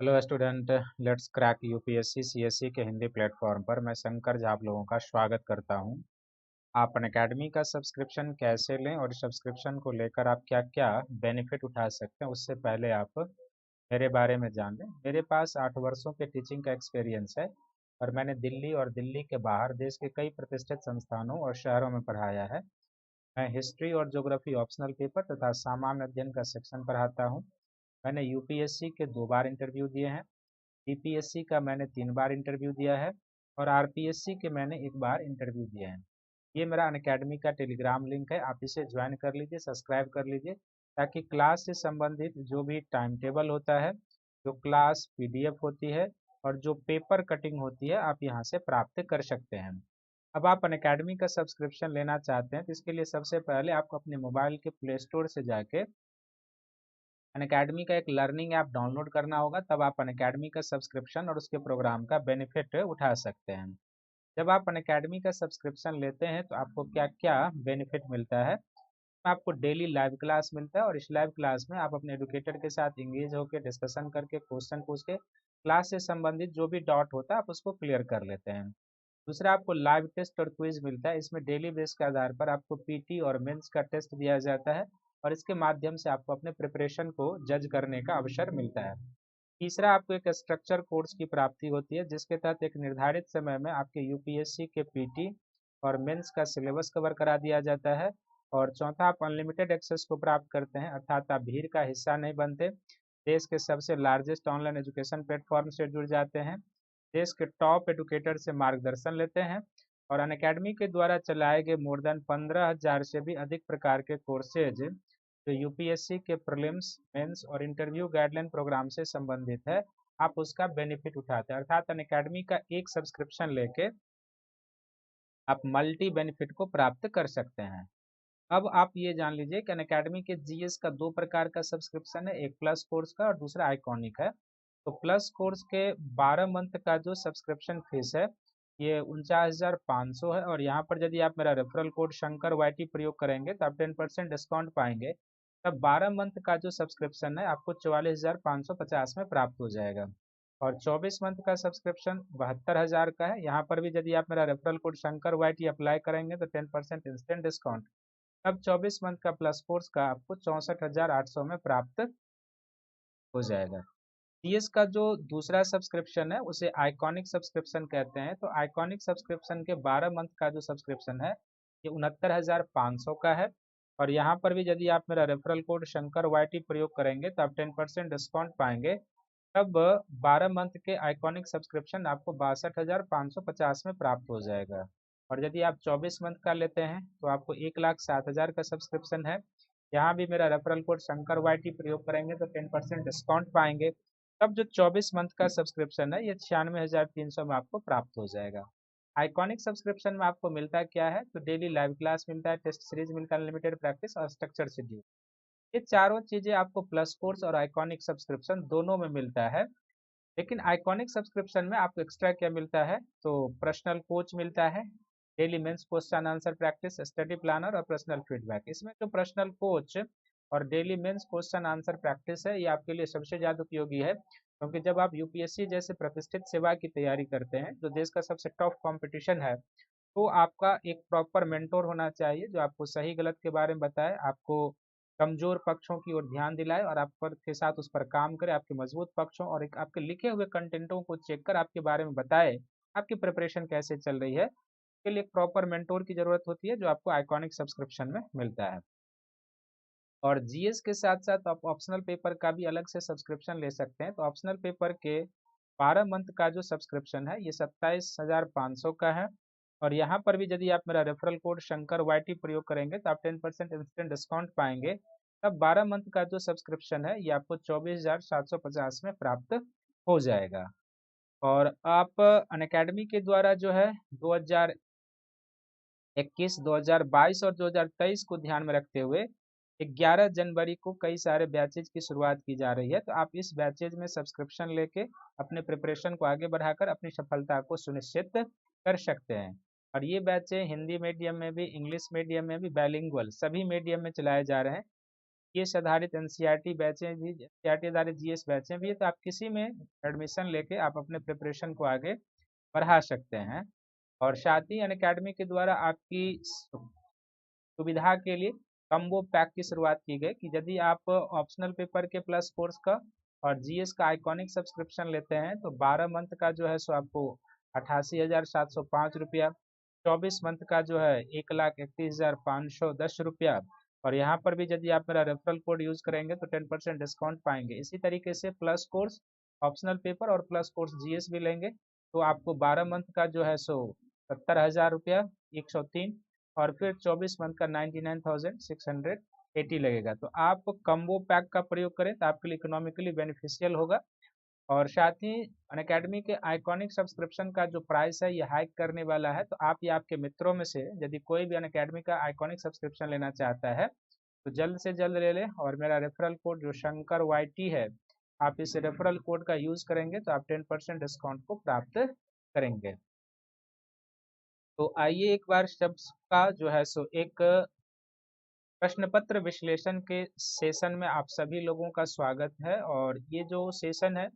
Hello student. Let's crack UPSC CSC के Hindi platform पर मैं शंकर झा आप लोगों का स्वागत करता हूं। आप अनअकैडमी का सब्सक्रिप्शन कैसे लें और सब्सक्रिप्शन को लेकर आप क्या क्या बेनिफिट उठा सकते हैं, उससे पहले आप मेरे बारे में जान लें। मेरे पास 8 वर्षों के टीचिंग का एक्सपीरियंस है और मैंने दिल्ली और दिल्ली के बाहर देश के कई प्रतिष्ठित संस्थानों और शहरों में पढ़ाया है। मैं हिस्ट्री और ज्योग्राफी ऑप्शनल पेपर तथा सामान्य अध्ययन का सेक्शन पढ़ाता हूँ। मैंने यूपीएससी के 2 बार इंटरव्यू दिए हैं, बीपीएससी का मैंने 3 बार इंटरव्यू दिया है और आरपीएससी के मैंने 1 बार इंटरव्यू दिए हैं। ये मेरा अनअकैडमी का टेलीग्राम लिंक है, आप इसे ज्वाइन कर लीजिए, सब्सक्राइब कर लीजिए, ताकि क्लास से संबंधित जो भी टाइम टेबल होता है, जो क्लास पीडीएफ होती है और जो पेपर कटिंग होती है, आप यहाँ से प्राप्त कर सकते हैं। अब आप अनअकैडमी का सब्सक्रिप्शन लेना चाहते हैं तो इसके लिए सबसे पहले आपको अपने मोबाइल के प्ले स्टोर से जाके अनअकैडमी का एक लर्निंग ऐप डाउनलोड करना होगा, तब आप अनअकैडमी का सब्सक्रिप्शन और उसके प्रोग्राम का बेनिफिट उठा सकते हैं। जब आप अनअकैडमी का सब्सक्रिप्शन लेते हैं तो आपको क्या क्या बेनिफिट मिलता है। आपको डेली लाइव क्लास मिलता है और इस लाइव क्लास में आप अपने एडुकेटर के साथ इंगेज होकर डिस्कशन करके क्वेश्चन पूछ के क्लास से संबंधित जो भी डाउट होता है आप उसको क्लियर कर लेते हैं। दूसरा, आपको लाइव टेस्ट और क्विज मिलता है। इसमें डेली बेस के आधार पर आपको पीटी और मेंस का टेस्ट दिया जाता है और इसके माध्यम से आपको अपने प्रिपरेशन को जज करने का अवसर मिलता है। तीसरा, आपको एक स्ट्रक्चर कोर्स की प्राप्ति होती है, जिसके तहत एक निर्धारित समय में आपके यूपीएससी के पीटी और मेंस का सिलेबस कवर करा दिया जाता है। और चौथा, आप अनलिमिटेड एक्सेस को प्राप्त करते हैं, अर्थात आप भीड़ का हिस्सा नहीं बनते, देश के सबसे लार्जेस्ट ऑनलाइन एजुकेशन प्लेटफॉर्म से जुड़ जाते हैं, देश के टॉप एडुकेटर से मार्गदर्शन लेते हैं और अनअकैडमी के द्वारा चलाए गए मोर देन 15,000 से भी अधिक प्रकार के कोर्सेज जो यूपीएससी के प्रीलिम्स, मेंस और इंटरव्यू गाइडलाइन प्रोग्राम से संबंधित है, आप उसका बेनिफिट उठाते हैं। अर्थात अनअकैडमी का एक सब्सक्रिप्शन लेके आप मल्टी बेनिफिट को प्राप्त कर सकते हैं। अब आप ये जान लीजिए कि अनअकैडमी के जीएस का 2 प्रकार का सब्सक्रिप्शन है, एक प्लस कोर्स का और दूसरा आइकॉनिक है। तो प्लस कोर्स के 12 मंथ का जो सब्सक्रिप्शन फीस है ये 49,500 है और यहाँ पर यदि आप मेरा रेफरल कोड शंकर वाईटी प्रयोग करेंगे तो आप 10% डिस्काउंट पाएंगे। तब 12 मंथ का जो सब्सक्रिप्शन है आपको 44,550 में प्राप्त हो जाएगा और 24 मंथ का सब्सक्रिप्शन 72,000 का है। यहाँ पर भी यदि आप मेरा referral code Shankar YT apply करेंगे तो 10% इंस्टेंट डिस्काउंट, अब 24 मंथ का प्लस कोर्स का आपको 64,800 में प्राप्त हो जाएगा। सीएस का जो दूसरा सब्सक्रिप्शन है उसे आइकॉनिक सब्सक्रिप्शन कहते हैं। तो आइकॉनिक सब्सक्रिप्शन के 12 मंथ का जो सब्सक्रिप्शन है ये 69,500 का है और यहाँ पर भी यदि आप मेरा रेफरल कोड शंकर वाईटी प्रयोग करेंगे तो आप 10% डिस्काउंट पाएंगे। तब 12 मंथ के आइकॉनिक सब्सक्रिप्शन आपको 62,550 में प्राप्त हो जाएगा और यदि आप 24 मंथ का लेते हैं तो आपको 1,07,000 का सब्सक्रिप्शन है। यहाँ भी मेरा रेफरल कोड शंकर वाईटी प्रयोग करेंगे तो 10% डिस्काउंट पाएंगे। तब जो 24 मंथ का सब्सक्रिप्शन है ये 96,300 में आपको प्राप्त हो जाएगा। आइकॉनिक सब्सक्रिप्शन में आपको मिलता क्या है, तो डेली लाइव क्लास मिलता है, टेस्ट सीरीज मिलता है, अनलिमिटेड प्रैक्टिस और स्ट्रक्चर शेड्यूल। ये चारों चीजें आपको प्लस कोर्स और आइकॉनिक सब्सक्रिप्शन दोनों में मिलता है। लेकिन आइकॉनिक सब्सक्रिप्शन में आपको एक्स्ट्रा क्या मिलता है, तो पर्सनल कोच मिलता है, daily mains question answer practice, study planner और पर्सनल फीडबैक। इसमें जो पर्सनल कोच और daily mains question answer practice है ये आपके लिए सबसे ज़्यादा उपयोगी है, क्योंकि जब आप यूपीएससी जैसे प्रतिष्ठित सेवा की तैयारी करते हैं जो देश का सबसे टफ कंपटीशन है, तो आपका एक प्रॉपर मेंटोर होना चाहिए जो आपको सही गलत के बारे में बताए, आपको कमजोर पक्षों की ओर ध्यान दिलाए और आप पर के साथ उस पर काम करे, आपके मजबूत पक्षों और एक आपके लिखे हुए कंटेंटों को चेक कर आपके बारे में बताए आपकी प्रिपरेशन कैसे चल रही है। इसके लिए एक प्रॉपर मेंटोर की जरूरत होती है जो आपको आइकॉनिक सब्सक्रिप्शन में मिलता है। और जीएस के साथ साथ आप ऑप्शनल पेपर का भी अलग से सब्सक्रिप्शन ले सकते हैं। तो ऑप्शनल पेपर के 12 मंथ का जो सब्सक्रिप्शन है ये 27,500 का है और यहाँ पर भी यदि आप मेरा रेफरल कोड शंकर वाईटी प्रयोग करेंगे तो आप 10% इंस्टेंट डिस्काउंट पाएंगे। तब 12 मंथ का जो सब्सक्रिप्शन है ये आपको 24,750 में प्राप्त हो जाएगा। और आप अनअकैडमी के द्वारा जो है 2021, 2022 और 2023 को ध्यान में रखते हुए 11 जनवरी को कई सारे बैचेज की शुरुआत की जा रही है। तो आप इस बैचेज में सब्सक्रिप्शन लेके अपने प्रिपरेशन को आगे बढ़ाकर अपनी सफलता को सुनिश्चित कर सकते हैं। और ये बैचें हिंदी मीडियम में भी, इंग्लिश मीडियम में भी, बाइलिंगुअल सभी मीडियम में चलाए जा रहे हैं। जीएस आधारित एनसीईआरटी बैचें भी, एनसीईआरटी आधारित जीएस बैचें भी है, तो आप किसी में एडमिशन लेके आप अपने प्रिपरेशन को आगे बढ़ा सकते हैं। और साथ ही अनअकैडमी के द्वारा आपकी सुविधा के लिए कम्बो पैक की शुरुआत की गई कि यदि आप ऑप्शनल पेपर के प्लस कोर्स का और जीएस का आइकॉनिक सब्सक्रिप्शन लेते हैं तो 12 मंथ का जो है सो आपको 88,705 रुपया, 24 मंथ का जो है 1,31,510 रुपया, और यहाँ पर भी यदि आप मेरा रेफरल कोड यूज करेंगे तो 10% डिस्काउंट पाएंगे। इसी तरीके से प्लस कोर्स ऑप्शनल पेपर और प्लस कोर्स जीएस भी लेंगे तो आपको 12 मंथ का जो है सो 70,000 रुपया 103, और फिर 24 मंथ का 99,680 लगेगा। तो आप कम्बो पैक का प्रयोग करें तो आपके लिए इकोनॉमिकली बेनिफिशियल होगा। और साथ ही अनअकैडमी के आइकॉनिक सब्सक्रिप्शन का जो प्राइस है ये हाइक करने वाला है, तो आप या आपके मित्रों में से यदि कोई भी अनअकैडमी का आइकॉनिक सब्सक्रिप्शन लेना चाहता है तो जल्द से जल्द ले लें। और मेरा रेफरल कोड जो शंकर YT है, आप इस रेफरल कोड का यूज करेंगे तो आप 10% डिस्काउंट को प्राप्त करेंगे। तो आइए एक बार सबका जो है सो एक प्रश्न पत्र विश्लेषण के सेशन में आप सभी लोगों का स्वागत है। और ये जो सेशन है,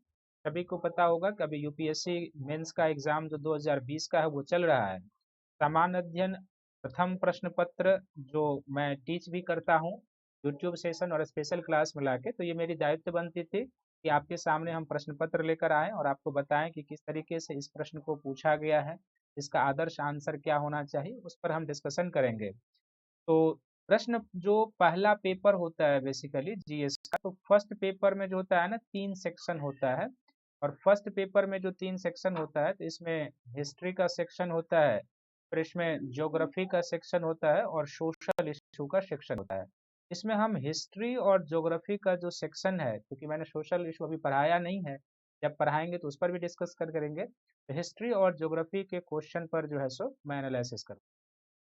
सभी को पता होगा कि अभी यूपीएससी मेंस का एग्जाम जो 2020 का है वो चल रहा है। सामान्य अध्ययन प्रथम प्रश्न पत्र जो मैं टीच भी करता हूँ यूट्यूब सेशन और स्पेशल क्लास मिला के, तो ये मेरी दायित्व बनती थी कि आपके सामने हम प्रश्न पत्र लेकर आएँ और आपको बताएं कि किस तरीके से इस प्रश्न को पूछा गया है, इसका आदर्श आंसर क्या होना चाहिए, उस पर हम डिस्कशन करेंगे। तो प्रश्न जो पहला पेपर होता है बेसिकली जीएस का, तो फर्स्ट पेपर में जो होता है ना 3 सेक्शन होता है। और फर्स्ट पेपर में जो 3 सेक्शन होता है तो इसमें हिस्ट्री का सेक्शन होता है, फिर इसमें ज्योग्राफी का सेक्शन होता है और सोशल इशू का सेक्शन होता है। इसमें हम हिस्ट्री और ज्योग्राफी का जो सेक्शन है, क्योंकि मैंने सोशल इशू अभी पढ़ाया नहीं है, जब पढ़ाएंगे तो उस पर भी डिस्कस करेंगे, तो हिस्ट्री और ज्योग्राफी के क्वेश्चन पर जो है सो मैं एनालिसिस करूँ।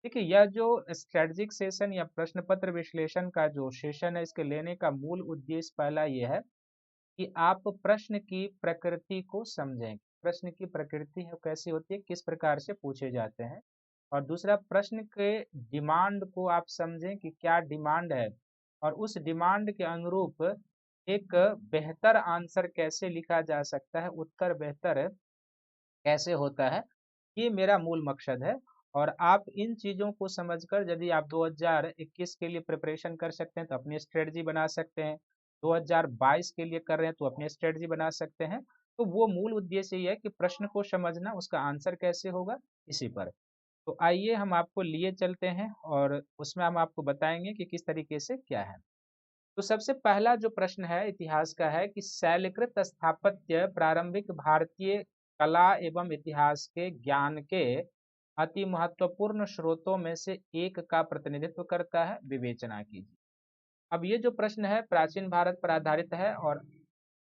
देखिए यह जो स्ट्रेटजिक सेशन या प्रश्न पत्र विश्लेषण का जो सेशन है, इसके लेने का मूल उद्देश्य पहला ये है कि आप प्रश्न की प्रकृति को समझें। प्रश्न की प्रकृति है कैसी होती है, किस प्रकार से पूछे जाते हैं। और दूसरा, प्रश्न के डिमांड को आप समझें कि क्या डिमांड है, और उस डिमांड के अनुरूप एक बेहतर आंसर कैसे लिखा जा सकता है, उत्तर बेहतर कैसे होता है, ये मेरा मूल मकसद है। और आप इन चीज़ों को समझकर यदि आप 2021 के लिए प्रिपरेशन कर सकते हैं तो अपनी स्ट्रेटजी बना सकते हैं, 2022 के लिए कर रहे हैं तो अपनी स्ट्रेटजी बना सकते हैं। तो वो मूल उद्देश्य ये है कि प्रश्न को समझना, उसका आंसर कैसे होगा, इसी पर। तो आइए हम आपको लिए चलते हैं और उसमें हम आपको बताएंगे कि किस तरीके से क्या है। तो सबसे पहला जो प्रश्न है इतिहास का है कि शैलकृत स्थापत्य प्रारंभिक भारतीय कला एवं इतिहास के ज्ञान के अति महत्वपूर्ण स्रोतों में से एक का प्रतिनिधित्व करता है, विवेचना कीजिए। अब ये जो प्रश्न है प्राचीन भारत पर आधारित है। और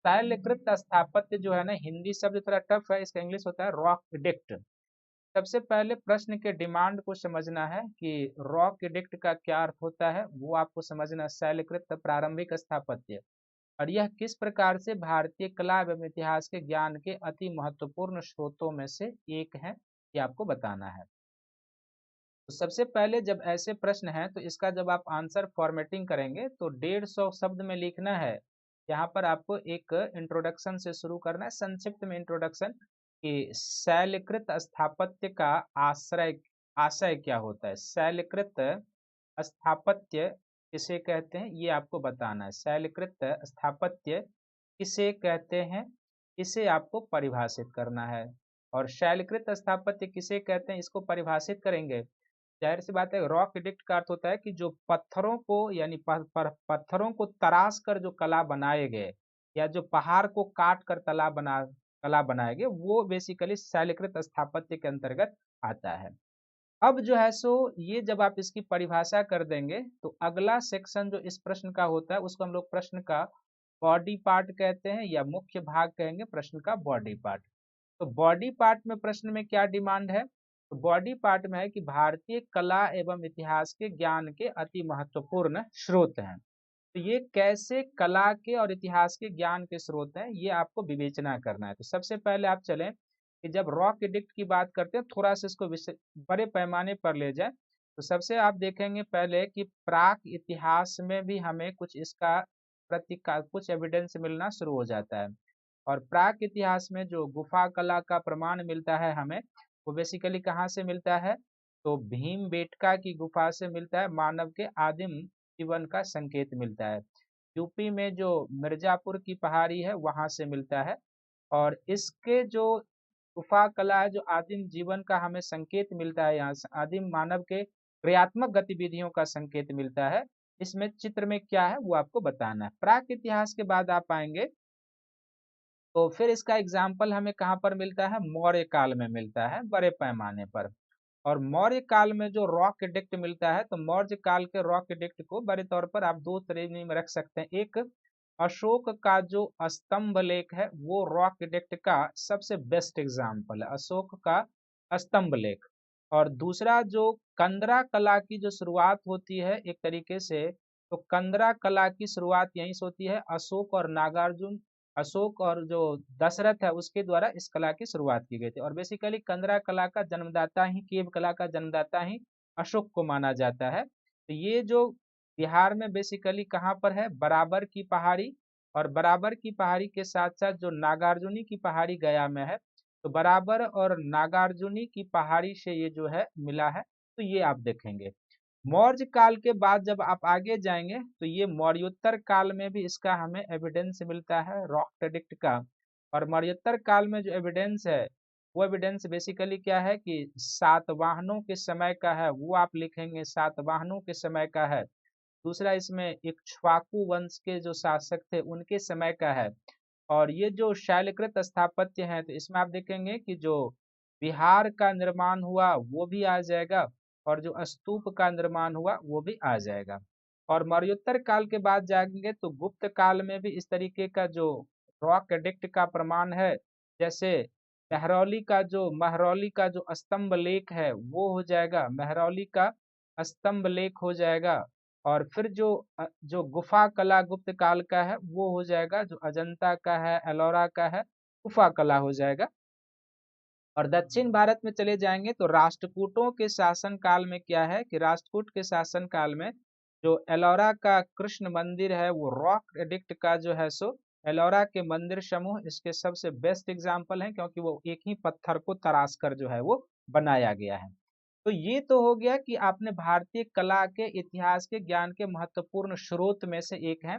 शैलकृत स्थापत्य जो है ना, हिंदी शब्द थोड़ा टफ है, इसका इंग्लिश होता है रॉक एडिक्ट। सबसे पहले प्रश्न के डिमांड को समझना है कि रॉक एडिक्ट का क्या अर्थ होता है, वो आपको समझना। शैलकृत प्रारंभिक स्थापत्य, और यह किस प्रकार से भारतीय कला एवं इतिहास के ज्ञान के अति महत्वपूर्ण स्रोतों में से एक है, ये आपको बताना है। तो सबसे पहले जब ऐसे प्रश्न हैं तो इसका जब आप आंसर फॉर्मेटिंग करेंगे तो 150 शब्द में लिखना है। यहाँ पर आपको एक इंट्रोडक्शन से शुरू करना है, संक्षिप्त में इंट्रोडक्शन, कि शैलकृत स्थापत्य का आशय क्या होता है, शैलकृत स्थापत्य किसे कहते हैं, ये आपको बताना है। शैलकृत स्थापत्य किसे कहते हैं, इसे आपको परिभाषित करना है। और शैलकृत स्थापत्य किसे कहते हैं, इसको परिभाषित करेंगे। जाहिर सी बात है, रॉक एडिक्ट का अर्थ होता है कि जो पत्थरों को यानी पत्थरों को तराश कर जो कला बनाए गए, या जो पहाड़ को काट कर कला बनाए गए, वो बेसिकली शैलकृत स्थापत्य के अंतर्गत आता है। अब जो है सो ये जब आप इसकी परिभाषा कर देंगे तो अगला सेक्शन जो इस प्रश्न का होता है उसको हम लोग प्रश्न का बॉडी पार्ट कहते हैं, या मुख्य भाग कहेंगे, प्रश्न का बॉडी पार्ट। तो बॉडी पार्ट में प्रश्न में क्या डिमांड है, तो बॉडी पार्ट में है कि भारतीय कला एवं इतिहास के ज्ञान के अति महत्वपूर्ण स्रोत हैं। तो ये कैसे कला के और इतिहास के ज्ञान के स्रोत हैं, ये आपको विवेचना करना है। तो सबसे पहले आप चलें कि जब रॉक एडिक्ट की बात करते हैं, थोड़ा सा इसको बड़े पैमाने पर ले जाए। तो सबसे आप देखेंगे पहले कि प्राक इतिहास में भी हमें कुछ इसका प्रतिका कुछ एविडेंस मिलना शुरू हो जाता है। और प्राक इतिहास में जो गुफा कला का प्रमाण मिलता है हमें, वो बेसिकली कहाँ से मिलता है? तो भीमबेटका की गुफा से मिलता है, मानव के आदिम जीवन का संकेत मिलता है। यूपी में जो मिर्जापुर की पहाड़ी है वहां से मिलता है। और इसके जो गुफा कला है, जो आदिम जीवन का हमें संकेत मिलता है, यहाँ से आदिम मानव के क्रियात्मक गतिविधियों का संकेत मिलता है। इसमें चित्र में क्या है वो आपको बताना है। प्राक इतिहास के बाद आप आएंगे तो फिर इसका एग्जाम्पल हमें कहाँ पर मिलता है? मौर्य काल में मिलता है बड़े पैमाने पर। और मौर्य काल में जो रॉक एडिक्ट मिलता है, तो मौर्य काल के रॉक एडिक्ट को बड़े तौर पर आप दो श्रेणी में रख सकते हैं। एक, अशोक का जो स्तंभ लेख है वो रॉक एडिक्ट का सबसे बेस्ट एग्जाम्पल है, अशोक का स्तंभ लेख। और दूसरा जो कंदरा कला की जो शुरुआत होती है एक तरीके से, तो कंदरा कला की शुरुआत यहीं से होती है। अशोक और नागार्जुन, अशोक और जो दशरथ है उसके द्वारा इस कला की शुरुआत की गई थी। और बेसिकली कंदरा कला का जन्मदाता ही, केव कला का जन्मदाता ही अशोक को माना जाता है। तो ये जो बिहार में बेसिकली कहाँ पर है? बराबर की पहाड़ी। और बराबर की पहाड़ी के साथ साथ जो नागार्जुनी की पहाड़ी गया में है, तो बराबर और नागार्जुनी की पहाड़ी से ये जो है मिला है। तो ये आप देखेंगे। मौर्य काल के बाद जब आप आगे जाएंगे तो ये मौर्योत्तर काल में भी इसका हमें एविडेंस मिलता है रॉक प्रेडिक्ट का। और मौर्योत्तर काल में जो एविडेंस है, वो एविडेंस बेसिकली क्या है कि सातवाहनों के समय का है, वो आप लिखेंगे सातवाहनों के समय का है। दूसरा इसमें इक्ष्वाकु वंश के जो शासक थे उनके समय का है। और ये जो शैलकृत स्थापत्य है, तो इसमें आप देखेंगे कि जो विहार का निर्माण हुआ वो भी आ जाएगा, और जो स्तूप का निर्माण हुआ वो भी आ जाएगा। और मौर्योत्तर काल के बाद जाएंगे तो गुप्त काल में भी इस तरीके का जो रॉक एडिक्ट का प्रमाण है, जैसे महरौली का जो स्तंभ लेख है वो हो जाएगा, महरौली का स्तंभ लेख हो जाएगा। और फिर जो गुफा कला गुप्त काल का है वो हो जाएगा, जो अजंता का है, एलोरा का है, गुफा कला हो जाएगा। और दक्षिण भारत में चले जाएंगे तो राष्ट्रकूटों के शासन काल में क्या है कि राष्ट्रकूट के शासन काल में जो एलोरा का कृष्ण मंदिर है वो रॉक एडिक्ट का जो है सो एलोरा के मंदिर समूह इसके सबसे बेस्ट एग्जाम्पल हैं, क्योंकि वो एक ही पत्थर को तराश कर जो है वो बनाया गया है। तो ये तो हो गया कि आपने भारतीय कला के इतिहास के ज्ञान के महत्वपूर्ण स्रोत में से एक है।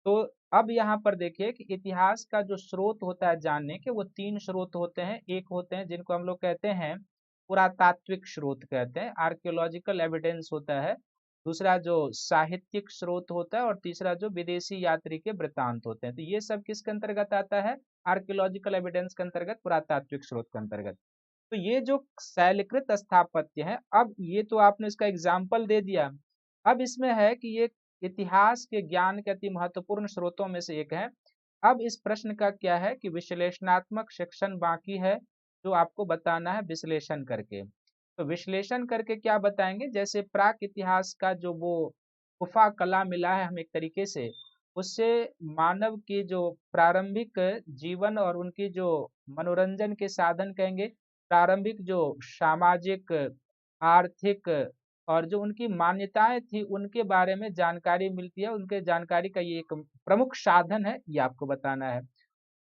तो अब यहाँ पर देखिए कि इतिहास का जो स्रोत होता है जानने के, वो तीन स्रोत होते हैं। एक होते हैं जिनको हम लोग कहते हैं पुरातात्विक स्रोत कहते हैं, आर्कियोलॉजिकल एविडेंस होता है। दूसरा जो साहित्यिक स्रोत होता है, और तीसरा जो विदेशी यात्री के वृत्तांत होते हैं। तो ये सब किसके अंतर्गत आता है? आर्कियोलॉजिकल एविडेंस के अंतर्गत, पुरातात्विक स्रोत के अंतर्गत। तो ये जो शैलकृत स्थापत्य है, अब ये तो आपने इसका एग्जाम्पल दे दिया। अब इसमें है कि ये इतिहास के ज्ञान के अति महत्वपूर्ण स्रोतों में से एक है। अब इस प्रश्न का क्या है कि विश्लेषणात्मक सेक्शन बाकी है, जो आपको बताना है विश्लेषण करके। तो विश्लेषण करके क्या बताएंगे? जैसे प्राक इतिहास का जो वो गुफा कला मिला है हम एक तरीके से, उससे मानव की जो प्रारंभिक जीवन और उनकी जो मनोरंजन के साधन कहेंगे, प्रारंभिक जो सामाजिक, आर्थिक और जो उनकी मान्यताएं थी उनके बारे में जानकारी मिलती है। उनके जानकारी का ये एक प्रमुख साधन है, ये आपको बताना है।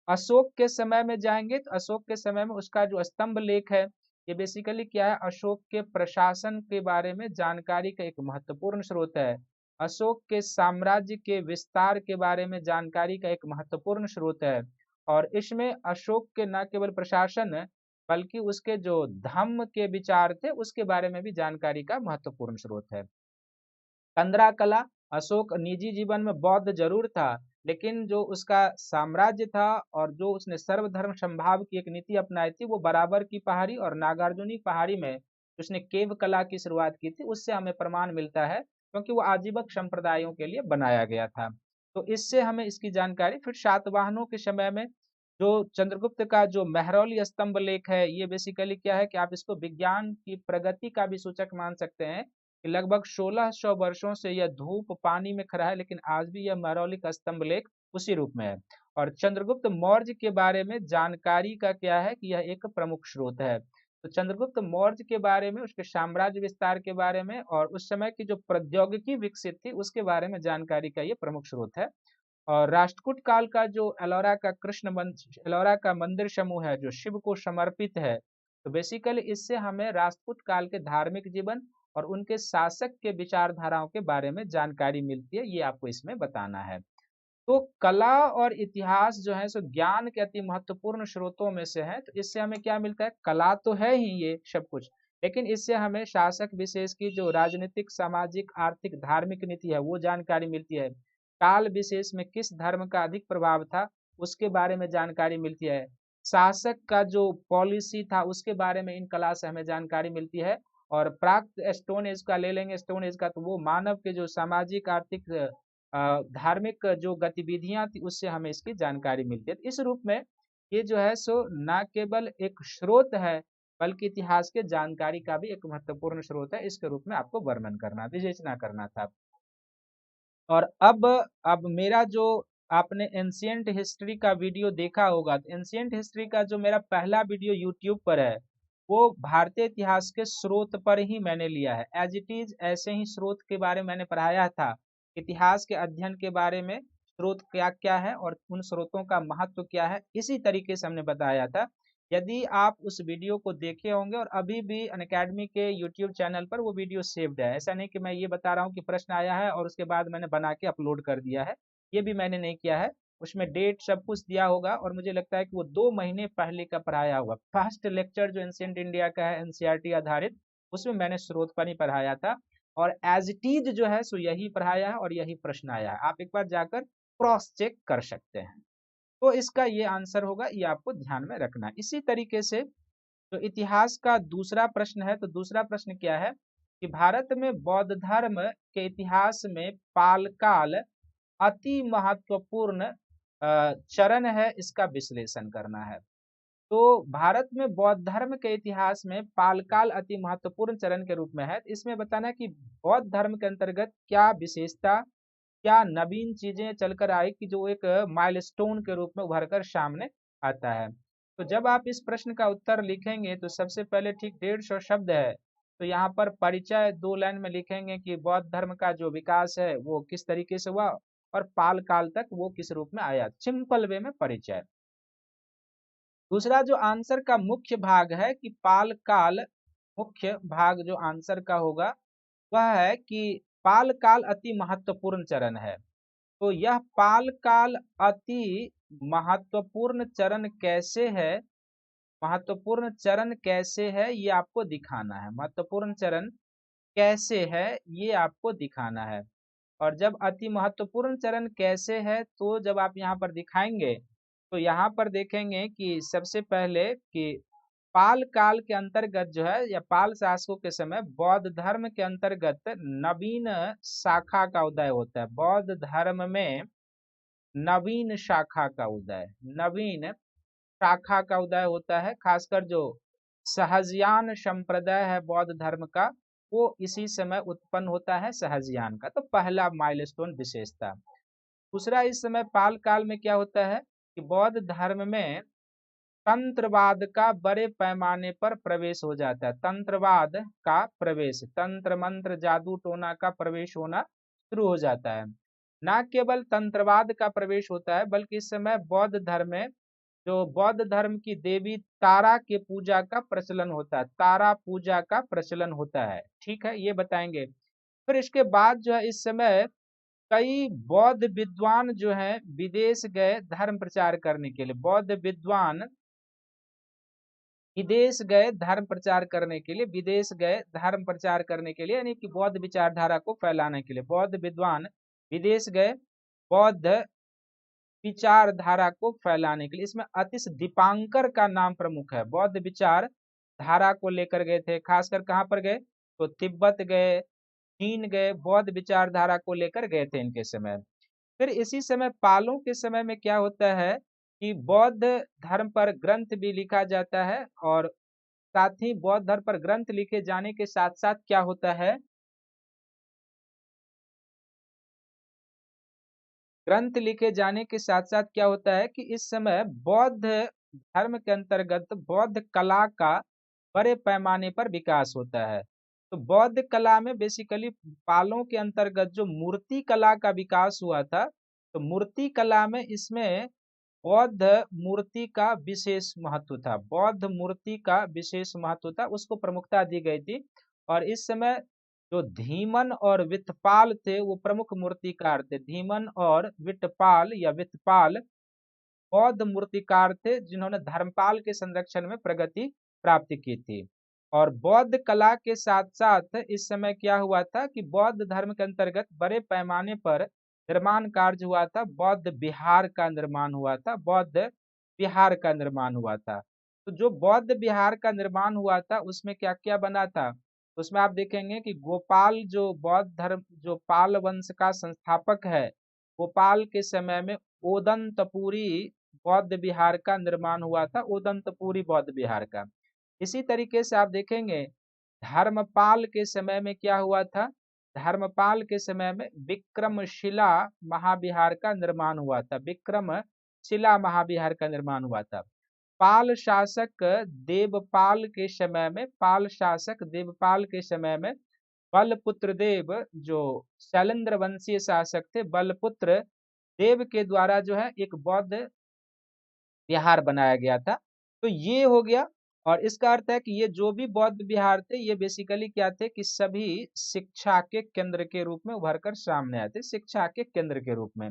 अशोक के समय में जाएंगे तो अशोक के समय में उसका जो स्तंभ लेख है, ये बेसिकली क्या है? अशोक के प्रशासन के बारे में जानकारी का एक महत्वपूर्ण स्रोत है। अशोक के साम्राज्य के विस्तार के बारे में जानकारी का एक महत्वपूर्ण स्रोत है। और इसमें अशोक के न केवल प्रशासन बल्कि उसके जो धम्म के विचार थे उसके बारे में भी जानकारी का महत्वपूर्ण स्रोत है। कंदरा कला, अशोक निजी जीवन में बौद्ध जरूर था, लेकिन जो उसका साम्राज्य था और जो उसने सर्वधर्म समभाव की एक नीति अपनाई थी, वो बराबर की पहाड़ी और नागार्जुनी पहाड़ी में उसने केव कला की शुरुआत की थी, उससे हमें प्रमाण मिलता है, क्योंकि वो आजीवक संप्रदायों के लिए बनाया गया था। तो इससे हमें इसकी जानकारी। फिर सातवाहनों के समय में जो चंद्रगुप्त का जो महरौली स्तंभ लेख है, ये बेसिकली क्या है कि आप इसको विज्ञान की प्रगति का भी सूचक मान सकते हैं कि लगभग 1600 वर्षों से यह धूप पानी में खड़ा है, लेकिन आज भी यह महरौलिक स्तंभ लेख उसी रूप में है। और चंद्रगुप्त मौर्य के बारे में जानकारी का क्या है कि यह एक प्रमुख स्रोत है। तो चंद्रगुप्त मौर्य के बारे में, उसके साम्राज्य विस्तार के बारे में और उस समय की जो प्रौद्योगिकी विकसित थी उसके बारे में जानकारी का ये प्रमुख स्रोत है। और राष्ट्रकूट काल का जो एलोरा का मंदिर समूह है जो शिव को समर्पित है, तो बेसिकली इससे हमें राष्ट्रकूट काल के धार्मिक जीवन और उनके शासक के विचारधाराओं के बारे में जानकारी मिलती है, ये आपको इसमें बताना है। तो कला और इतिहास जो है सो ज्ञान के अति महत्वपूर्ण स्रोतों में से है। तो इससे हमें क्या मिलता है, कला तो है ही ये सब कुछ, लेकिन इससे हमें शासक विशेष की जो राजनीतिक, सामाजिक, आर्थिक, धार्मिक नीति है वो जानकारी मिलती है। काल विशेष में किस धर्म का अधिक प्रभाव था उसके बारे में जानकारी मिलती है। शासक का जो पॉलिसी था उसके बारे में इन कला से हमें जानकारी मिलती है। और प्राक स्टोन एज का ले लेंगे, स्टोन एज का, तो वो मानव के जो सामाजिक, आर्थिक, धार्मिक जो गतिविधियां थी उससे हमें इसकी जानकारी मिलती है। तो इस रूप में ये जो है सो न केवल एक स्रोत है बल्कि इतिहास के जानकारी का भी एक महत्वपूर्ण स्रोत है। इसके रूप में आपको वर्णन करना, विवेचना करना था। और अब मेरा जो, आपने एंशियंट हिस्ट्री का वीडियो देखा होगा, तो एंशियंट हिस्ट्री का जो मेरा पहला वीडियो यूट्यूब पर है वो भारतीय इतिहास के स्रोत पर ही मैंने लिया है। एज इट इज ऐसे ही स्रोत के बारे में मैंने पढ़ाया था, इतिहास के अध्ययन के बारे में स्रोत क्या क्या है और उन स्रोतों का महत्व क्या है, इसी तरीके से हमने बताया था। यदि आप उस वीडियो को देखे होंगे और अभी भी अनअकैडमी के यूट्यूब चैनल पर वो वीडियो सेव्ड है, ऐसा नहीं कि मैं ये बता रहा हूँ कि प्रश्न आया है और उसके बाद मैंने बना के अपलोड कर दिया है, ये भी मैंने नहीं किया है। उसमें डेट सब कुछ दिया होगा और मुझे लगता है कि वो 2 महीने पहले का पढ़ाया होगा। फर्स्ट लेक्चर जो एंशिएंट इंडिया का है एनसीईआरटी आधारित, उसमें मैंने स्रोत पर ही पढ़ाया था और एज इट इज जो है सो यही पढ़ाया है और यही प्रश्न आया है। आप एक बार जाकर क्रॉस चेक कर सकते हैं। तो इसका ये आंसर होगा, ये आपको ध्यान में रखना है। इसी तरीके से जो इतिहास का दूसरा प्रश्न है, तो दूसरा प्रश्न क्या है कि भारत में बौद्ध धर्म के इतिहास में पालकाल अति महत्वपूर्ण चरण है, इसका विश्लेषण करना है। तो भारत में बौद्ध धर्म के इतिहास में पालकाल अति महत्वपूर्ण चरण के रूप में है। इसमें बताना है कि बौद्ध धर्म के अंतर्गत क्या विशेषता, क्या नवीन चीजें चलकर आई कि जो एक माइलस्टोन के रूप में उभर कर सामने आता है। तो जब आप इस प्रश्न का उत्तर लिखेंगे तो सबसे पहले ठीक 150 शब्द है, तो यहाँ पर परिचय 2 लाइन में लिखेंगे कि बौद्ध धर्म का जो विकास है वो किस तरीके से हुआ और पाल काल तक वो किस रूप में आया, सिंपल वे में परिचय। दूसरा जो आंसर का मुख्य भाग है कि पाल काल, मुख्य भाग जो आंसर का होगा वह है कि पाल काल अति महत्वपूर्ण चरण है। तो यह पाल काल अति महत्वपूर्ण चरण कैसे है, महत्वपूर्ण चरण कैसे है ये आपको दिखाना है। महत्वपूर्ण चरण कैसे है ये आपको दिखाना है। और जब अति महत्वपूर्ण चरण कैसे है तो जब आप यहाँ पर दिखाएंगे तो यहाँ पर देखेंगे कि सबसे पहले कि पाल काल के अंतर्गत जो है या पाल शासकों के समय बौद्ध धर्म के अंतर्गत नवीन शाखा का उदय होता है। बौद्ध धर्म में नवीन शाखा का उदय, नवीन शाखा का उदय होता है। खासकर जो सहजयान संप्रदाय है बौद्ध धर्म का, वो इसी समय उत्पन्न होता है, सहजयान का। तो पहला माइलस्टोन विशेषता। दूसरा, इस समय पाल काल में क्या होता है कि बौद्ध धर्म में तंत्रवाद का बड़े पैमाने पर प्रवेश हो जाता है। तंत्रवाद का प्रवेश, तंत्र मंत्र जादू टोना का प्रवेश होना शुरू हो जाता है। न केवल तंत्रवाद का प्रवेश होता है बल्कि इस समय बौद्ध धर्म में जो बौद्ध धर्म की देवी तारा के पूजा का प्रचलन होता है, तारा पूजा का प्रचलन होता है। ठीक है, ये बताएंगे। फिर इसके बाद जो है इस समय कई बौद्ध विद्वान जो हैं विदेश गए धर्म प्रचार करने के लिए। बौद्ध विद्वान विदेश गए धर्म प्रचार करने के लिए, विदेश गए धर्म प्रचार करने के लिए, यानी कि बौद्ध विचारधारा को फैलाने के लिए बौद्ध विद्वान विदेश गए बौद्ध विचारधारा को फैलाने के लिए। इसमें अतिश दीपांकर का नाम प्रमुख है। बौद्ध विचार धारा को लेकर गए थे, खासकर कहाँ पर गए तो तिब्बत गए, चीन गए, बौद्ध विचारधारा को लेकर गए थे इनके समय। फिर इसी समय पालों के समय में क्या होता है कि बौद्ध धर्म पर ग्रंथ भी लिखा जाता है और साथ ही बौद्ध धर्म पर ग्रंथ लिखे जाने के साथ साथ क्या होता है, ग्रंथ लिखे जाने के साथ साथ क्या होता है कि इस समय बौद्ध धर्म के अंतर्गत बौद्ध कला का बड़े पैमाने पर विकास होता है। तो बौद्ध कला में बेसिकली पालों के अंतर्गत जो मूर्ति कला का विकास हुआ था, तो मूर्ति कला में इसमें बौद्ध मूर्ति का विशेष महत्व था। बौद्ध मूर्ति का विशेष महत्व था, उसको प्रमुखता दी गई थी। और इस समय जो धीमन और वित्तपाल थे वो प्रमुख मूर्तिकार थे। धीमन और वित्तपाल या वित्तपाल बौद्ध मूर्तिकार थे जिन्होंने धर्मपाल के संरक्षण में प्रगति प्राप्त की थी। और बौद्ध कला के साथ साथ इस समय क्या हुआ था कि बौद्ध धर्म के अंतर्गत बड़े पैमाने पर निर्माण कार्य हुआ था। बौद्ध विहार का निर्माण हुआ था। बौद्ध विहार का निर्माण हुआ था। तो जो बौद्ध विहार का निर्माण हुआ था उसमें क्या क्या बना था, उसमें आप देखेंगे कि गोपाल जो बौद्ध धर्म जो पाल वंश का संस्थापक है, गोपाल के समय में ओदंतपुरी बौद्ध विहार का निर्माण हुआ था। ओदंतपुरी बौद्ध विहार का। इसी तरीके से आप देखेंगे धर्मपाल के समय में क्या हुआ था, धर्मपाल के समय में विक्रमशिला महाविहार का निर्माण हुआ था। विक्रमशिला महाविहार का निर्माण हुआ था। पाल शासक देवपाल के समय में, पाल शासक देवपाल के समय में बलपुत्र देव जो शैलेंद्र वंशीय शासक थे, बलपुत्र देव के द्वारा जो है एक बौद्ध विहार बनाया गया था। तो ये हो गया। और इसका अर्थ है कि ये जो भी बौद्ध विहार थे ये बेसिकली क्या थे कि सभी शिक्षा के केंद्र के रूप में उभर कर सामने आए थे, शिक्षा के केंद्र के रूप में।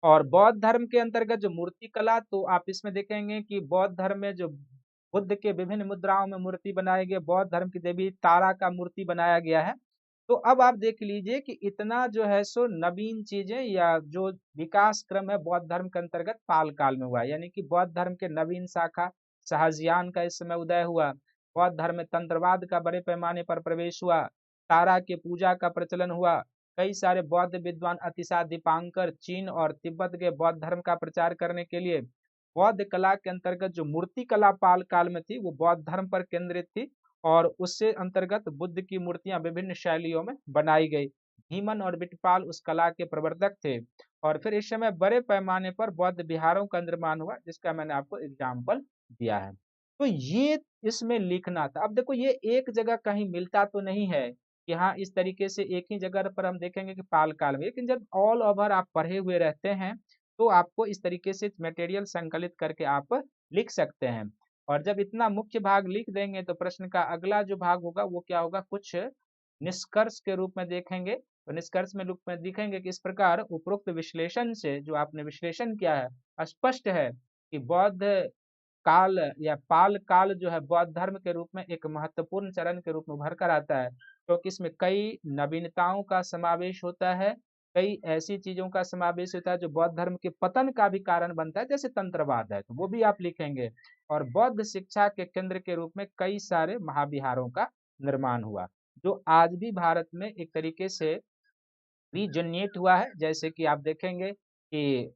और बौद्ध धर्म के अंतर्गत जो मूर्ति कला, तो आप इसमें देखेंगे कि बौद्ध धर्म में जो बुद्ध के विभिन्न मुद्राओं में मूर्ति बनाए गए, बौद्ध धर्म की देवी तारा का मूर्ति बनाया गया है। तो अब आप देख लीजिए कि इतना जो है सो नवीन चीजें या जो विकास क्रम है बौद्ध धर्म के अंतर्गत पाल काल में हुआ, यानी कि बौद्ध धर्म के नवीन शाखा शाहजियान का इस समय उदय हुआ। बौद्ध धर्म में तंत्रवाद का बड़े पैमाने पर प्रवेश हुआ। तारा के पूजा का प्रचलन हुआ। कई सारे बौद्ध विद्वान अतिशा दीपांकर चीन और तिब्बत के बौद्ध धर्म का प्रचार करने के लिए बौद्ध कला के अंतर्गत जो मूर्ति कला पाल काल में थी वो बौद्ध धर्म पर केंद्रित थी। और उससे अंतर्गत बुद्ध की मूर्तियां विभिन्न शैलियों में बनाई गई। भीमन और बिटपाल उस कला के प्रवर्तक थे। और फिर इस समय बड़े पैमाने पर बौद्ध विहारों का निर्माण हुआ, जिसका मैंने आपको एग्जाम्पल दिया है। तो ये इसमें लिखना था। अब देखो ये एक जगह कहीं मिलता तो नहीं है कि हाँ इस तरीके से एक ही जगह पर हम देखेंगे कि पाल काल में, लेकिन जब ऑल ओवर आप पढ़े हुए रहते हैं तो आपको इस तरीके से मटेरियल संकलित करके आप लिख सकते हैं। और जब इतना मुख्य भाग लिख देंगे तो प्रश्न का अगला जो भाग होगा वो क्या होगा, कुछ निष्कर्ष के रूप में देखेंगे। तो निष्कर्ष में रूप में दिखेंगे कि इस प्रकार उपरोक्त विश्लेषण से जो आपने विश्लेषण किया है स्पष्ट है कि बौद्ध काल या पाल काल जो है बौद्ध धर्म के रूप में एक महत्वपूर्ण चरण के रूप में उभर कर आता है, क्योंकि इसमें कई नवीनताओं का समावेश होता है। कई ऐसी चीजों का समावेश होता है जो बौद्ध धर्म के पतन का भी कारण बनता है, जैसे तंत्रवाद है तो वो भी आप लिखेंगे। और बौद्ध शिक्षा के केंद्र के रूप में कई सारे महाविहारों का निर्माण हुआ, जो आज भी भारत में एक तरीके से रीजनरेट हुआ है। जैसे कि आप देखेंगे कि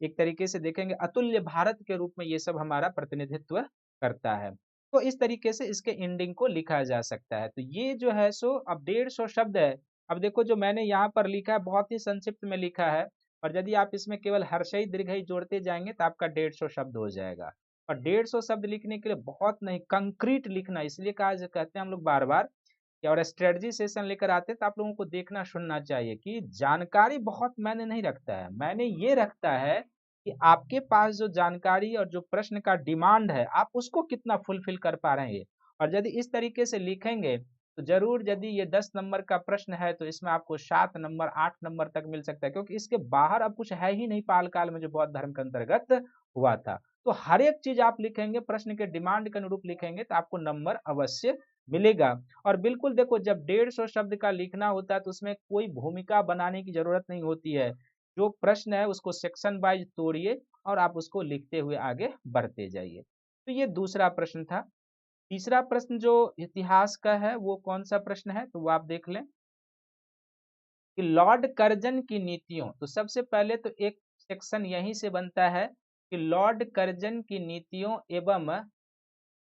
एक तरीके से देखेंगे अतुल्य भारत के रूप में ये सब हमारा प्रतिनिधित्व करता है। तो इस तरीके से इसके एंडिंग को लिखा जा सकता है। तो ये जो है सो अब 150 शब्द है। अब देखो जो मैंने यहाँ पर लिखा है बहुत ही संक्षिप्त में लिखा है, और यदि आप इसमें केवल हर्षई दीर्घई जोड़ते जाएंगे तो आपका 150 शब्द हो जाएगा। और 150 शब्द लिखने के लिए बहुत नहीं, कंक्रीट लिखना, इसलिए कहा कहते हैं हम लोग बार बार और स्ट्रेटजी सेशन लेकर आते हैं तो आप लोगों को देखना सुनना चाहिए कि जानकारी बहुत मैंने नहीं रखता है, मैंने ये रखता है कि आपके पास जो जानकारी और जो प्रश्न का डिमांड है आप उसको कितना फुलफिल कर पा रहे हैं। और यदि इस तरीके से लिखेंगे तो जरूर, यदि ये 10 नंबर का प्रश्न है तो इसमें आपको 7 नंबर 8 नंबर तक मिल सकता है, क्योंकि इसके बाहर अब कुछ है ही नहीं पाल काल में जो बौद्ध धर्म के अंतर्गत हुआ था। तो हर एक चीज आप लिखेंगे, प्रश्न के डिमांड के अनुरूप लिखेंगे तो आपको नंबर अवश्य मिलेगा। और बिल्कुल देखो जब 150 शब्द का लिखना होता है तो उसमें कोई भूमिका बनाने की जरूरत नहीं होती है। जो प्रश्न है उसको सेक्शन वाइज तोड़िए और आप उसको लिखते हुए आगे बढ़ते जाइए। तो ये दूसरा प्रश्न था। तीसरा प्रश्न जो इतिहास का है वो कौन सा प्रश्न है, तो वो आप देख लें कि लॉर्ड कर्जन की नीतियों। तो सबसे पहले तो एक सेक्शन यहीं से बनता है कि लॉर्ड कर्जन की नीतियों एवं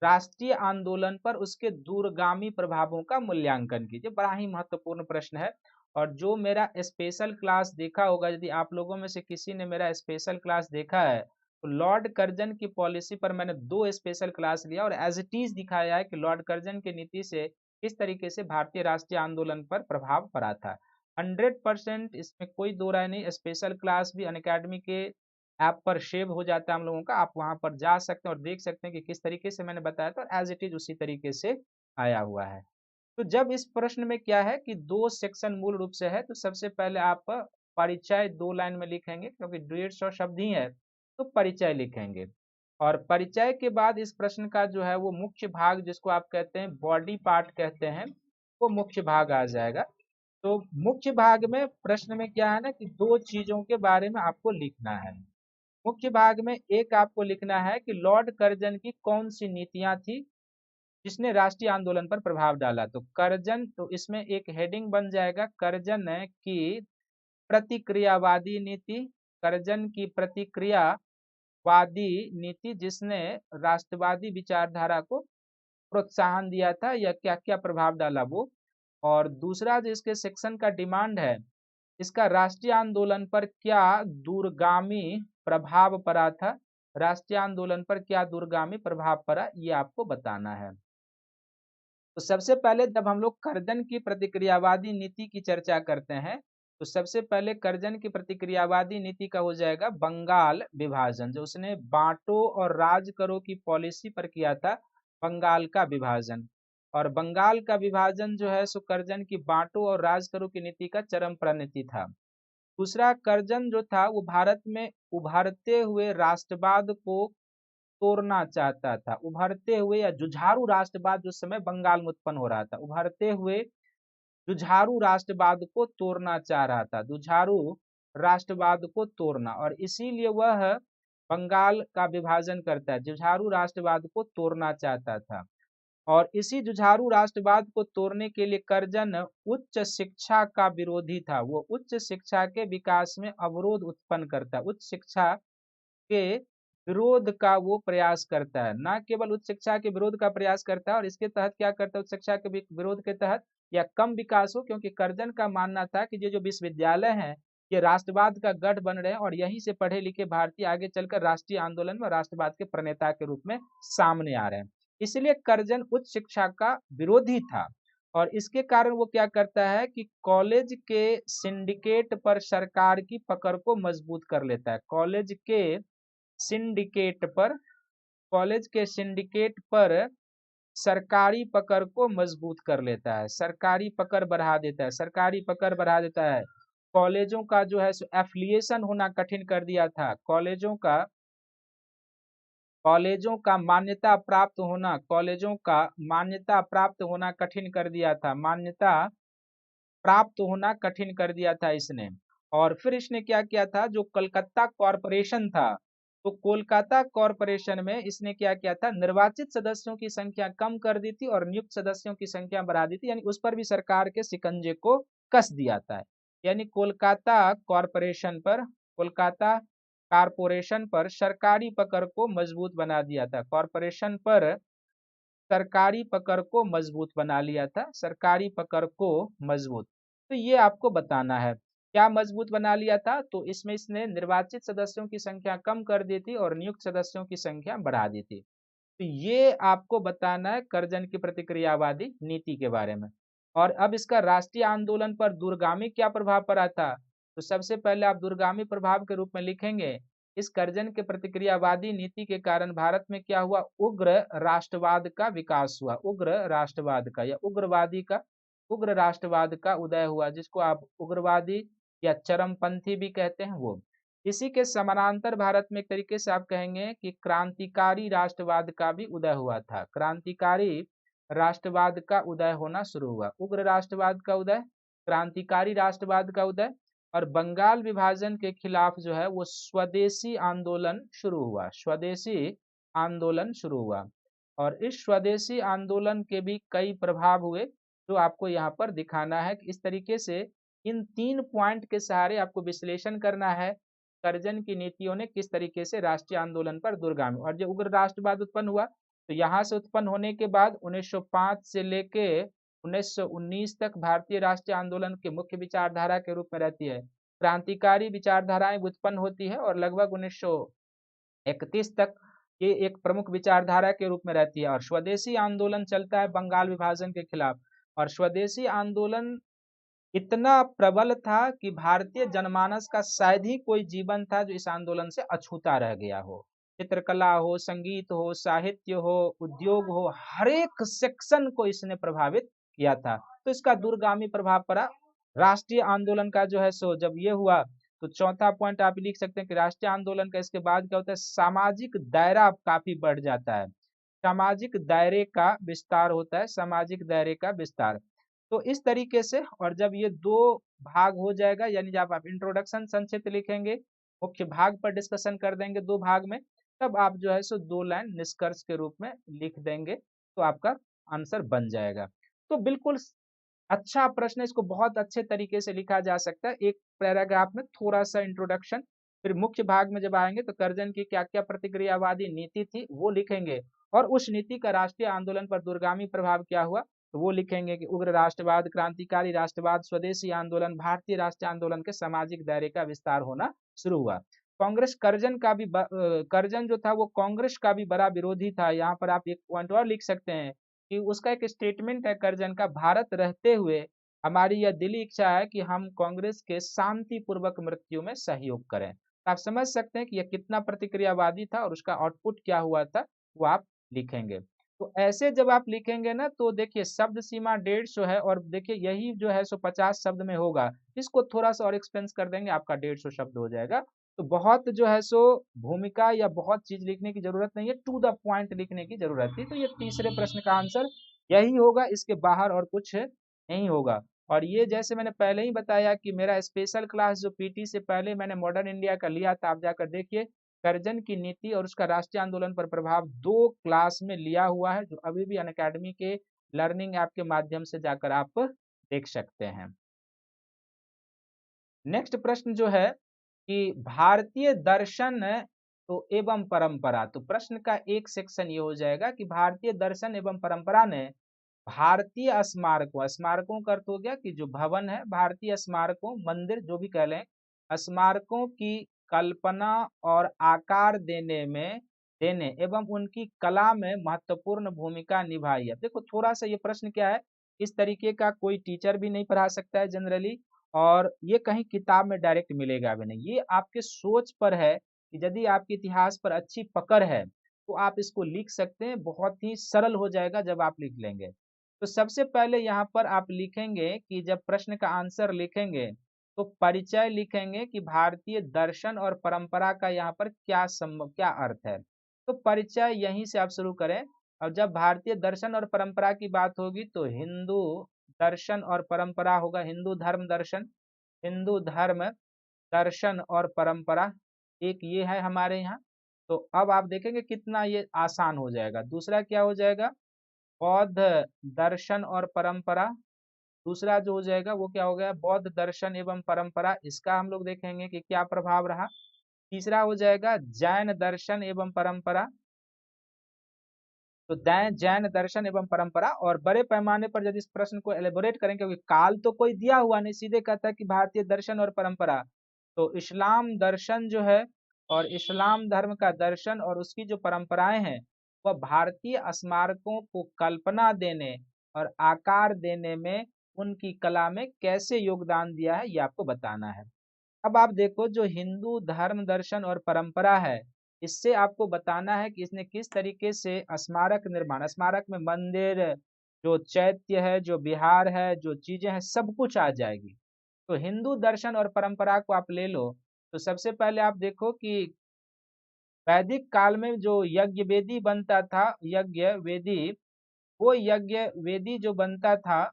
राष्ट्रीय आंदोलन पर उसके दूरगामी प्रभावों का मूल्यांकन कीजिए। बड़ा ही महत्वपूर्ण प्रश्न है। और जो मेरा स्पेशल क्लास देखा होगा, यदि आप लोगों में से किसी ने मेरा स्पेशल क्लास देखा है, तो तो लॉर्ड कर्जन की पॉलिसी पर मैंने 2 स्पेशल क्लास लिया और एज इट इज दिखाया है कि लॉर्ड कर्जन की नीति से किस तरीके से भारतीय राष्ट्रीय आंदोलन पर प्रभाव पड़ा था। 100% इसमें कोई दो राय नहीं। स्पेशल क्लास भी अनअकैडमी के ऐप पर सेव हो जाता है हम लोगों का, आप वहां पर जा सकते हैं और देख सकते हैं कि किस तरीके से मैंने बताया था, एज इट इज उसी तरीके से आया हुआ है। तो जब इस प्रश्न में क्या है कि 2 सेक्शन मूल रूप से है, तो सबसे पहले आप परिचय 2 लाइन में लिखेंगे, क्योंकि 150 शब्द ही है तो परिचय लिखेंगे। और परिचय के बाद इस प्रश्न का जो है वो मुख्य भाग, जिसको आप कहते हैं बॉडी पार्ट कहते हैं, वो मुख्य भाग आ जाएगा। तो मुख्य भाग में प्रश्न में क्या है ना कि 2 चीजों के बारे में आपको लिखना है। मुख्य भाग में एक आपको लिखना है कि लॉर्ड कर्जन की कौन सी नीतियां थी जिसने राष्ट्रीय आंदोलन पर प्रभाव डाला। तो कर्जन, तो इसमें एक हेडिंग बन जाएगा कर्जन की प्रतिक्रियावादी नीति। कर्जन की प्रतिक्रियावादी नीति जिसने राष्ट्रवादी विचारधारा को प्रोत्साहन दिया था, या क्या क्या प्रभाव डाला वो। और दूसरा जो इसके सेक्शन का डिमांड है, इसका राष्ट्रीय आंदोलन पर क्या दूरगामी प्रभाव पड़ा था, राष्ट्रीय आंदोलन पर क्या दूरगामी प्रभाव पड़ा, ये आपको बताना है। तो सबसे पहले जब हम लोग कर्जन की प्रतिक्रियावादी नीति की चर्चा करते हैं, तो सबसे पहले कर्जन की प्रतिक्रियावादी नीति का हो जाएगा बंगाल विभाजन, जो उसने बांटो और राज करो की पॉलिसी पर किया था, बंगाल का विभाजन। और बंगाल का विभाजन जो है सो कर्जन की बांटो और राज करो की नीति का चरम प्रणीति था। दूसरा, कर्जन जो था वो भारत में उभरते हुए राष्ट्रवाद को तोड़ना चाहता था। उभरते हुए या जुझारू राष्ट्रवाद जो समय बंगाल में उत्पन्न हो रहा था, उभरते हुए जुझारू राष्ट्रवाद को तोड़ना चाह रहा था, जुझारू राष्ट्रवाद को तोड़ना, और इसीलिए वह बंगाल का विभाजन करता है, जुझारू राष्ट्रवाद को तोड़ना चाहता था। और इसी जुझारू राष्ट्रवाद को तोड़ने के लिए कर्जन उच्च शिक्षा का विरोधी था। वो उच्च शिक्षा के विकास में अवरोध उत्पन्न करता है, उच्च शिक्षा के विरोध का वो प्रयास करता है। ना केवल उच्च शिक्षा के विरोध का प्रयास करता है, और इसके तहत क्या करता है, उच्च शिक्षा के विरोध के तहत या कम विकास हो, क्योंकि कर्जन का मानना था कि ये जो विश्वविद्यालय हैं ये राष्ट्रवाद का गढ़ बन रहे हैं और यहीं से पढ़े लिखे भारतीय आगे चलकर राष्ट्रीय आंदोलन में राष्ट्रवाद के प्रणेता के रूप में सामने आ रहे हैं। इसलिए कर्जन उच्च शिक्षा का विरोधी था, और इसके कारण वो क्या करता है कि कॉलेज के सिंडिकेट पर सरकार की पकड़ को मजबूत कर लेता है। सिंडिकेट पर कॉलेज के सिंडिकेट पर सरकारी पकड़ को मजबूत कर लेता है, सरकारी पकड़ बढ़ा देता है, सरकारी पकड़ बढ़ा देता है। कॉलेजों का जो है एफिलिएशन होना कठिन कर दिया था, कॉलेजों का मान्यता प्राप्त होना, कॉलेजों का मान्यता प्राप्त होना कठिन कर दिया था, मान्यता प्राप्त होना कठिन कर दिया था इसने। और फिर इसने क्या किया था, जो कलकत्ता कॉरपोरेशन था, तो कोलकाता कॉरपोरेशन में इसने क्या किया था, निर्वाचित सदस्यों की संख्या कम कर दी थी और नियुक्त सदस्यों की संख्या बढ़ा दी थी, यानी उस पर भी सरकार के शिकंजे को कस दिया था। यानी कोलकाता कारपोरेशन पर सरकारी पकड़ को मजबूत बना दिया था, कॉरपोरेशन पर सरकारी पकड़ को मजबूत बना लिया था, सरकारी पकड़ को मजबूत। तो ये आपको बताना है क्या मजबूत बना लिया था। तो इसमें इसने निर्वाचित सदस्यों की संख्या कम कर दी थी और नियुक्त सदस्यों की संख्या बढ़ा दी थी। तो ये आपको बताना है कर्जन की प्रतिक्रियावादी नीति के बारे में। और अब इसका राष्ट्रीय आंदोलन पर दूरगामी क्या प्रभाव पड़ा था, तो सबसे पहले आप दूरगामी प्रभाव के रूप में लिखेंगे, इस कर्जन के प्रतिक्रियावादी नीति के कारण भारत में क्या हुआ, उग्र राष्ट्रवाद का विकास हुआ, उग्र राष्ट्रवाद का या उग्र राष्ट्रवाद का उदय हुआ, जिसको आप उग्रवादी या चरमपंथी भी कहते हैं वो। इसी के समानांतर भारत में एक तरीके से आप कहेंगे कि क्रांतिकारी राष्ट्रवाद का भी उदय हुआ था, क्रांतिकारी राष्ट्रवाद का उदय होना शुरू हुआ, उग्र राष्ट्रवाद का उदय, क्रांतिकारी राष्ट्रवाद का उदय। और बंगाल विभाजन के खिलाफ जो है वो स्वदेशी आंदोलन शुरू हुआ, स्वदेशी आंदोलन शुरू हुआ। और इस स्वदेशी आंदोलन के भी कई प्रभाव हुए, जो आपको यहाँ पर दिखाना है कि इस तरीके से इन 3 पॉइंट के सहारे आपको विश्लेषण करना है कर्जन की नीतियों ने किस तरीके से राष्ट्रीय आंदोलन पर दूरगामी। और जो उग्र राष्ट्रवाद उत्पन्न हुआ, तो यहाँ से उत्पन्न होने के बाद 1905 से लेके 1919 तक भारतीय राष्ट्रीय आंदोलन के मुख्य विचारधारा के रूप में रहती है। क्रांतिकारी विचारधाराएं उत्पन्न होती है और लगभग 31 तक ये एक प्रमुख विचारधारा के रूप में रहती है। और स्वदेशी आंदोलन चलता है बंगाल विभाजन के खिलाफ। और स्वदेशी आंदोलन इतना प्रबल था कि भारतीय जनमानस का शायद ही कोई जीवन था जो इस आंदोलन से अछूता रह गया हो। चित्रकला हो, संगीत हो, साहित्य हो, उद्योग हो, हर एक सेक्शन को इसने प्रभावित किया था। तो इसका दूरगामी प्रभाव पड़ा। राष्ट्रीय आंदोलन का जो है सो जब ये हुआ तो चौथा पॉइंट आप लिख सकते हैं कि राष्ट्रीय आंदोलन का इसके बाद क्या होता है, सामाजिक दायरा काफी बढ़ जाता है। सामाजिक दायरे का विस्तार होता है, सामाजिक दायरे का विस्तार। तो इस तरीके से, और जब ये दो भाग हो जाएगा, यानी जब आप इंट्रोडक्शन संक्षिप्त लिखेंगे, मुख्य भाग पर डिस्कशन कर देंगे दो भाग में, तब आप जो है सो 2 लाइन निष्कर्ष के रूप में लिख देंगे तो आपका आंसर बन जाएगा। तो बिल्कुल अच्छा प्रश्न है, इसको बहुत अच्छे तरीके से लिखा जा सकता है। एक पैराग्राफ में थोड़ा सा इंट्रोडक्शन, फिर मुख्य भाग में जब आएंगे तो कर्जन की क्या क्या प्रतिक्रियावादी नीति थी वो लिखेंगे, और उस नीति का राष्ट्रीय आंदोलन पर दूरगामी प्रभाव क्या हुआ तो वो लिखेंगे कि उग्र राष्ट्रवाद, क्रांतिकारी राष्ट्रवाद, स्वदेशी आंदोलन, भारतीय राष्ट्रीय आंदोलन के सामाजिक दायरे का विस्तार होना शुरू हुआ। कांग्रेस कर्जन का भी कर्जन जो था वो कांग्रेस का भी बड़ा विरोधी था। यहाँ पर आप एक पॉइंट और लिख सकते हैं कि उसका एक स्टेटमेंट है कर्जन का, भारत रहते हुए हमारी यह दिली इच्छा है कि हम कांग्रेस के शांतिपूर्वक मृत्यु में सहयोग करें। तो आप समझ सकते हैं कि यह कितना प्रतिक्रियावादी था और उसका आउटपुट क्या हुआ था वो आप लिखेंगे। तो ऐसे जब आप लिखेंगे ना तो देखिए शब्द सीमा 150 है, और देखिए यही जो है सो 50 शब्द में होगा। इसको थोड़ा सा और एक्सपेंस कर देंगे, आपका 150 शब्द हो जाएगा। तो बहुत जो है सो भूमिका या बहुत चीज लिखने की जरूरत नहीं है, टू द पॉइंट लिखने की जरूरत है। तो ये तीसरे प्रश्न का आंसर यही होगा, इसके बाहर और कुछ नहीं होगा। और ये जैसे मैंने पहले ही बताया कि मेरा स्पेशल क्लास जो पीटी से पहले मैंने मॉडर्न इंडिया का लिया था, आप जाकर देखिए, कर्जन की नीति और उसका राष्ट्रीय आंदोलन पर प्रभाव 2 क्लास में लिया हुआ है, जो अभी भी अनअकैडमी के लर्निंग ऐप के माध्यम से जाकर आप देख सकते हैं। नेक्स्ट प्रश्न जो है कि भारतीय दर्शन तो एवं परंपरा, तो प्रश्न का एक सेक्शन ये हो जाएगा कि भारतीय दर्शन एवं परंपरा ने भारतीय स्मारकों, स्मारकों का अर्थ हो गया कि जो भवन है, भारतीय स्मारकों, मंदिर जो भी कह लें, स्मारकों की कल्पना और आकार देने एवं उनकी कला में महत्वपूर्ण भूमिका निभाई है। देखो थोड़ा सा ये प्रश्न क्या है, इस तरीके का कोई टीचर भी नहीं पढ़ा सकता है जनरली, और ये कहीं किताब में डायरेक्ट मिलेगा भी नहीं। ये आपके सोच पर है कि यदि आपके इतिहास पर अच्छी पकड़ है तो आप इसको लिख सकते हैं, बहुत ही सरल हो जाएगा जब आप लिख लेंगे। तो सबसे पहले यहाँ पर आप लिखेंगे कि जब प्रश्न का आंसर लिखेंगे तो परिचय लिखेंगे कि भारतीय दर्शन और परंपरा का यहाँ पर क्या अर्थ है। तो परिचय यहीं से आप शुरू करें। और जब भारतीय दर्शन और परंपरा की बात होगी तो हिंदू दर्शन और परंपरा होगा, हिंदू धर्म दर्शन, हिंदू धर्म दर्शन और परंपरा, एक ये है हमारे यहाँ। तो अब आप देखेंगे कितना ये आसान हो जाएगा। दूसरा क्या हो जाएगा, बौद्ध दर्शन और परंपरा। दूसरा जो हो जाएगा वो क्या हो गया, बौद्ध दर्शन एवं परंपरा, इसका हम लोग देखेंगे कि क्या प्रभाव रहा। तीसरा हो जाएगा जैन दर्शन एवं परंपरा, तो जैन दर्शन एवं परंपरा। और बड़े पैमाने पर यदि इस प्रश्न को एलेबोरेट करें, क्योंकि काल तो कोई दिया हुआ नहीं, सीधे कहता है कि भारतीय दर्शन और परंपरा, तो इस्लाम दर्शन जो है और इस्लाम धर्म का दर्शन और उसकी जो परंपराएं हैं वह भारतीय स्मारकों को कल्पना देने और आकार देने में, उनकी कला में कैसे योगदान दिया है ये आपको बताना है। अब आप देखो जो हिंदू धर्म दर्शन और परंपरा है, इससे आपको बताना है कि इसने किस तरीके से स्मारक निर्माण, स्मारक में मंदिर, जो चैत्य है, जो विहार है, जो चीजें हैं, सब कुछ आ जाएगी। तो हिंदू दर्शन और परंपरा को आप ले लो, तो सबसे पहले आप देखो कि वैदिक काल में जो यज्ञ वेदी बनता था, यज्ञ वेदी, वो यज्ञ वेदी जो बनता था,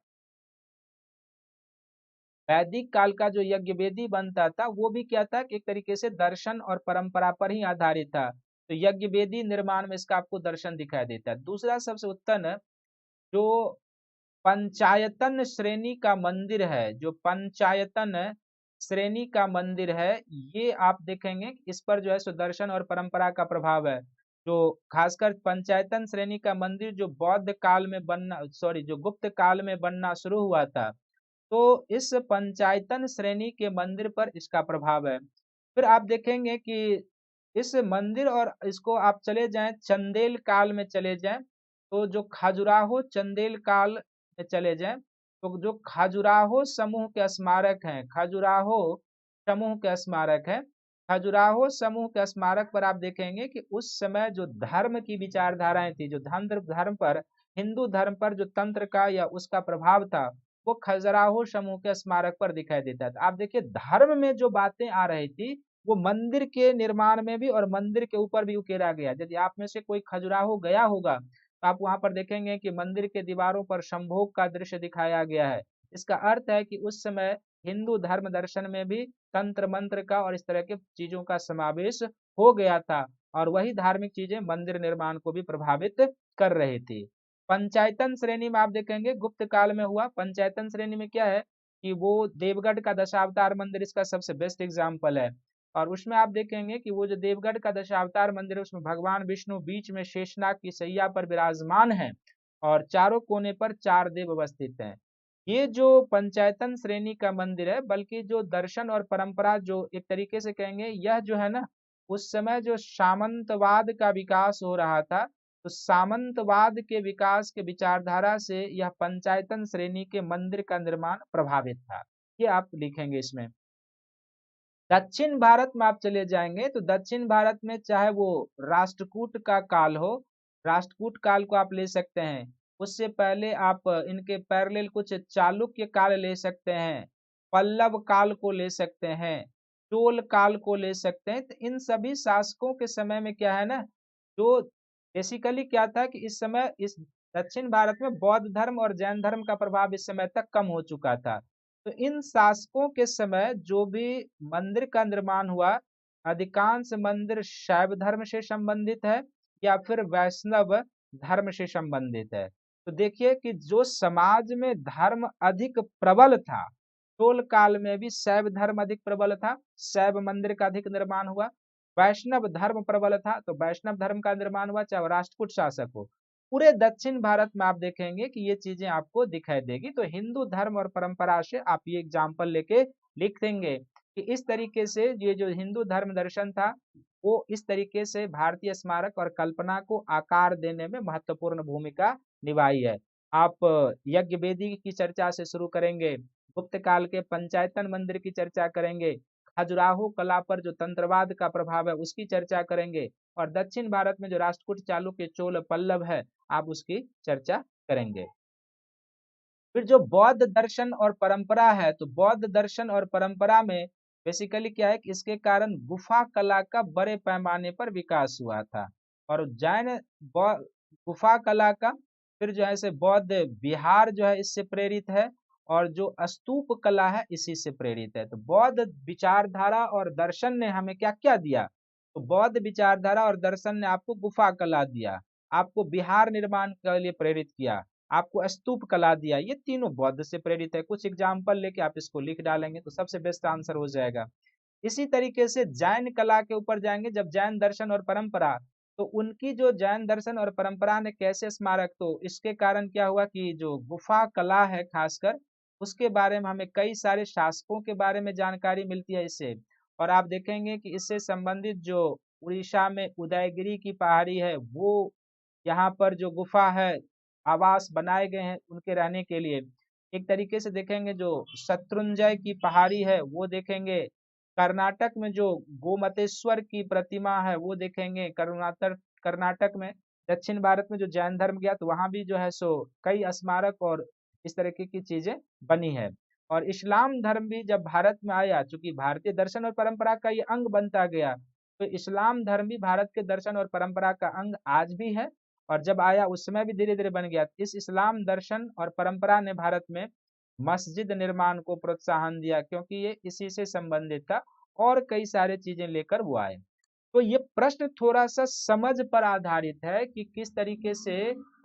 वैदिक काल का जो यज्ञ वेदी बनता था वो भी क्या था कि एक तरीके से दर्शन और परंपरा पर ही आधारित था। तो यज्ञ वेदी निर्माण में इसका आपको दर्शन दिखाई देता है। दूसरा सबसे उत्तम जो पंचायतन श्रेणी का मंदिर है, जो पंचायतन श्रेणी का मंदिर है, ये आप देखेंगे इस पर जो है सो दर्शन और परंपरा का प्रभाव है। जो खासकर पंचायतन श्रेणी का मंदिर जो बौद्ध काल में बनना, सॉरी, जो गुप्त काल में बनना शुरू हुआ था, तो इस पंचायतन श्रेणी के मंदिर पर इसका प्रभाव है। फिर आप देखेंगे कि इस मंदिर और इसको आप चले जाएं चंदेल काल में चले जाएं, तो जो खजुराहो चंदेल काल में चले जाएं, तो जो खजुराहो समूह के स्मारक हैं, खजुराहो समूह के स्मारक हैं, खजुराहो समूह के स्मारक पर आप देखेंगे कि उस समय जो धर्म की विचारधाराएं थी, जो धर्म पर, हिंदू धर्म पर जो तंत्र का या उसका प्रभाव था, वो खजुराहो समूह के स्मारक पर दिखाई देता था। आप देखिए धर्म में जो बातें आ रही थी वो मंदिर के निर्माण में भी और मंदिर के ऊपर भी उकेरा गया। यदि आप में से कोई खजुराहो गया होगा तो आप वहां पर देखेंगे कि मंदिर के दीवारों पर संभोग का दृश्य दिखाया गया है। इसका अर्थ है कि उस समय हिंदू धर्म दर्शन में भी तंत्र मंत्र का और इस तरह के चीजों का समावेश हो गया था, और वही धार्मिक चीजें मंदिर निर्माण को भी प्रभावित कर रही थी। पंचायतन श्रेणी में आप देखेंगे गुप्त काल में हुआ। पंचायतन श्रेणी में क्या है कि वो देवगढ़ का दशावतार मंदिर इसका सबसे बेस्ट एग्जाम्पल है। और उसमें आप देखेंगे कि वो जो देवगढ़ का दशावतार मंदिर है उसमें भगवान विष्णु बीच में शेषनाग की सैया पर विराजमान है और चारों कोने पर चार देव अवस्थित हैं। ये जो पंचायतन श्रेणी का मंदिर है, बल्कि जो दर्शन और परंपरा जो एक तरीके से कहेंगे यह जो है ना, उस समय जो सामंतवाद का विकास हो रहा था, तो सामंतवाद के विकास के विचारधारा से यह पंचायतन श्रेणी के मंदिर का निर्माण प्रभावित था। ये आप लिखेंगे इसमें। दक्षिण भारत में आप चले जाएंगे तो दक्षिण भारत में चाहे वो राष्ट्रकूट का काल हो, राष्ट्रकूट काल को आप ले सकते हैं। उससे पहले आप इनके पैरेलल कुछ चालुक्य काल ले सकते हैं, पल्लव काल को ले सकते हैं, चोल काल को ले सकते हैं। तो इन सभी शासकों के समय में क्या है ना, जो बेसिकली क्या था कि इस समय इस दक्षिण भारत में बौद्ध धर्म और जैन धर्म का प्रभाव इस समय तक कम हो चुका था। तो इन शासकों के समय जो भी मंदिर का निर्माण हुआ, अधिकांश मंदिर शैव धर्म से संबंधित है या फिर वैष्णव धर्म से संबंधित है। तो देखिए कि जो समाज में धर्म अधिक प्रबल था, चोल काल में भी शैव धर्म अधिक प्रबल था, शैव मंदिर का अधिक निर्माण हुआ। वैष्णव धर्म प्रबल था तो वैष्णव धर्म का निर्माण हुआ, चाहे राष्ट्रकूट शासक हो। पूरे दक्षिण भारत में आप देखेंगे कि ये चीजें आपको दिखाई देगी। तो हिंदू धर्म और परंपरा से आप ये एग्जाम्पल लेके लिख देंगे कि इस तरीके से ये जो हिंदू धर्म दर्शन था वो इस तरीके से भारतीय स्मारक और कल्पना को आकार देने में महत्वपूर्ण भूमिका निभाई है। आप यज्ञ वेदी की चर्चा से शुरू करेंगे, गुप्त काल के पंचायतन मंदिर की चर्चा करेंगे, खजुराहो कला पर जो तंत्रवाद का प्रभाव है उसकी चर्चा करेंगे, और दक्षिण भारत में जो राष्ट्रकूट चालुक्य चोल पल्लव है आप उसकी चर्चा करेंगे। फिर जो बौद्ध दर्शन और परंपरा है, तो बौद्ध दर्शन और परंपरा में बेसिकली क्या है कि इसके कारण गुफा कला का बड़े पैमाने पर विकास हुआ था। और जैन गुफा कला का, फिर जो है से बौद्ध विहार जो है इससे प्रेरित है, और जो स्तूप कला है इसी से प्रेरित है। तो बौद्ध विचारधारा और दर्शन ने हमें क्या क्या दिया, तो बौद्ध विचारधारा और दर्शन ने आपको गुफा कला दिया, आपको विहार निर्माण के लिए प्रेरित किया, आपको स्तूप कला दिया। ये तीनों बौद्ध से प्रेरित है। कुछ एग्जाम्पल लेके आप इसको लिख डालेंगे तो सबसे बेस्ट आंसर हो जाएगा। इसी तरीके से जैन कला के ऊपर जाएंगे, जब जैन दर्शन और परंपरा, तो उनकी जो जैन दर्शन और परंपरा ने कैसे स्मारक, तो इसके कारण क्या हुआ कि जो गुफा कला है खासकर उसके बारे में हमें कई सारे शासकों के बारे में जानकारी मिलती है इससे। और आप देखेंगे कि इससे संबंधित जो उड़ीसा में उदयगिरी की पहाड़ी है, वो यहाँ पर जो गुफा है आवास बनाए गए हैं उनके रहने के लिए। एक तरीके से देखेंगे जो शत्रुंजय की पहाड़ी है वो देखेंगे, कर्नाटक में जो गोमतेश्वर की प्रतिमा है वो देखेंगे, कर्नाटक कर्नाटक में। दक्षिण भारत में जो जैन धर्म गया तो वहां भी जो है सो कई स्मारक और इस तरीके की चीजें बनी है। और इस्लाम धर्म भी जब भारत में आया, चूंकि भारतीय दर्शन और परंपरा का ये अंग बनता गया, तो इस्लाम धर्म भी भारत के दर्शन और परंपरा का अंग आज भी है, और जब आया उस समय भी धीरे धीरे बन गया। इस इस्लाम दर्शन और परंपरा ने भारत में मस्जिद निर्माण को प्रोत्साहन दिया, क्योंकि ये इसी से संबंधित था, और कई सारे चीजें लेकर वो आए। तो ये प्रश्न थोड़ा सा समझ पर आधारित है कि किस तरीके से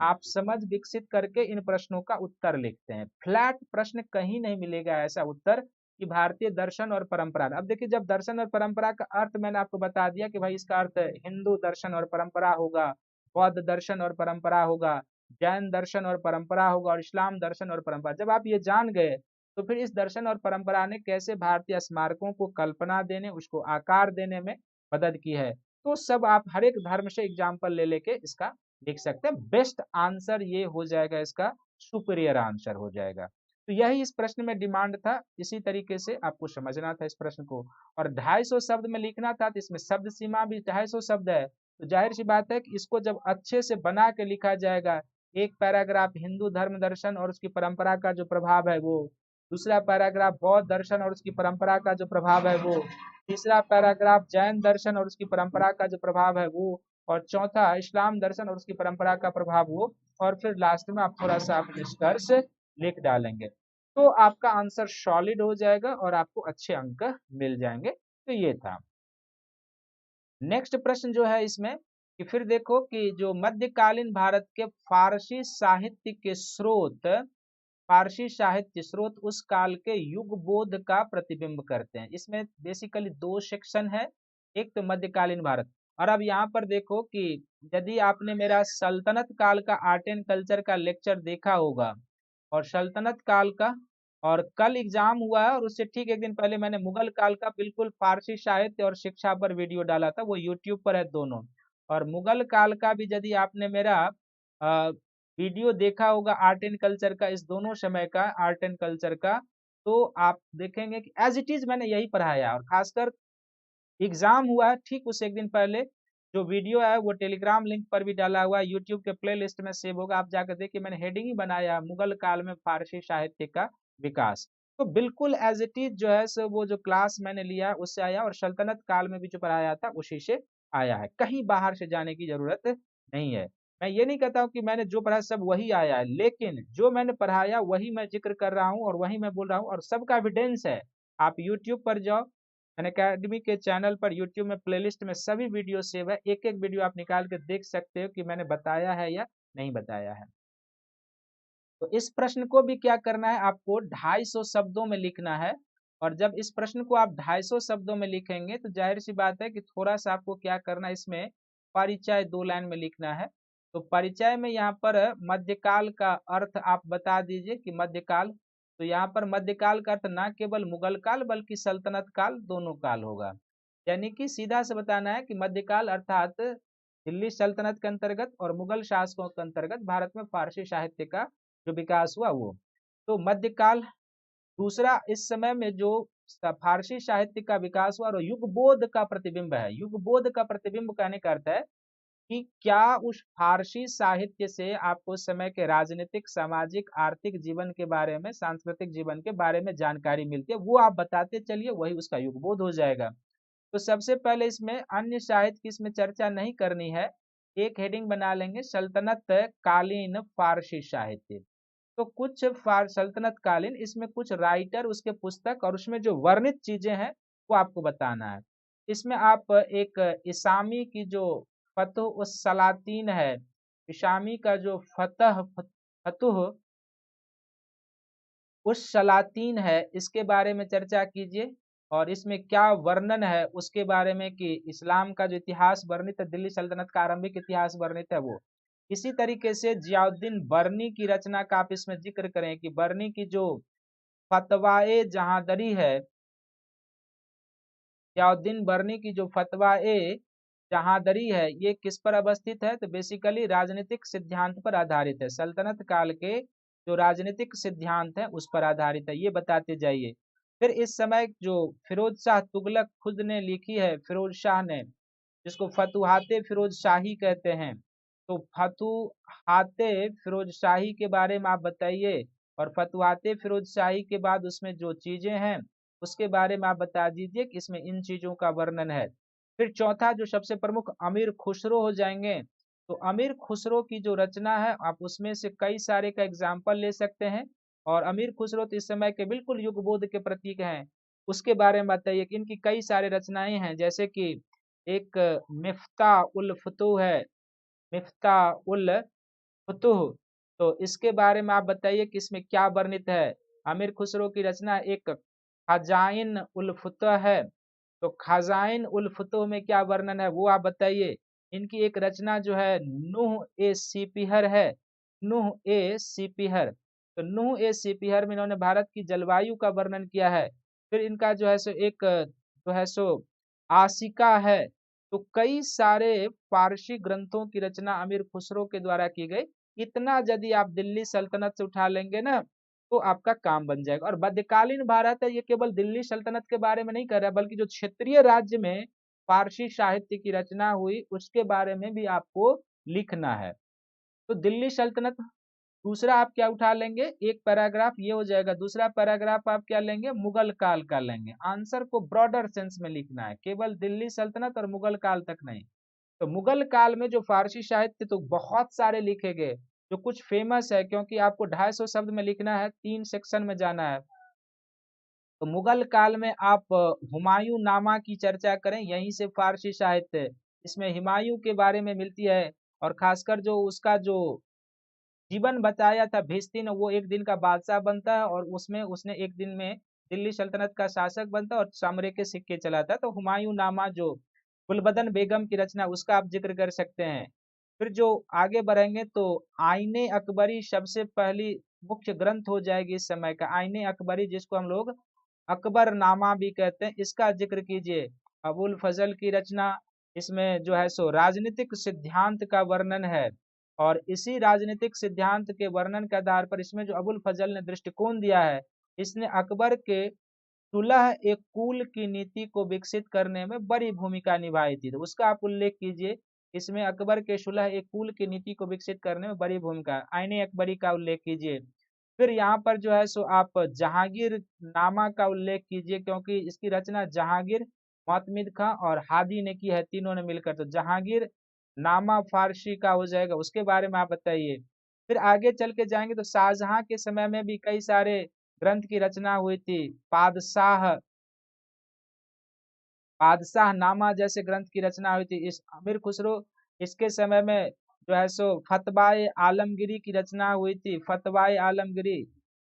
आप समझ विकसित करके इन प्रश्नों का उत्तर लिखते हैं। फ्लैट प्रश्न कहीं नहीं मिलेगा ऐसा उत्तर कि भारतीय दर्शन और परंपरा। अब देखिए जब दर्शन और परंपरा का अर्थ मैंने आपको बता दिया कि भाई इसका अर्थ हिंदू दर्शन और परंपरा होगा, बौद्ध दर्शन और परंपरा होगा, जैन दर्शन और परंपरा होगा, और इस्लाम दर्शन और परंपरा। जब आप ये जान गए तो फिर इस दर्शन और परंपरा ने कैसे भारतीय स्मारकों को कल्पना देने, उसको आकार देने में मदद की है। तो सब आप हर एक धर्म से एग्जाम्पल ले लेके इसका लिख सकते हैं। बेस्ट आंसर ये हो जाएगा, इसका सुपीरियर आंसर हो जाएगा। तो यही इस प्रश्न में डिमांड था, इसी तरीके से आपको समझना था इस प्रश्न को। और 250 शब्द में लिखना था, तो इसमें शब्द सीमा भी 250 शब्द है। तो जाहिर सी बात है कि इसको जब अच्छे से बना के लिखा जाएगा, एक पैराग्राफ हिंदू धर्म दर्शन और उसकी परंपरा का जो प्रभाव है वो, दूसरा पैराग्राफ बौद्ध दर्शन और उसकी परंपरा का जो प्रभाव है वो, तीसरा पैराग्राफ जैन दर्शन और उसकी परंपरा का जो प्रभाव है वो, और चौथा इस्लाम दर्शन और उसकी परंपरा का प्रभाव वो, और फिर लास्ट में आप थोड़ा सा आप निष्कर्ष लिख डालेंगे, तो आपका आंसर सॉलिड हो जाएगा और आपको अच्छे अंक मिल जाएंगे। तो ये था। नेक्स्ट प्रश्न जो है इसमें कि फिर देखो कि जो मध्यकालीन भारत के फारसी साहित्य के स्रोत, फारसी साहित्य स्रोत उस काल के युग बोध का प्रतिबिंब करते हैं। इसमें बेसिकली दो सेक्शन है, एक तो मध्यकालीन भारत, और अब यहाँ पर देखो कि यदि आपने मेरा सल्तनत काल का आर्ट एंड कल्चर का लेक्चर देखा होगा, और सल्तनत काल का, और कल एग्जाम हुआ है और उससे ठीक एक दिन पहले मैंने मुगल काल का बिल्कुल फारसी साहित्य और शिक्षा पर वीडियो डाला था, वो यूट्यूब पर है दोनों। और मुगल काल का भी यदि आपने मेरा वीडियो देखा होगा आर्ट एंड कल्चर का, इस दोनों समय का आर्ट एंड कल्चर का, तो आप देखेंगे कि एज इट इज मैंने यही पढ़ाया। और खासकर एग्जाम हुआ है ठीक उससे एक दिन पहले, जो वीडियो है वो टेलीग्राम लिंक पर भी डाला हुआ है, यूट्यूब के प्लेलिस्ट में सेव होगा, आप जाकर देखिए। मैंने हेडिंग ही बनाया मुगल काल में फारसी साहित्य का विकास। तो बिल्कुल एज इट इज जो है सो वो जो क्लास मैंने लिया उससे आया, और सल्तनत काल में भी जो पढ़ाया था उसी से आया है, कहीं बाहर से जाने की जरूरत नहीं है। मैं ये नहीं कहता हूँ कि मैंने जो पढ़ा सब वही आया है, लेकिन जो मैंने पढ़ाया वही मैं जिक्र कर रहा हूँ और वही मैं बोल रहा हूँ, और सबका एविडेंस है। आप यूट्यूब पर जाओ, अनअकैडमी के चैनल पर यूट्यूब में प्लेलिस्ट में सभी वीडियो सेव है, एक एक वीडियो आप निकाल के देख सकते हो कि मैंने बताया है या नहीं बताया है। तो इस प्रश्न को भी क्या करना है, आपको 250 शब्दों में लिखना है। और जब इस प्रश्न को आप 250 शब्दों में लिखेंगे तो जाहिर सी बात है कि थोड़ा सा आपको क्या करना है, इसमें परिचय 2 लाइन में लिखना है। तो परिचय में यहाँ पर मध्यकाल का अर्थ आप बता दीजिए कि मध्यकाल, तो यहाँ पर मध्यकाल का अर्थ ना केवल मुगल काल बल्कि सल्तनत काल दोनों काल होगा। यानी कि सीधा से बताना है कि मध्यकाल अर्थात दिल्ली सल्तनत के अंतर्गत और मुगल शासकों के अंतर्गत भारत में फारसी साहित्य का जो विकास हुआ वो। तो मध्यकाल। दूसरा, इस समय में जो फारसी साहित्य का विकास हुआ और युग बोध का प्रतिबिंब है। युग बोध का प्रतिबिंब कहने का अर्थ है कि क्या उस फारसी साहित्य से आपको उस समय के राजनीतिक, सामाजिक, आर्थिक जीवन के बारे में, सांस्कृतिक जीवन के बारे में जानकारी मिलती है, वो आप बताते चलिए, वही उसका युग बोध हो जाएगा। तो सबसे पहले इसमें अन्य साहित्य की इसमें चर्चा नहीं करनी है, एक हेडिंग बना लेंगे सल्तनत कालीन फारसी साहित्य। तो कुछ सल्तनत कालीन, इसमें कुछ राइटर, उसके पुस्तक और उसमें जो वर्णित चीजें हैं वो आपको बताना है। इसमें आप एक इसामी की जो फतह उस सलातीन है, इसामी का जो फतह उस सलातीन है, इसके बारे में चर्चा कीजिए। और इसमें क्या वर्णन है उसके बारे में, कि इस्लाम का जो इतिहास वर्णित है, दिल्ली सल्तनत का आरंभिक इतिहास वर्णित है वो। इसी तरीके से जियाउद्दीन बर्नी की रचना का आप इसमें जिक्र करें कि बर्नी की जो फतवाए जहादरी है, जियाउद्दीन बर्नी की जो फतवाए जहादरी है, ये किस पर अवस्थित है, तो बेसिकली राजनीतिक सिद्धांत पर आधारित है। सल्तनत काल के जो राजनीतिक सिद्धांत है उस पर आधारित है, ये बताते जाइए। फिर इस समय जो फिरोज शाह तुगलक खुद ने लिखी है, फिरोज शाह ने, जिसको फतुहाते फिरोज शाही कहते हैं, तो फतुहाते फिरोज शाही के बारे में आप बताइए। और फतुहाते फिरोज शाही के बाद उसमें जो चीजें हैं उसके बारे में आप बता दीजिए कि इसमें इन चीजों का वर्णन है। फिर चौथा जो सबसे प्रमुख अमीर खुसरो हो जाएंगे, तो अमीर खुसरो की जो रचना है आप उसमें से कई सारे का एग्जाम्पल ले सकते हैं। और अमीर खुसरो तो इस समय के बिल्कुल युग बोध के प्रतीक हैं, उसके बारे में बताइए कि इनकी कई सारे रचनाएं हैं, जैसे कि एक मिफ्ता उल फुतूह है, मिफ्ता उल फुतूह, तो इसके बारे में आप बताइए कि इसमें क्या वर्णित है। अमीर खुसरो की रचना एक खजाइन उल फुतूह है, तो खजाइन उल फुतूह में क्या वर्णन है वो आप बताइए। इनकी एक रचना जो है नूह ए सीपीहर है, नूह ए सीपीहर, तो नूह ए सीपीहर में इन्होंने भारत की जलवायु का वर्णन किया है। फिर इनका जो है सो एक जो है सो आशिका है, तो कई सारे फारसी ग्रंथों की रचना अमीर खुसरो के द्वारा की गई। इतना यदि आप दिल्ली सल्तनत से उठा लेंगे ना तो आपका काम बन जाएगा। और मध्यकालीन भारत है, ये केवल दिल्ली सल्तनत के बारे में नहीं कर रहा, बल्कि जो क्षेत्रीय राज्य में फारसी साहित्य की रचना हुई उसके बारे में भी आपको लिखना है। तो दिल्ली सल्तनत, दूसरा आप क्या उठा लेंगे, एक पैराग्राफ ये हो जाएगा। दूसरा पैराग्राफ आप क्या लेंगे, मुगल काल का लेंगे। आंसर को ब्रॉडर सेंस में लिखना है, केवल दिल्ली सल्तनत और मुगल काल तक नहीं। तो मुगल काल में जो फारसी साहित्य तो बहुत सारे लिखे गए, जो कुछ फेमस है, क्योंकि आपको 250 शब्द में लिखना है, 3 सेक्शन में जाना है। तो मुगल काल में आप हुमायूं नामा की चर्चा करें, यहीं से फारसी साहित्य, इसमें हुमायूं के बारे में मिलती है। और खासकर जो उसका जो जीवन बताया था भिस्ती ने, वो एक दिन का बादशाह बनता है और उसमें उसने एक दिन में दिल्ली सल्तनत का शासक बनता है और साम्राज्य के सिक्के चलाता है। तो हुमायूं नामा जो गुलबदन बेगम की रचना, उसका आप जिक्र कर सकते हैं। फिर जो आगे बढ़ेंगे तो आईने अकबरी सबसे पहली मुख्य ग्रंथ हो जाएगी इस समय का, आईने अकबरी, जिसको हम लोग अकबर नामा भी कहते हैं, इसका जिक्र कीजिए। अबुल फजल की रचना, इसमें जो है सो राजनीतिक सिद्धांत का वर्णन है। और इसी राजनीतिक सिद्धांत के वर्णन के आधार पर इसमें जो अबुल फजल ने दृष्टिकोण दिया है, इसने अकबर के सुलह एक कुल की नीति को विकसित करने में बड़ी भूमिका निभाई थी। तो उसका आप उल्लेख कीजिए। इसमें अकबर के सुलह एक कुल की नीति को विकसित करने में बड़ी भूमिका, आईने अकबरी का उल्लेख कीजिए। फिर यहाँ पर जो है सो आप जहांगीर नामा का उल्लेख कीजिए, क्योंकि इसकी रचना जहांगीर, मोहतमिद खां और हादी ने की है, तीनों ने मिलकर। तो जहांगीर नामा फारसी का हो जाएगा, उसके बारे में आप बताइए। फिर आगे चल के जाएंगे तो शाहजहां के समय में भी कई सारे ग्रंथ की रचना हुई थी। बादशाह बादशाह नामा जैसे ग्रंथ की रचना हुई थी। इस अमीर खुसरो, इसके समय में जो है सो फतवाए आलमगिरी की रचना हुई थी, फतवाए आलमगिरी।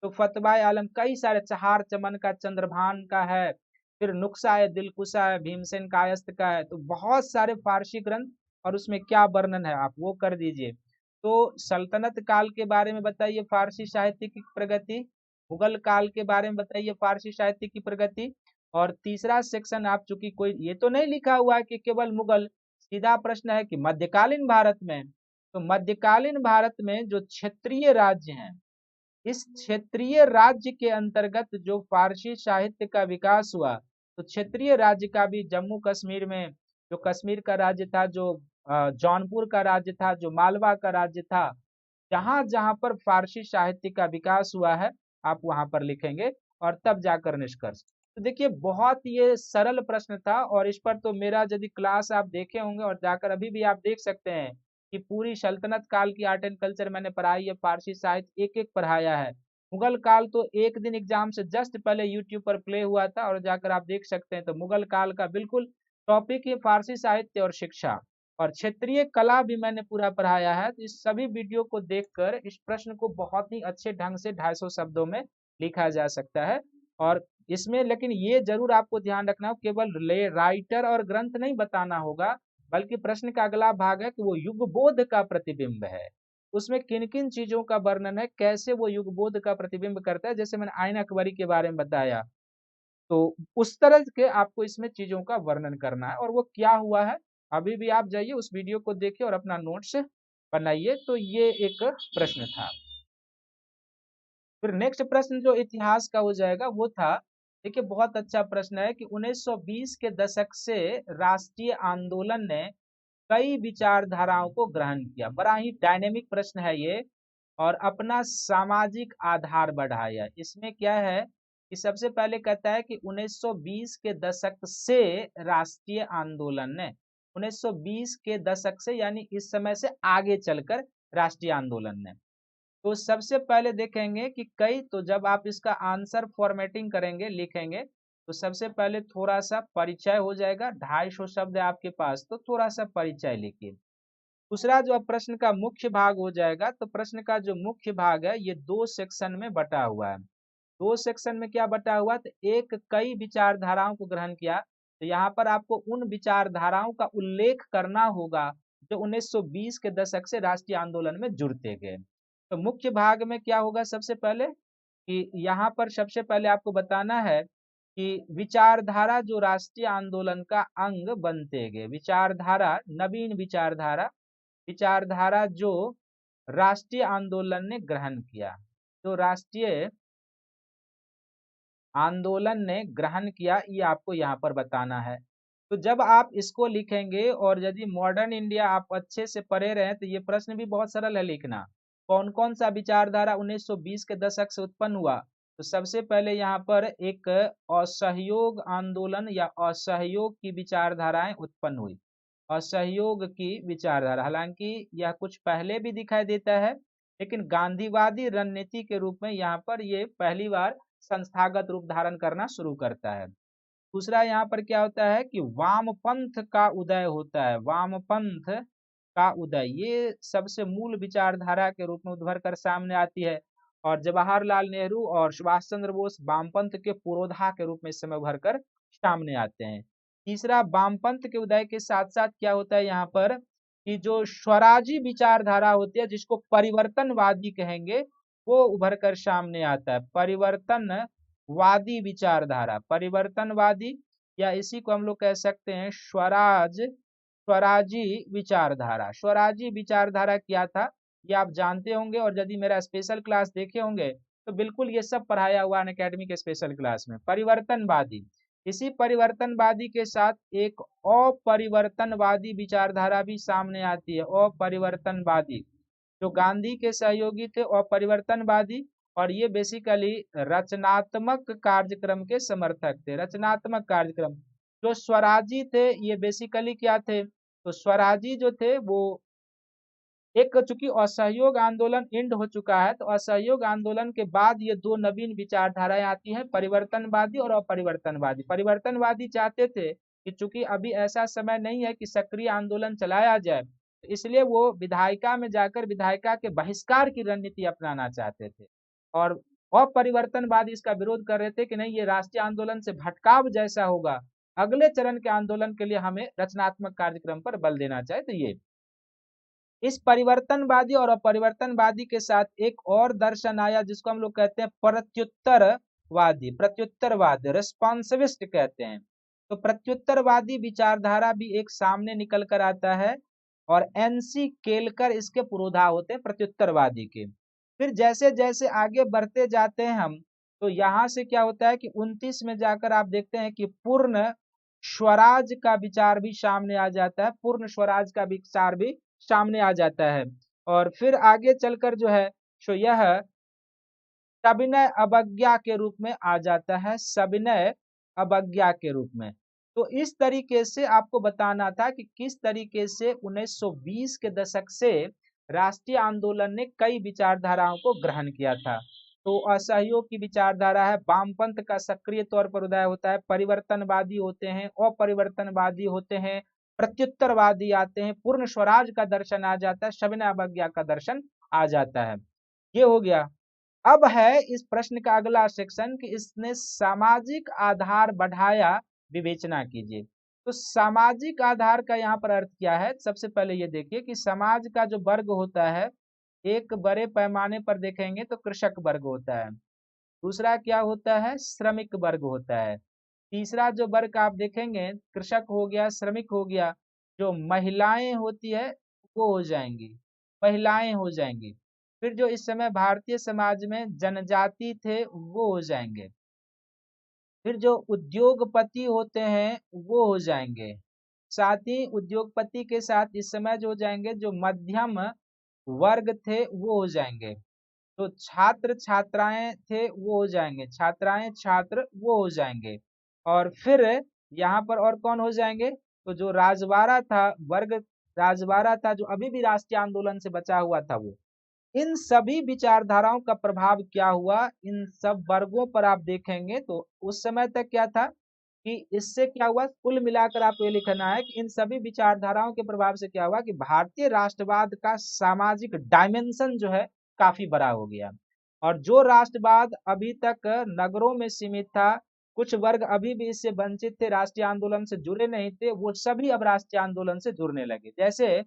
तो फतवाए आलम, कई सारे, चहार चमन का चंद्रभान का है, फिर नुक्शा है दिलकुशा है, भीमसेन कायस्थ का है। तो बहुत सारे फारसी ग्रंथ, और उसमें क्या वर्णन है आप वो कर दीजिए। तो सल्तनत काल के बारे में बताइए फारसी साहित्य की प्रगति, मुगल काल के बारे में बताइए फारसी साहित्य की प्रगति। और तीसरा सेक्शन आप, चूंकि कोई ये तो नहीं लिखा हुआ है कि केवल मुगल, सीधा प्रश्न है कि मध्यकालीन भारत में। तो मध्यकालीन भारत में जो क्षेत्रीय राज्य हैं, इस क्षेत्रीय राज्य के अंतर्गत जो फारसी साहित्य का विकास हुआ, तो क्षेत्रीय राज्य का भी जम्मू कश्मीर में जो कश्मीर का राज्य था, जो जौनपुर का राज्य था, जो मालवा का राज्य था, जहां जहां पर फारसी साहित्य का विकास हुआ है, आप वहां पर लिखेंगे और तब जाकर निष्कर्ष। तो देखिए बहुत ये सरल प्रश्न था, और इस पर तो मेरा यदि क्लास आप देखे होंगे और जाकर अभी भी आप देख सकते हैं कि पूरी सल्तनत काल की आर्ट एंड कल्चर मैंने पढ़ाई है, फारसी साहित्य एक एक पढ़ाया है। मुगल काल तो एक दिन एग्जाम से जस्ट पहले यूट्यूब पर प्ले हुआ था, और जाकर आप देख सकते हैं। तो मुगल काल का बिल्कुल टॉपिक ही फारसी साहित्य और शिक्षा, और क्षेत्रीय कला भी मैंने पूरा पढ़ाया है। तो इस सभी वीडियो को देखकर इस प्रश्न को बहुत ही अच्छे ढंग से 250 शब्दों में लिखा जा सकता है। और इसमें लेकिन ये जरूर आपको ध्यान रखना हो, केवल राइटर और ग्रंथ नहीं बताना होगा, बल्कि प्रश्न का अगला भाग है कि वो युगबोध का प्रतिबिंब है, उसमें किन किन चीजों का वर्णन है, कैसे वो युगबोध का प्रतिबिंब करता है। जैसे मैंने आईन अकबरी के बारे में बताया, तो उस तरह के आपको इसमें चीजों का वर्णन करना है, और वो क्या हुआ है। अभी भी आप जाइए उस वीडियो को देखिए और अपना नोट्स बनाइए। तो ये एक प्रश्न था। फिर नेक्स्ट प्रश्न जो इतिहास का हो जाएगा वो था, देखिए बहुत अच्छा प्रश्न है कि 1920 के दशक से राष्ट्रीय आंदोलन ने कई विचारधाराओं को ग्रहण किया। बड़ा ही डायनेमिक प्रश्न है ये, और अपना सामाजिक आधार बढ़ाया। इसमें क्या है कि सबसे पहले कहता है कि 1920 के दशक से राष्ट्रीय आंदोलन ने, 1920 के दशक से यानी इस समय से आगे चलकर राष्ट्रीय आंदोलन ने। तो सबसे पहले देखेंगे कि कई, तो जब आप इसका आंसर फॉर्मेटिंग करेंगे, लिखेंगे, तो सबसे पहले थोड़ा सा परिचय हो जाएगा। 250 शब्द है आपके पास, तो थोड़ा सा परिचय लिखिए। दूसरा जो अब प्रश्न का मुख्य भाग हो जाएगा, तो प्रश्न का जो मुख्य भाग है ये 2 सेक्शन में बटा हुआ है। 2 सेक्शन में क्या बटा हुआ, तो एक, कई विचारधाराओं को ग्रहण किया। तो यहाँ पर आपको उन विचारधाराओं का उल्लेख करना होगा जो 1920 के दशक से राष्ट्रीय आंदोलन में जुड़ते गए। तो मुख्य भाग में क्या होगा, सबसे पहले कि यहाँ पर सबसे पहले आपको बताना है कि विचारधारा जो राष्ट्रीय आंदोलन का अंग बनते गए, विचारधारा, नवीन विचारधारा, विचारधारा जो राष्ट्रीय आंदोलन ने ग्रहण किया, जो राष्ट्रीय आंदोलन ने ग्रहण किया, ये आपको यहाँ पर बताना है। तो जब आप इसको लिखेंगे और यदि मॉडर्न इंडिया आप अच्छे से पढ़े रहे तो ये प्रश्न भी बहुत सरल है लिखना। कौन कौन सा विचारधारा 1920 के दशक से उत्पन्न हुआ? तो सबसे पहले यहाँ पर एक असहयोग आंदोलन या असहयोग की विचारधाराएं उत्पन्न हुई। असहयोग की विचारधारा, हालांकि यह कुछ पहले भी दिखाई देता है, लेकिन गांधीवादी रणनीति के रूप में यहाँ पर ये पहली बार संस्थागत रूप धारण करना शुरू करता है। दूसरा यहाँ पर क्या होता है कि वामपंथ का उदय होता है। वामपंथ का उदय, ये सबसे मूल विचारधारा के रूप में उभर कर सामने आती है और जवाहरलाल नेहरू और सुभाष चंद्र बोस वामपंथ के पुरोधा के रूप में इस समय उभर कर सामने आते हैं। तीसरा, वामपंथ के उदय के साथ साथ क्या होता है यहाँ पर कि जो स्वराजी विचारधारा होती है, जिसको परिवर्तनवादी कहेंगे, वो उभर कर सामने आता है। परिवर्तनवादी विचारधारा, परिवर्तनवादी, या इसी को हम लोग कह सकते हैं स्वराजी विचारधारा। स्वराजी विचारधारा क्या था ये आप जानते होंगे, और यदि मेरा स्पेशल क्लास देखे होंगे तो बिल्कुल ये सब पढ़ाया हुआ है अकेडमी के स्पेशल क्लास में। परिवर्तनवादी, इसी परिवर्तनवादी के साथ एक अपरिवर्तनवादी विचारधारा भी सामने आती है। अपरिवर्तनवादी, जो गांधी के सहयोगी थे, अपरिवर्तनवादी, और ये बेसिकली रचनात्मक कार्यक्रम के समर्थक थे। रचनात्मक कार्यक्रम, जो स्वराजी थे ये बेसिकली क्या थे? तो स्वराजी जो थे वो एक, चूंकि असहयोग आंदोलन एंड हो चुका है, तो असहयोग आंदोलन के बाद ये दो नवीन विचारधाराएं आती हैं, परिवर्तनवादी और अपरिवर्तनवादी। परिवर्तनवादी चाहते थे कि चूंकि अभी ऐसा समय नहीं है कि सक्रिय आंदोलन चलाया जाए, तो इसलिए वो विधायिका में जाकर विधायिका के बहिष्कार की रणनीति अपनाना चाहते थे, और अपरिवर्तनवादी इसका विरोध कर रहे थे कि नहीं, ये राष्ट्रीय आंदोलन से भटकाव जैसा होगा, अगले चरण के आंदोलन के लिए हमें रचनात्मक कार्यक्रम पर बल देना चाहिए। तो ये इस परिवर्तनवादी और अपरिवर्तनवादी के साथ एक और दर्शन आया जिसको हम लोग कहते हैं प्रत्युत्तरवादी। प्रत्युत्तरवादी, रेस्पॉन्सिविस्ट कहते हैं। तो प्रत्युत्तरवादी विचारधारा भी एक सामने निकल कर आता है, और एनसी केलकर इसके पुरोधा होते हैं प्रत्युत्तरवादी के। फिर जैसे जैसे आगे बढ़ते जाते हैं हम, तो यहाँ से क्या होता है कि 29 में जाकर आप देखते हैं कि पूर्ण स्वराज का विचार भी सामने आ जाता है। पूर्ण स्वराज का विचार भी सामने आ जाता है, और फिर आगे चलकर जो है सो यह सविनय अवज्ञा के रूप में आ जाता है। सविनय अवज्ञा के रूप में। तो इस तरीके से आपको बताना था कि किस तरीके से 1920 के दशक से राष्ट्रीय आंदोलन ने कई विचारधाराओं को ग्रहण किया था। तो असहयोग की विचारधारा है, वामपंथ का सक्रिय तौर पर उदय होता है, परिवर्तनवादी होते हैं, अपरिवर्तनवादी होते हैं, प्रत्युत्तरवादी आते हैं, पूर्ण स्वराज का दर्शन आ जाता है, सविनय अवज्ञा का दर्शन आ जाता है। ये हो गया। अब है इस प्रश्न का अगला सेक्शन कि इसने सामाजिक आधार बढ़ाया, विवेचना कीजिए। तो सामाजिक आधार का यहाँ पर अर्थ क्या है? सबसे पहले ये देखिए कि समाज का जो वर्ग होता है, एक बड़े पैमाने पर देखेंगे तो कृषक वर्ग होता है। दूसरा क्या होता है? श्रमिक वर्ग होता है। तीसरा जो वर्ग आप देखेंगे, कृषक हो गया, श्रमिक हो गया, जो महिलाएं होती है वो हो जाएंगी, महिलाएं हो जाएंगी। फिर जो इस समय भारतीय समाज में जनजाति थे वो हो जाएंगे। फिर जो उद्योगपति होते हैं वो हो जाएंगे। साथ ही उद्योगपति के साथ इस समय जो हो जाएंगे, जो मध्यम वर्ग थे वो हो जाएंगे। तो छात्र छात्राएं थे वो हो जाएंगे, छात्राएं छात्र वो हो जाएंगे। और फिर यहाँ पर और कौन हो जाएंगे? तो जो राजवाड़ा था, वर्ग राजवाड़ा था, जो अभी भी राष्ट्रीय आंदोलन से बचा हुआ था वो। इन सभी विचारधाराओं का प्रभाव क्या हुआ इन सब वर्गों पर आप देखेंगे तो उस समय तक क्या था कि इससे क्या हुआ, कुल मिलाकर आपको ये लिखना है कि इन सभी विचारधाराओं के प्रभाव से क्या हुआ कि भारतीय राष्ट्रवाद का सामाजिक डायमेंशन जो है काफी बड़ा हो गया। और जो राष्ट्रवाद अभी तक नगरों में सीमित था, कुछ वर्ग अभी भी इससे वंचित थे, राष्ट्रीय आंदोलन से जुड़े नहीं थे, वो सभी अब राष्ट्रीय आंदोलन से जुड़ने लगे। जैसे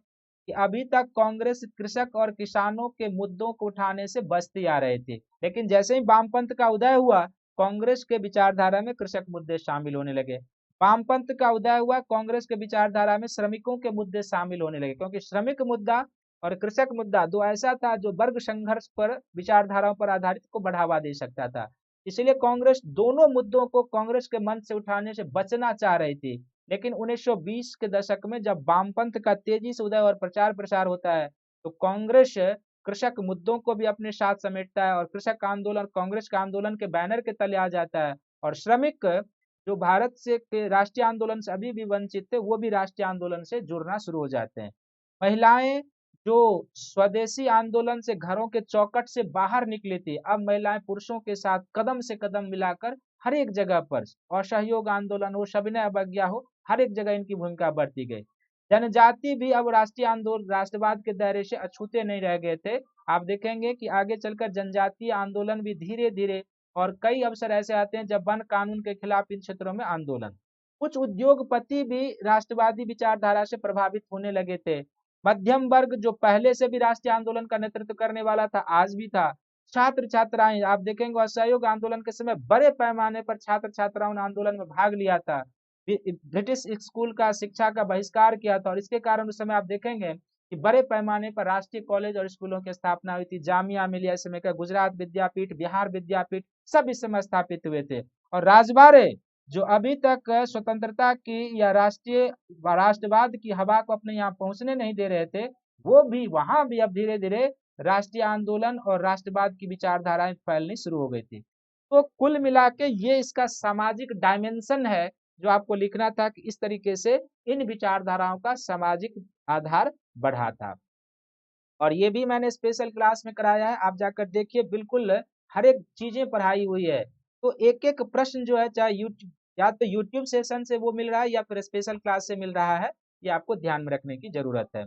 कि अभी तक कांग्रेस कृषक और किसानों के मुद्दों को उठाने से बचती आ रहे थे, लेकिन जैसे ही वामपंथ का उदय हुआ कांग्रेस के विचारधारा में कृषक मुद्दे शामिल होने लगे। वामपंथ का उदय हुआ, कांग्रेस के विचारधारा में श्रमिकों के मुद्दे शामिल होने लगे, क्योंकि श्रमिक मुद्दा और कृषक मुद्दा दो ऐसा था जो वर्ग संघर्ष पर विचारधाराओं पर आधारित को बढ़ावा दे सकता था। इसलिए कांग्रेस दोनों मुद्दों को कांग्रेस के मंच से उठाने से बचना चाह रही थी। लेकिन 1920 के दशक में जब वामपंथ का तेजी से उदय और प्रचार प्रसार होता है, तो कांग्रेस कृषक मुद्दों को भी अपने साथ समेटता है और कृषक आंदोलन कांग्रेस के आंदोलन के बैनर के तले आ जाता है। और श्रमिक जो भारत से के राष्ट्रीय आंदोलन से अभी भी वंचित थे, वो भी राष्ट्रीय आंदोलन से जुड़ना शुरू हो जाते हैं। महिलाएं जो स्वदेशी आंदोलन से घरों के चौकट से बाहर निकली थी, अब महिलाएं पुरुषों के साथ कदम से कदम मिलाकर हर एक जगह पर, असहयोग आंदोलन हो, सविनय अवज्ञा हो, हर एक जगह इनकी भूमिका बढ़ती गई। जनजाति भी अब राष्ट्रीय आंदोलन राष्ट्रवाद के दायरे से अछूते नहीं रह गए थे। आप देखेंगे कि आगे चलकर जनजातीय आंदोलन भी धीरे धीरे, और कई अवसर ऐसे आते हैं जब वन कानून के खिलाफ इन क्षेत्रों में आंदोलन। कुछ उद्योगपति भी राष्ट्रवादी विचारधारा से प्रभावित होने लगे थे। मध्यम वर्ग जो पहले से भी राष्ट्रीय आंदोलन का नेतृत्व करने वाला था, आज भी था। छात्र छात्राएं, आप देखेंगे असहयोग आंदोलन के समय बड़े पैमाने पर छात्र छात्राओं ने आंदोलन में भाग लिया था। ब्रिटिश स्कूल का शिक्षा का बहिष्कार किया था, और इसके कारण उस समय आप देखेंगे कि बड़े पैमाने पर राष्ट्रीय कॉलेज और स्कूलों की स्थापना हुई थी। जामिया मिलिया इस समय का, गुजरात विद्यापीठ, बिहार विद्यापीठ, सब इस समय स्थापित हुए थे। और राजबाड़े जो अभी तक स्वतंत्रता की या राष्ट्रवाद की हवा को अपने यहाँ पहुंचने नहीं दे रहे थे, वो भी वहां भी अब धीरे धीरे राष्ट्रीय आंदोलन और राष्ट्रवाद की विचारधाराएं फैलनी शुरू हो गई थी। तो कुल मिला के ये इसका सामाजिक डायमेंशन है जो आपको लिखना था, कि इस तरीके से इन विचारधाराओं का सामाजिक आधार बढ़ा था। और ये भी मैंने स्पेशल क्लास में कराया है, आप जाकर देखिए, बिल्कुल हर एक चीजें पढ़ाई हुई है। तो एक एक प्रश्न जो है, चाहे यूट्यूब या तो यूट्यूब सेशन से वो मिल रहा है या फिर स्पेशल क्लास से मिल रहा है, ये आपको ध्यान में रखने की जरूरत है।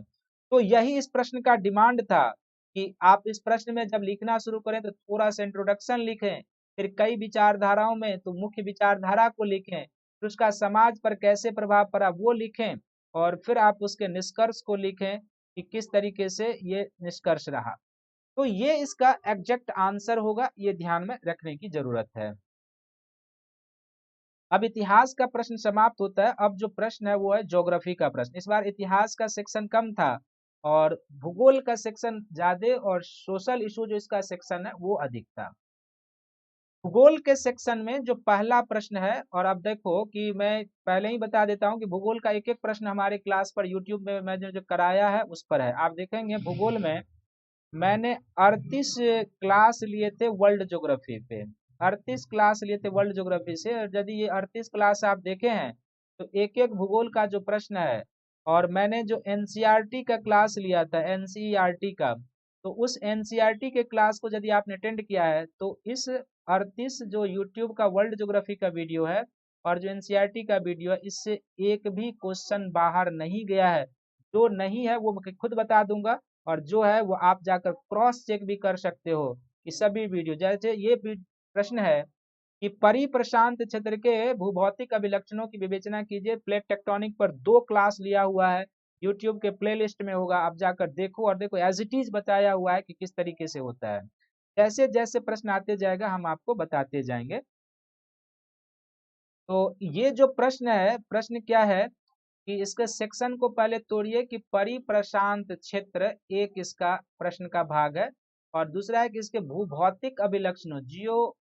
तो यही इस प्रश्न का डिमांड था कि आप इस प्रश्न में जब लिखना शुरू करें तो थोड़ा सा इंट्रोडक्शन लिखें, फिर कई विचारधाराओं में तो मुख्य विचारधारा को लिखें, फिर उसका समाज पर कैसे प्रभाव पड़ा वो लिखें, और फिर आप उसके निष्कर्ष को लिखें कि किस तरीके से ये निष्कर्ष रहा। तो ये इसका एग्जैक्ट आंसर होगा, ये ध्यान में रखने की जरूरत है। अब इतिहास का प्रश्न समाप्त होता है। अब जो प्रश्न है वो है ज्योग्राफी का प्रश्न। इस बार इतिहास का सेक्शन कम था और भूगोल का सेक्शन ज्यादा, और सोशल इशू जो इसका सेक्शन है वो अधिक था। भूगोल के सेक्शन में जो पहला प्रश्न है, और अब देखो कि मैं पहले ही बता देता हूं कि भूगोल का एक एक प्रश्न हमारे क्लास पर यूट्यूब में मैंने जो कराया है उस पर है। आप देखेंगे भूगोल में मैंने 38 क्लास लिए थे वर्ल्ड ज्योग्राफी पे, 38 क्लास लिए थे वर्ल्ड ज्योग्राफी से। और यदि ये 38 क्लास आप देखे हैं तो एक एक भूगोल का जो प्रश्न है, और मैंने जो एनसीईआरटी का क्लास लिया था, एनसीईआरटी का, तो उस एनसीईआरटी के क्लास को यदि आपने अटेंड किया है तो इस 38 जो यूट्यूब का वर्ल्ड ज्योग्राफी का वीडियो है और जो एनसीईआरटी का वीडियो है, इससे एक भी क्वेश्चन बाहर नहीं गया है। जो नहीं है वो मैं खुद बता दूंगा, और जो है वो आप जाकर क्रॉस चेक भी कर सकते हो कि सभी वीडियो, जैसे ये प्रश्न है कि परिप्रशांत क्षेत्र के भूभौतिक अभिलक्षणों की विवेचना कीजिए। प्लेट टेक्टोनिक पर 2 क्लास लिया हुआ है, यूट्यूब के प्लेलिस्ट में होगा, आप जाकर देखो। और देखो एज इट इज बताया हुआ है कि किस तरीके से होता है। जैसे जैसे प्रश्न आते जाएगा हम आपको बताते जाएंगे। तो ये जो प्रश्न है, प्रश्न क्या है कि इसके सेक्शन को पहले तोड़िए कि परिप्रशांत क्षेत्र एक इसका प्रश्न का भाग है, और दूसरा है कि इसके भूभौतिक अभिलक्षणों, जियो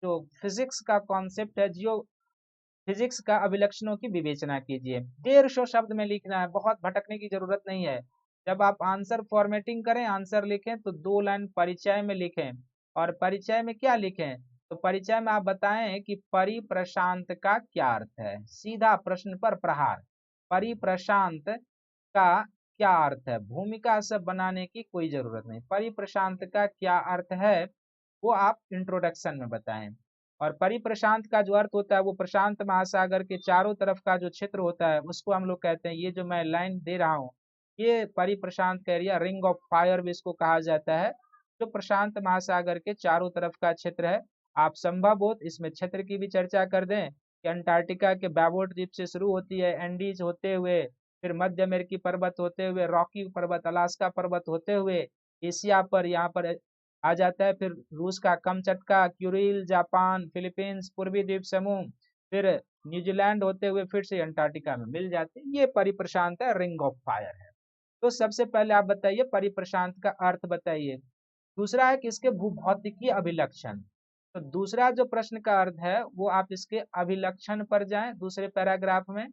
जो फिजिक्स का कॉन्सेप्ट है, जियो फिजिक्स का अभिलक्षणों की विवेचना कीजिए। 150 शब्द में लिखना है, बहुत भटकने की जरूरत नहीं है। जब आप आंसर फॉर्मेटिंग करें, आंसर लिखें तो 2 लाइन परिचय में लिखें। और परिचय में क्या लिखें, तो परिचय में आप बताएं कि परिप्रशांत का क्या अर्थ है। सीधा प्रश्न पर प्रहार, परिप्रशांत का क्या अर्थ है, भूमिका सब बनाने की कोई जरूरत नहीं। परिप्रशांत का क्या अर्थ है वो आप इंट्रोडक्शन में बताएं। और परिप्रशांत का जो अर्थ होता है वो प्रशांत महासागर के चारों तरफ का जो क्षेत्र होता है उसको हम लोग कहते हैं, ये जो मैं लाइन दे रहा हूँ ये परिप्रशांत का एरिया, रिंग ऑफ फायर भी इसको कहा जाता है, जो प्रशांत महासागर के चारों तरफ का क्षेत्र है। आप संभव हो इसमें क्षेत्र की भी चर्चा कर दें कि अंटार्कटिका के बैबोट द्वीप से शुरू होती है, एंडीज होते हुए, फिर मध्य अमेरिकी पर्वत होते हुए, रॉकी पर्वत, अलास्का पर्वत होते हुए एशिया पर, यहाँ पर आ जाता है, फिर रूस का कमचटका, क्यूरिल, जापान, फिलीपींस, पूर्वी द्वीप समूह, फिर न्यूजीलैंड होते हुए फिर से अंटार्कटिका में मिल जाते हैं। ये परिप्रशांत है, रिंग ऑफ फायर है। तो सबसे पहले आप बताइए परिप्रशांत का अर्थ बताइए। दूसरा है कि इसके भूभौतिकीय अभिलक्षण। तो दूसरा जो प्रश्न का अर्थ है वो आप इसके अभिलक्षण पर जाएं दूसरे पैराग्राफ में,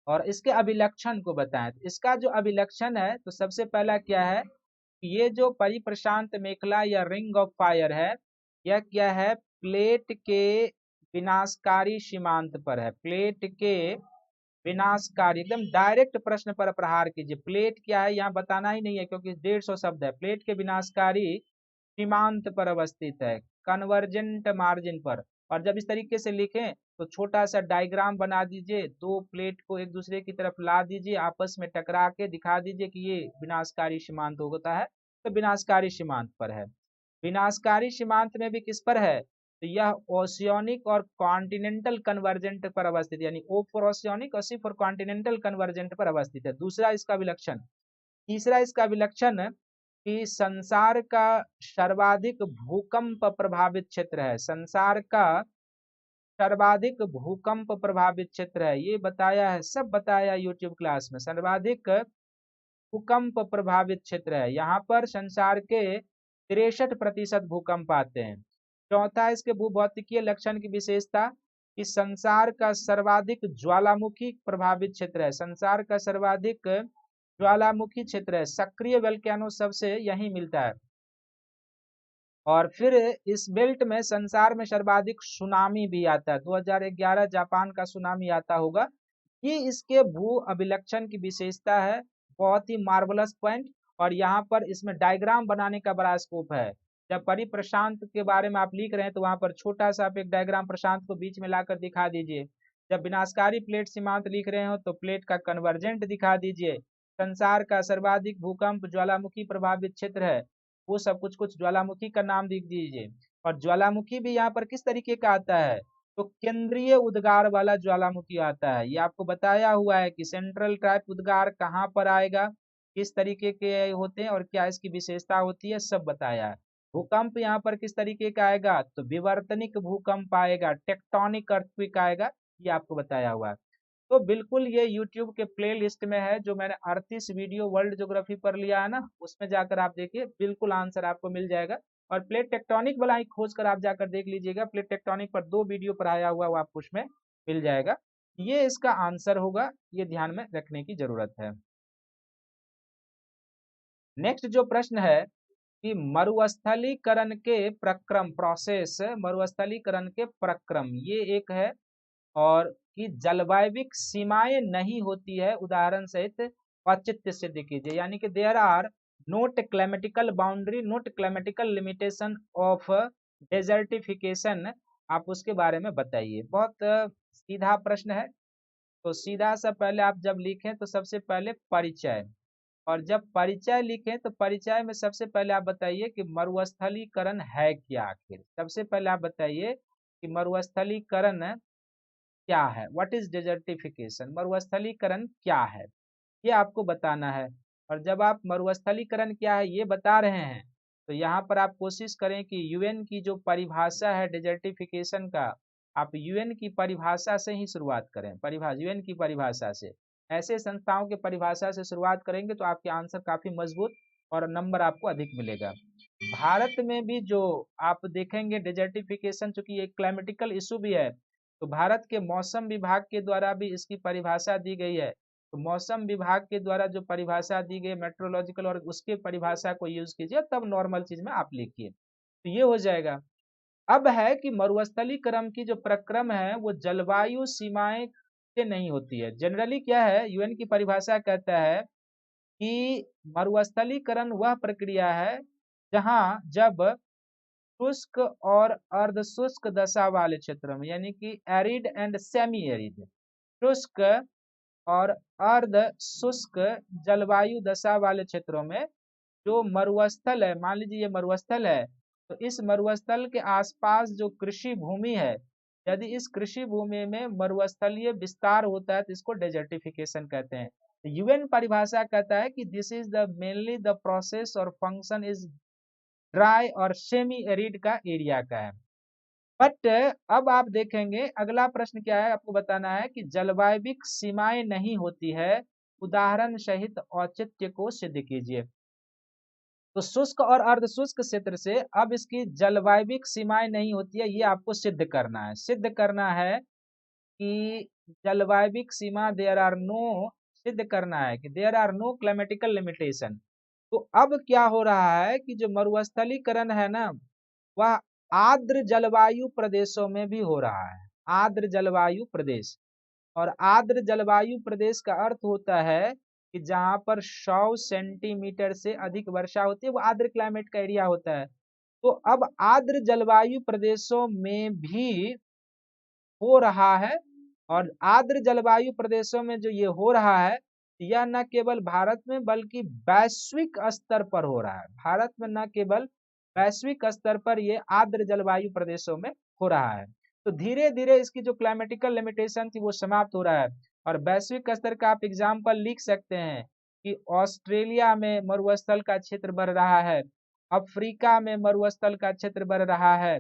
और इसके अभिलक्षण को बताएं। तो इसका जो अभिलक्षण है तो सबसे पहला क्या है, ये जो परिप्रशांत मेखला या रिंग ऑफ फायर है, यह क्या है, प्लेट के विनाशकारी सीमांत पर है। प्लेट के विनाशकारी, एकदम डायरेक्ट प्रश्न पर प्रहार कीजिए। प्लेट क्या है यहाँ बताना ही नहीं है क्योंकि 150 शब्द है। प्लेट के विनाशकारी सीमांत पर अवस्थित है, कन्वर्जेंट मार्जिन पर। और जब इस तरीके से लिखें तो छोटा सा डायग्राम बना दीजिए, दो प्लेट को एक दूसरे की तरफ ला दीजिए, आपस में टकरा के दिखा दीजिए कि ये विनाशकारी सीमांत होता है। तो विनाशकारी सीमांत पर है। विनाशकारी सीमांत में भी किस पर है, तो यह ओशियोनिक और कॉन्टिनेंटल कन्वर्जेंट पर अवस्थित, यानी ओ फॉर ओशियोनिक और सी फॉर कॉन्टिनेंटल कन्वर्जेंट पर अवस्थित है। दूसरा इसका विलक्षण। तीसरा इसका विलक्षण कि संसार का सर्वाधिक भूकंप प्रभावित क्षेत्र है। संसार का सर्वाधिक भूकंप प्रभावित क्षेत्र है, ये बताया है, सब बताया यूट्यूब क्लास में। सर्वाधिक भूकंप प्रभावित क्षेत्र है, यहाँ पर संसार के 63% भूकंप आते हैं। चौथा इसके भूभौतिकीय लक्षण की विशेषता कि संसार का सर्वाधिक ज्वालामुखी प्रभावित क्षेत्र है। संसार का सर्वाधिक ज्वालामुखी क्षेत्र है, सक्रिय वोल्केनो सबसे यही मिलता है। और फिर इस बेल्ट में संसार में सर्वाधिक सुनामी भी आता है। 2011 जापान का सुनामी आता होगा। ये इसके भू अभिलक्षण की विशेषता है, बहुत ही मार्वलस पॉइंट। और यहाँ पर इसमें डायग्राम बनाने का बड़ा स्कोप है। जब परिप्रशांत के बारे में आप लिख रहे हैं तो वहां पर छोटा सा आप एक डायग्राम प्रशांत को बीच में लाकर दिखा दीजिए। जब विनाशकारी प्लेट सीमांत लिख रहे हो तो प्लेट का कन्वर्जेंट दिखा दीजिए। संसार का सर्वाधिक भूकंप ज्वालामुखी प्रभावित क्षेत्र है, वो सब कुछ कुछ ज्वालामुखी का नाम लिख दीजिए। और ज्वालामुखी भी यहाँ पर किस तरीके का आता है, तो केंद्रीय उद्गार वाला ज्वालामुखी आता है। ये आपको बताया हुआ है कि सेंट्रल टाइप उद्गार कहाँ पर आएगा, किस तरीके के होते हैं और क्या इसकी विशेषता होती है, सब बताया है। भूकंप यहाँ पर किस तरीके का आएगा, तो विवर्तनिक भूकंप आएगा, टेक्टोनिक अर्थक्वेक आएगा, ये आपको बताया हुआ है। तो बिल्कुल ये YouTube के प्ले लिस्ट में है, जो मैंने 38 वीडियो वर्ल्ड ज्योग्राफी पर लिया है ना, उसमें जाकर आप देखिए, बिल्कुल आंसर आपको मिल जाएगा। और प्लेट टेक्टोनिक वाला ही खोज कर आप जाकर देख लीजिएगा, प्लेट टेक्टोनिक पर 2 वीडियो पर आया हुआ वो आपको उसमें मिल जाएगा। ये इसका आंसर होगा, ये ध्यान में रखने की जरूरत है। नेक्स्ट जो प्रश्न है कि मरुस्थलीकरण के प्रक्रम, प्रोसेस, मरुस्थलीकरण के प्रक्रम, ये एक है। और कि जलवायविक सीमाएं नहीं होती है, उदाहरण सहित औचित्य सिद्ध कीजिए। यानी कि there are not climatical boundary, not climatical limitation of desertification, आप उसके बारे में बताइए। बहुत सीधा प्रश्न है। तो सीधा सा पहले आप जब लिखें तो सबसे पहले परिचय, और जब परिचय लिखें तो परिचय में सबसे पहले आप बताइए कि मरुस्थलीकरण है क्या। आखिर सबसे पहले आप बताइए कि मरुस्थलीकरण क्या है, व्हाट इज डेजर्टिफिकेशन, मरुस्थलीकरण क्या है, ये आपको बताना है। और जब आप मरुस्थलीकरण क्या है ये बता रहे हैं तो यहाँ पर आप कोशिश करें कि यूएन की जो परिभाषा है डेजर्टिफिकेशन का, आप यूएन की परिभाषा से ही शुरुआत करें। परिभाषा यूएन की परिभाषा से, ऐसे संस्थाओं के परिभाषा से शुरुआत करेंगे तो आपके आंसर काफी मजबूत और नंबर आपको अधिक मिलेगा। भारत में भी जो आप देखेंगे डेजर्टिफिकेशन, चूंकि एक क्लाइमेटिकल इशू भी है, तो भारत के मौसम विभाग के द्वारा भी इसकी परिभाषा दी गई है। तो मौसम विभाग के द्वारा जो परिभाषा दी गई मेट्रोलॉजिकल, और उसके परिभाषा को यूज कीजिए, तब नॉर्मल चीज में आप लिखिए, तो ये हो जाएगा। अब है कि मरुस्थलीकरण की जो प्रक्रम है वो जलवायु सीमाएं से नहीं होती है। जनरली क्या है, यूएन की परिभाषा कहता है कि मरुस्थलीकरण वह प्रक्रिया है जहां जब शुष्क और अर्ध शुष्क दशा वाले क्षेत्रों में, यानी कि एरिड एंड सेमी एरिड, शुष्क और अर्ध शुष्क जलवायु दशा वाले क्षेत्रों में जो मरुस्थल है, मान लीजिए ये मरुस्थल है, तो इस मरुस्थल के आसपास जो कृषि भूमि है, यदि इस कृषि भूमि में मरुस्थलीय विस्तार होता है तो इसको डेजर्टिफिकेशन कहते हैं। यूएन परिभाषा कहता है कि this is the mainly the process और फंक्शन इज ड्राई और सेमी एरिड का एरिया का है। बट अब आप देखेंगे अगला प्रश्न क्या है, आपको बताना है कि जलवायविक सीमाएं नहीं होती है, उदाहरण सहित औचित्य को सिद्ध कीजिए। तो शुष्क और अर्धशुष्क क्षेत्र से अब इसकी जलवायविक सीमाएं नहीं होती है, ये आपको सिद्ध करना है। सिद्ध करना है कि जलवायविक सीमा देयर आर नो, सिद्ध करना है कि there are no climatical limitation. तो अब क्या हो रहा है कि जो मरुस्थलीकरण है ना, वह आर्द्र जलवायु प्रदेशों में भी हो रहा है। आर्द्र जलवायु प्रदेश, और आर्द्र जलवायु प्रदेश का अर्थ होता है कि जहां पर 100 सेंटीमीटर से अधिक वर्षा होती है, वो आर्द्र क्लाइमेट का एरिया होता है। तो अब आर्द्र जलवायु प्रदेशों में भी हो रहा है, और आर्द्र जलवायु प्रदेशों में जो ये हो रहा है, यह न केवल भारत में बल्कि वैश्विक स्तर पर हो रहा है। भारत में न केवल वैश्विक स्तर पर ये आर्द्र जलवायु प्रदेशों में हो रहा है। तो धीरे धीरे इसकी जो क्लाइमेटिकल लिमिटेशन थी वो समाप्त हो रहा है। और वैश्विक स्तर का आप एग्जाम्पल लिख सकते हैं कि ऑस्ट्रेलिया में मरुस्थल का क्षेत्र बढ़ रहा है, अफ्रीका में मरुस्थल का क्षेत्र बढ़ रहा है,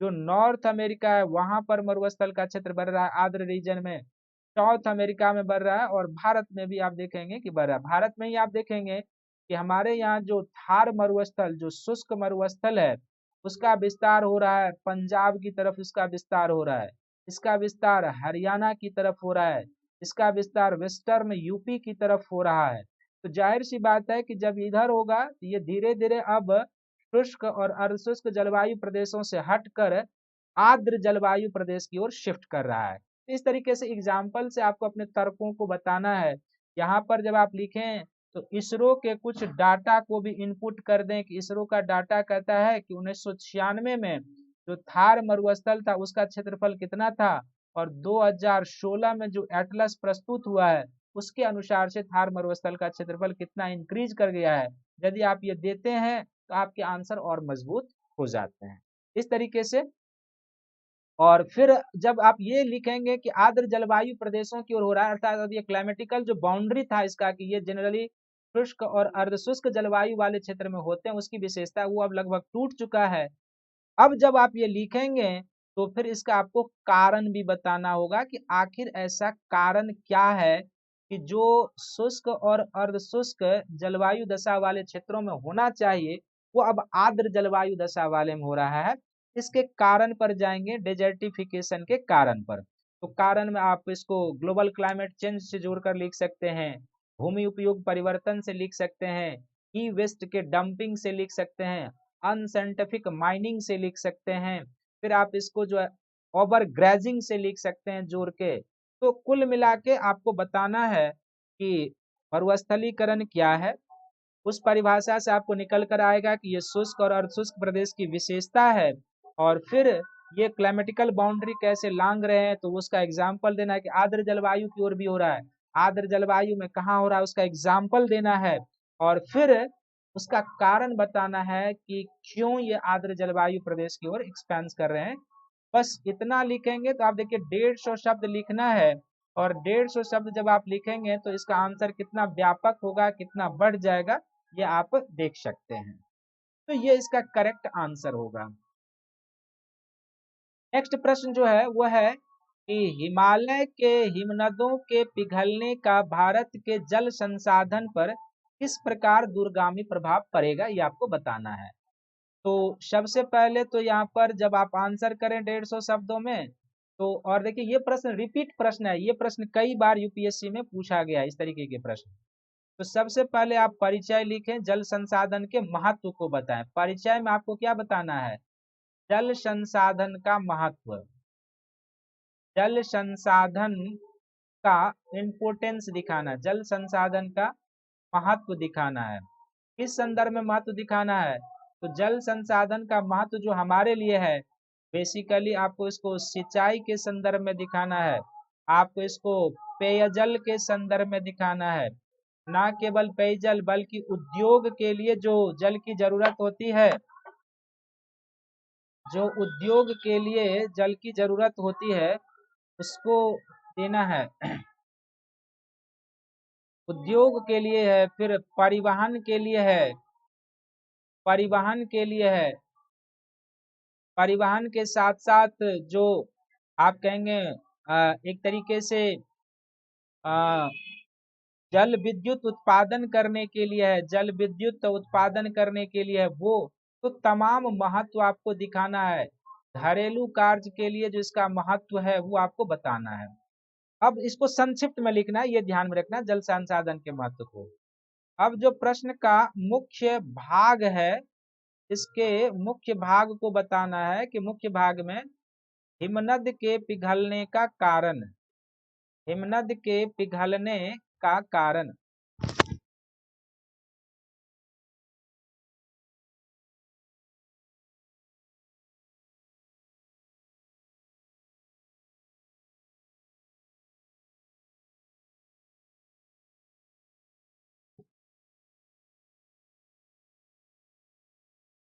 जो नॉर्थ अमेरिका है वहां पर मरुस्थल का क्षेत्र बढ़ रहा है आर्द्र रीजन में, साउथ अमेरिका में बढ़ रहा है, और भारत में भी आप देखेंगे कि बढ़ रहा है। भारत में ही आप देखेंगे कि हमारे यहाँ जो थार मरुस्थल, जो शुष्क मरुस्थल है, उसका विस्तार हो रहा है, पंजाब की तरफ इसका विस्तार हो रहा है, इसका विस्तार हरियाणा की तरफ हो रहा है, इसका विस्तार वेस्टर्न यूपी की तरफ हो रहा है। तो जाहिर सी बात है कि जब इधर होगा तो ये धीरे धीरे अब शुष्क और अर्धशुष्क जलवायु प्रदेशों से हटकर आर्द्र जलवायु प्रदेश की ओर शिफ्ट कर रहा है। इस तरीके से एग्जाम्पल से आपको अपने तर्कों को बताना है। यहाँ पर जब आप लिखें तो इसरो के कुछ डाटा को भी इनपुट कर दें कि इसरो का डाटा कहता है कि 1996 में जो थार मरुस्थल था उसका क्षेत्रफल कितना था, और 2016 में जो एटलस प्रस्तुत हुआ है उसके अनुसार से थार मरुस्थल का क्षेत्रफल कितना इंक्रीज कर गया है। यदि आप ये देते हैं तो आपके आंसर और मजबूत हो जाते हैं इस तरीके से। और फिर जब आप ये लिखेंगे कि आर्द्र जलवायु प्रदेशों की ओर हो रहा है, अर्थात ये क्लाइमेटिकल जो बाउंड्री था इसका कि ये जनरली शुष्क और अर्धशुष्क जलवायु वाले क्षेत्र में होते हैं, उसकी विशेषता वो अब लगभग टूट चुका है। अब जब आप ये लिखेंगे तो फिर इसका आपको कारण भी बताना होगा कि आखिर ऐसा कारण क्या है कि जो शुष्क और अर्धशुष्क जलवायु दशा वाले क्षेत्रों में होना चाहिए वो अब आर्द्र जलवायु दशा वाले में हो रहा है। इसके कारण पर जाएंगे, डेजर्टिफिकेशन के कारण पर। तो कारण में आप इसको ग्लोबल क्लाइमेट चेंज से जोड़कर लिख सकते हैं, भूमि उपयोग परिवर्तन से लिख सकते हैं, ई वेस्ट के डंपिंग से लिख सकते हैं, अनसाइंटिफिक माइनिंग से लिख सकते हैं, फिर आप इसको जो है ओवर ग्रेजिंग से लिख सकते हैं जोड़ के। तो कुल मिला के आपको बताना है कि मरुस्थलीकरण क्या है। उस परिभाषा से आपको निकल कर आएगा कि ये शुष्क और अर्धशुष्क प्रदेश की विशेषता है, और फिर ये क्लाइमेटिकल बाउंड्री कैसे लांग रहे हैं तो उसका एग्जाम्पल देना है कि आर्द्र जलवायु की ओर भी हो रहा है, आर्द्र जलवायु में कहाँ हो रहा है उसका एग्जाम्पल देना है, और फिर उसका कारण बताना है कि क्यों ये आर्द्र जलवायु प्रदेश की ओर एक्सपेंस कर रहे हैं। बस इतना लिखेंगे तो आप देखिए 150 शब्द लिखना है, और 150 शब्द जब आप लिखेंगे तो इसका आंसर कितना व्यापक होगा, कितना बढ़ जाएगा, ये आप देख सकते हैं। तो ये इसका करेक्ट आंसर होगा। नेक्स्ट प्रश्न जो है वो है कि हिमालय के हिमनदों के पिघलने का भारत के जल संसाधन पर किस प्रकार दूरगामी प्रभाव पड़ेगा, ये आपको बताना है। तो सबसे पहले तो यहाँ पर जब आप आंसर करें 150 शब्दों में तो, और देखिए ये प्रश्न रिपीट प्रश्न है, ये प्रश्न कई बार यूपीएससी में पूछा गया है इस तरीके के प्रश्न। तो सबसे पहले आप परिचय लिखें, जल संसाधन के महत्व को बताएं। परिचय में आपको क्या बताना है, जल संसाधन का महत्व, जल संसाधन का इम्पोर्टेंस दिखाना, जल संसाधन का महत्व दिखाना है। किस संदर्भ में महत्व दिखाना है, तो जल संसाधन का महत्व जो हमारे लिए है बेसिकली आपको इसको सिंचाई के संदर्भ में दिखाना है, आपको इसको पेयजल के संदर्भ में दिखाना है, ना केवल पेयजल बल्कि उद्योग के लिए जो जल की जरूरत होती है, जो उद्योग के लिए जल की जरूरत होती है उसको देना है, उद्योग के लिए है, फिर परिवहन के लिए है, परिवहन के लिए है, परिवहन के साथ साथ जो आप कहेंगे एक तरीके से अ, जल विद्युत उत्पादन करने के लिए है, जल विद्युत उत्पादन करने के लिए है वो, तो तमाम महत्व आपको दिखाना है। घरेलू कार्य के लिए जो इसका महत्व है वो आपको बताना है। अब इसको संक्षिप्त में लिखना है, ये ध्यान में रखना जल संसाधन के महत्व को। अब जो प्रश्न का मुख्य भाग है, इसके मुख्य भाग को बताना है कि मुख्य भाग में हिमनद के पिघलने का कारण, हिमनद के पिघलने का कारण।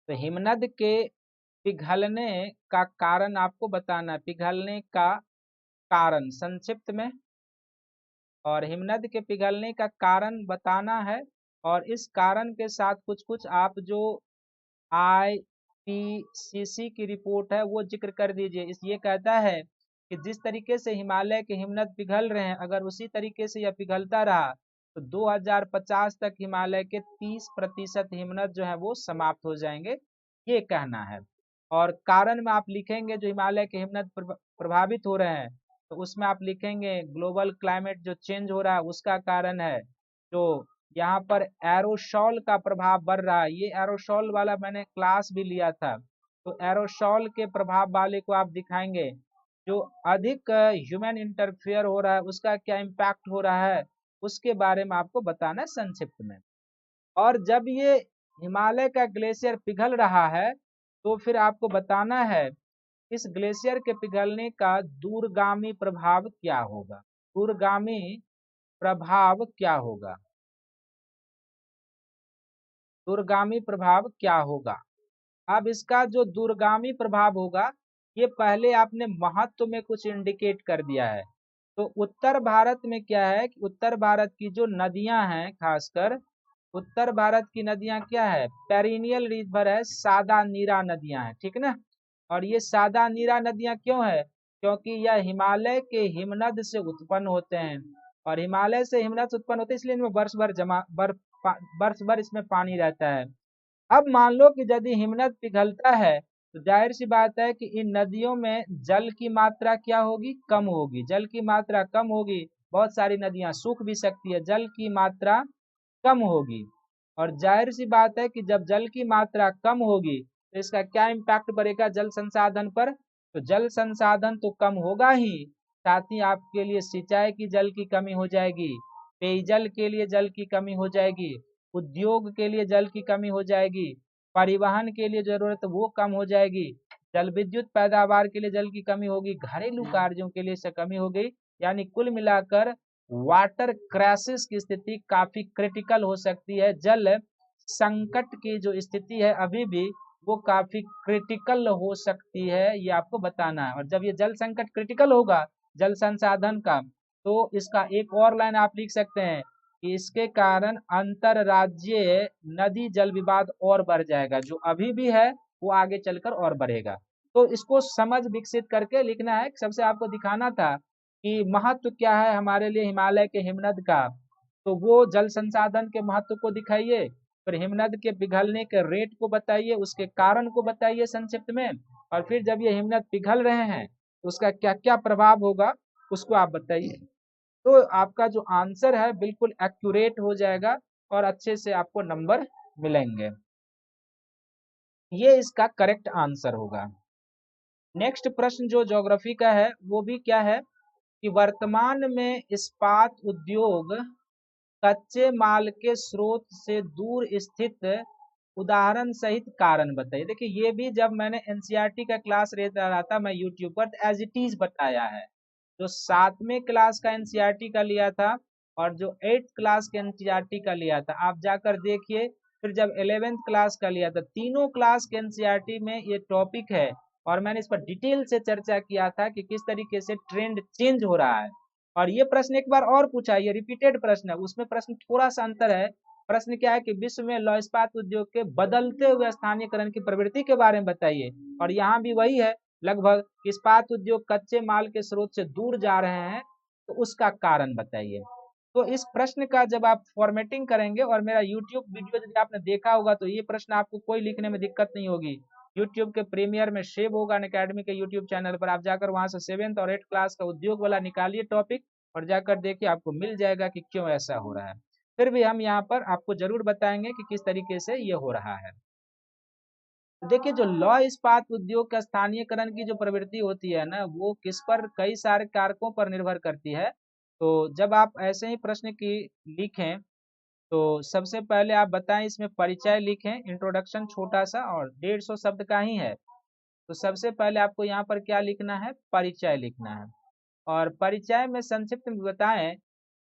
तो हिमनद के पिघलने का कारण आपको बताना है, पिघलने का कारण संक्षिप्त में, और हिमनद के पिघलने का कारण बताना है। और इस कारण के साथ कुछ कुछ आप जो आईपीसीसी की रिपोर्ट है वो जिक्र कर दीजिए। इस ये कहता है कि जिस तरीके से हिमालय के हिमनद पिघल रहे हैं, अगर उसी तरीके से यह पिघलता रहा तो 2050 तक हिमालय के 30% हिमनद जो है वो समाप्त हो जाएंगे, ये कहना है। और कारण में आप लिखेंगे जो हिमालय के हिमनद प्रभावित हो रहे हैं, तो उसमें आप लिखेंगे ग्लोबल क्लाइमेट जो चेंज हो रहा है उसका कारण है। जो यहाँ पर एरोसॉल का प्रभाव बढ़ रहा है, ये एरोसॉल वाला मैंने क्लास भी लिया था, तो एरोसॉल के प्रभाव वाले को आप दिखाएंगे। जो अधिक ह्यूमन इंटरफेयर हो रहा है उसका क्या इम्पैक्ट हो रहा है, उसके बारे में आपको बताना है संक्षिप्त में। और जब ये हिमालय का ग्लेशियर पिघल रहा है तो फिर आपको बताना है इस ग्लेशियर के पिघलने का दूरगामी प्रभाव क्या होगा, दूरगामी प्रभाव क्या होगा, दूरगामी प्रभाव क्या होगा। अब इसका जो दूरगामी प्रभाव होगा, ये पहले आपने महत्व में कुछ इंडिकेट कर दिया है। तो उत्तर भारत में क्या है कि उत्तर भारत की जो नदियां हैं, खासकर उत्तर भारत की नदियां क्या है, पेरिनियल रिवर है, सादा नीरा नदियां हैं, ठीक ना। और ये सादा नीरा नदियां क्यों है, क्योंकि यह हिमालय के हिमनद से उत्पन्न होते हैं, और हिमालय से हिमनद से उत्पन्न होते हैं इसलिए इनमें वर्ष भर जमा वर्ष भर इसमें पानी रहता है। अब मान लो कि यदि हिमनद पिघलता है तो जाहिर सी बात है कि इन नदियों में जल की मात्रा क्या होगी, कम होगी, जल की मात्रा कम होगी, बहुत सारी नदियां सूख भी सकती है, जल की मात्रा कम होगी। और जाहिर सी बात है कि जब जल की मात्रा कम होगी तो इसका क्या इम्पैक्ट पड़ेगा जल संसाधन पर, तो जल संसाधन तो कम होगा ही, साथ ही आपके लिए सिंचाई की जल की कमी हो जाएगी, पेयजल के लिए जल की कमी हो जाएगी, उद्योग के लिए जल की कमी हो जाएगी, परिवहन के लिए जरूरत वो कम हो जाएगी, जल विद्युत पैदावार के लिए जल की कमी होगी, घरेलू कार्यों के लिए से कमी हो गई। यानी कुल मिलाकर वाटर क्राइसिस की स्थिति काफी क्रिटिकल हो सकती है, जल संकट की जो स्थिति है अभी भी वो काफी क्रिटिकल हो सकती है, ये आपको बताना है। और जब ये जल संकट क्रिटिकल होगा जल संसाधन का, तो इसका एक और लाइन आप लिख सकते हैं कि इसके कारण अंतरराज्यीय नदी जल विवाद और बढ़ जाएगा, जो अभी भी है वो आगे चलकर और बढ़ेगा। तो इसको समझ विकसित करके लिखना है। सबसे आपको दिखाना था कि महत्व क्या है हमारे लिए हिमालय के हिमनद का, तो वो जल संसाधन के महत्व को दिखाइए, फिर हिमनद के पिघलने के रेट को बताइए, उसके कारण को बताइए संक्षिप्त में, और फिर जब ये हिमनद पिघल रहे हैं तो उसका क्या क्या प्रभाव होगा उसको आप बताइए। तो आपका जो आंसर है बिल्कुल एक्यूरेट हो जाएगा और अच्छे से आपको नंबर मिलेंगे, ये इसका करेक्ट आंसर होगा। नेक्स्ट प्रश्न जो ज्योग्राफी का है वो भी क्या है कि वर्तमान में इस्पात उद्योग कच्चे माल के स्रोत से दूर स्थित उदाहरण सहित कारण बताइए। देखिए ये भी जब मैंने एनसीईआरटी का क्लास ले रहा था मैं यूट्यूब पर, एज इट इज बताया है। जो 7वें क्लास का एनसीईआरटी का लिया था और जो 8th क्लास के एनसीईआरटी का लिया था आप जाकर देखिए, फिर जब 11th क्लास का लिया था, तीनों क्लास के एनसीईआरटी में ये टॉपिक है और मैंने इस पर डिटेल से चर्चा किया था कि किस तरीके से ट्रेंड चेंज हो रहा है। और ये प्रश्न एक बार और पूछा, ये रिपीटेड प्रश्न है, उसमें प्रश्न थोड़ा सा अंतर है। प्रश्न क्या है कि विश्व में लौह इस्पात उद्योग के बदलते हुए स्थानीयकरण की प्रवृत्ति के बारे में बताइए। और यहाँ भी वही है लगभग, इस्पात उद्योग कच्चे माल के स्रोत से दूर जा रहे हैं, तो उसका कारण बताइए। तो इस प्रश्न का जब आप फॉर्मेटिंग करेंगे, और मेरा यूट्यूब वीडियो यदि आपने देखा होगा, तो ये प्रश्न आपको कोई लिखने में दिक्कत नहीं होगी। यूट्यूब के प्रीमियर में सेव होगा, अनअकैडमी के यूट्यूब चैनल पर आप जाकर वहां से 7th और 8th क्लास का उद्योग वाला निकालिए टॉपिक, और जाकर देखिए, आपको मिल जाएगा कि क्यों ऐसा हो रहा है। फिर भी हम यहाँ पर आपको जरूर बताएंगे कि किस तरीके से ये हो रहा है। देखिए, जो लौह इस्पात उद्योग का स्थानीयकरण की जो प्रवृत्ति होती है ना, वो किस पर, कई सारे कारकों पर निर्भर करती है। तो जब आप ऐसे ही प्रश्न की लिखें, तो सबसे पहले आप बताएं, इसमें परिचय लिखें, इंट्रोडक्शन छोटा सा और 150 शब्द का ही है। तो सबसे पहले आपको यहाँ पर क्या लिखना है, परिचय लिखना है। और परिचय में संक्षिप्त में बताएं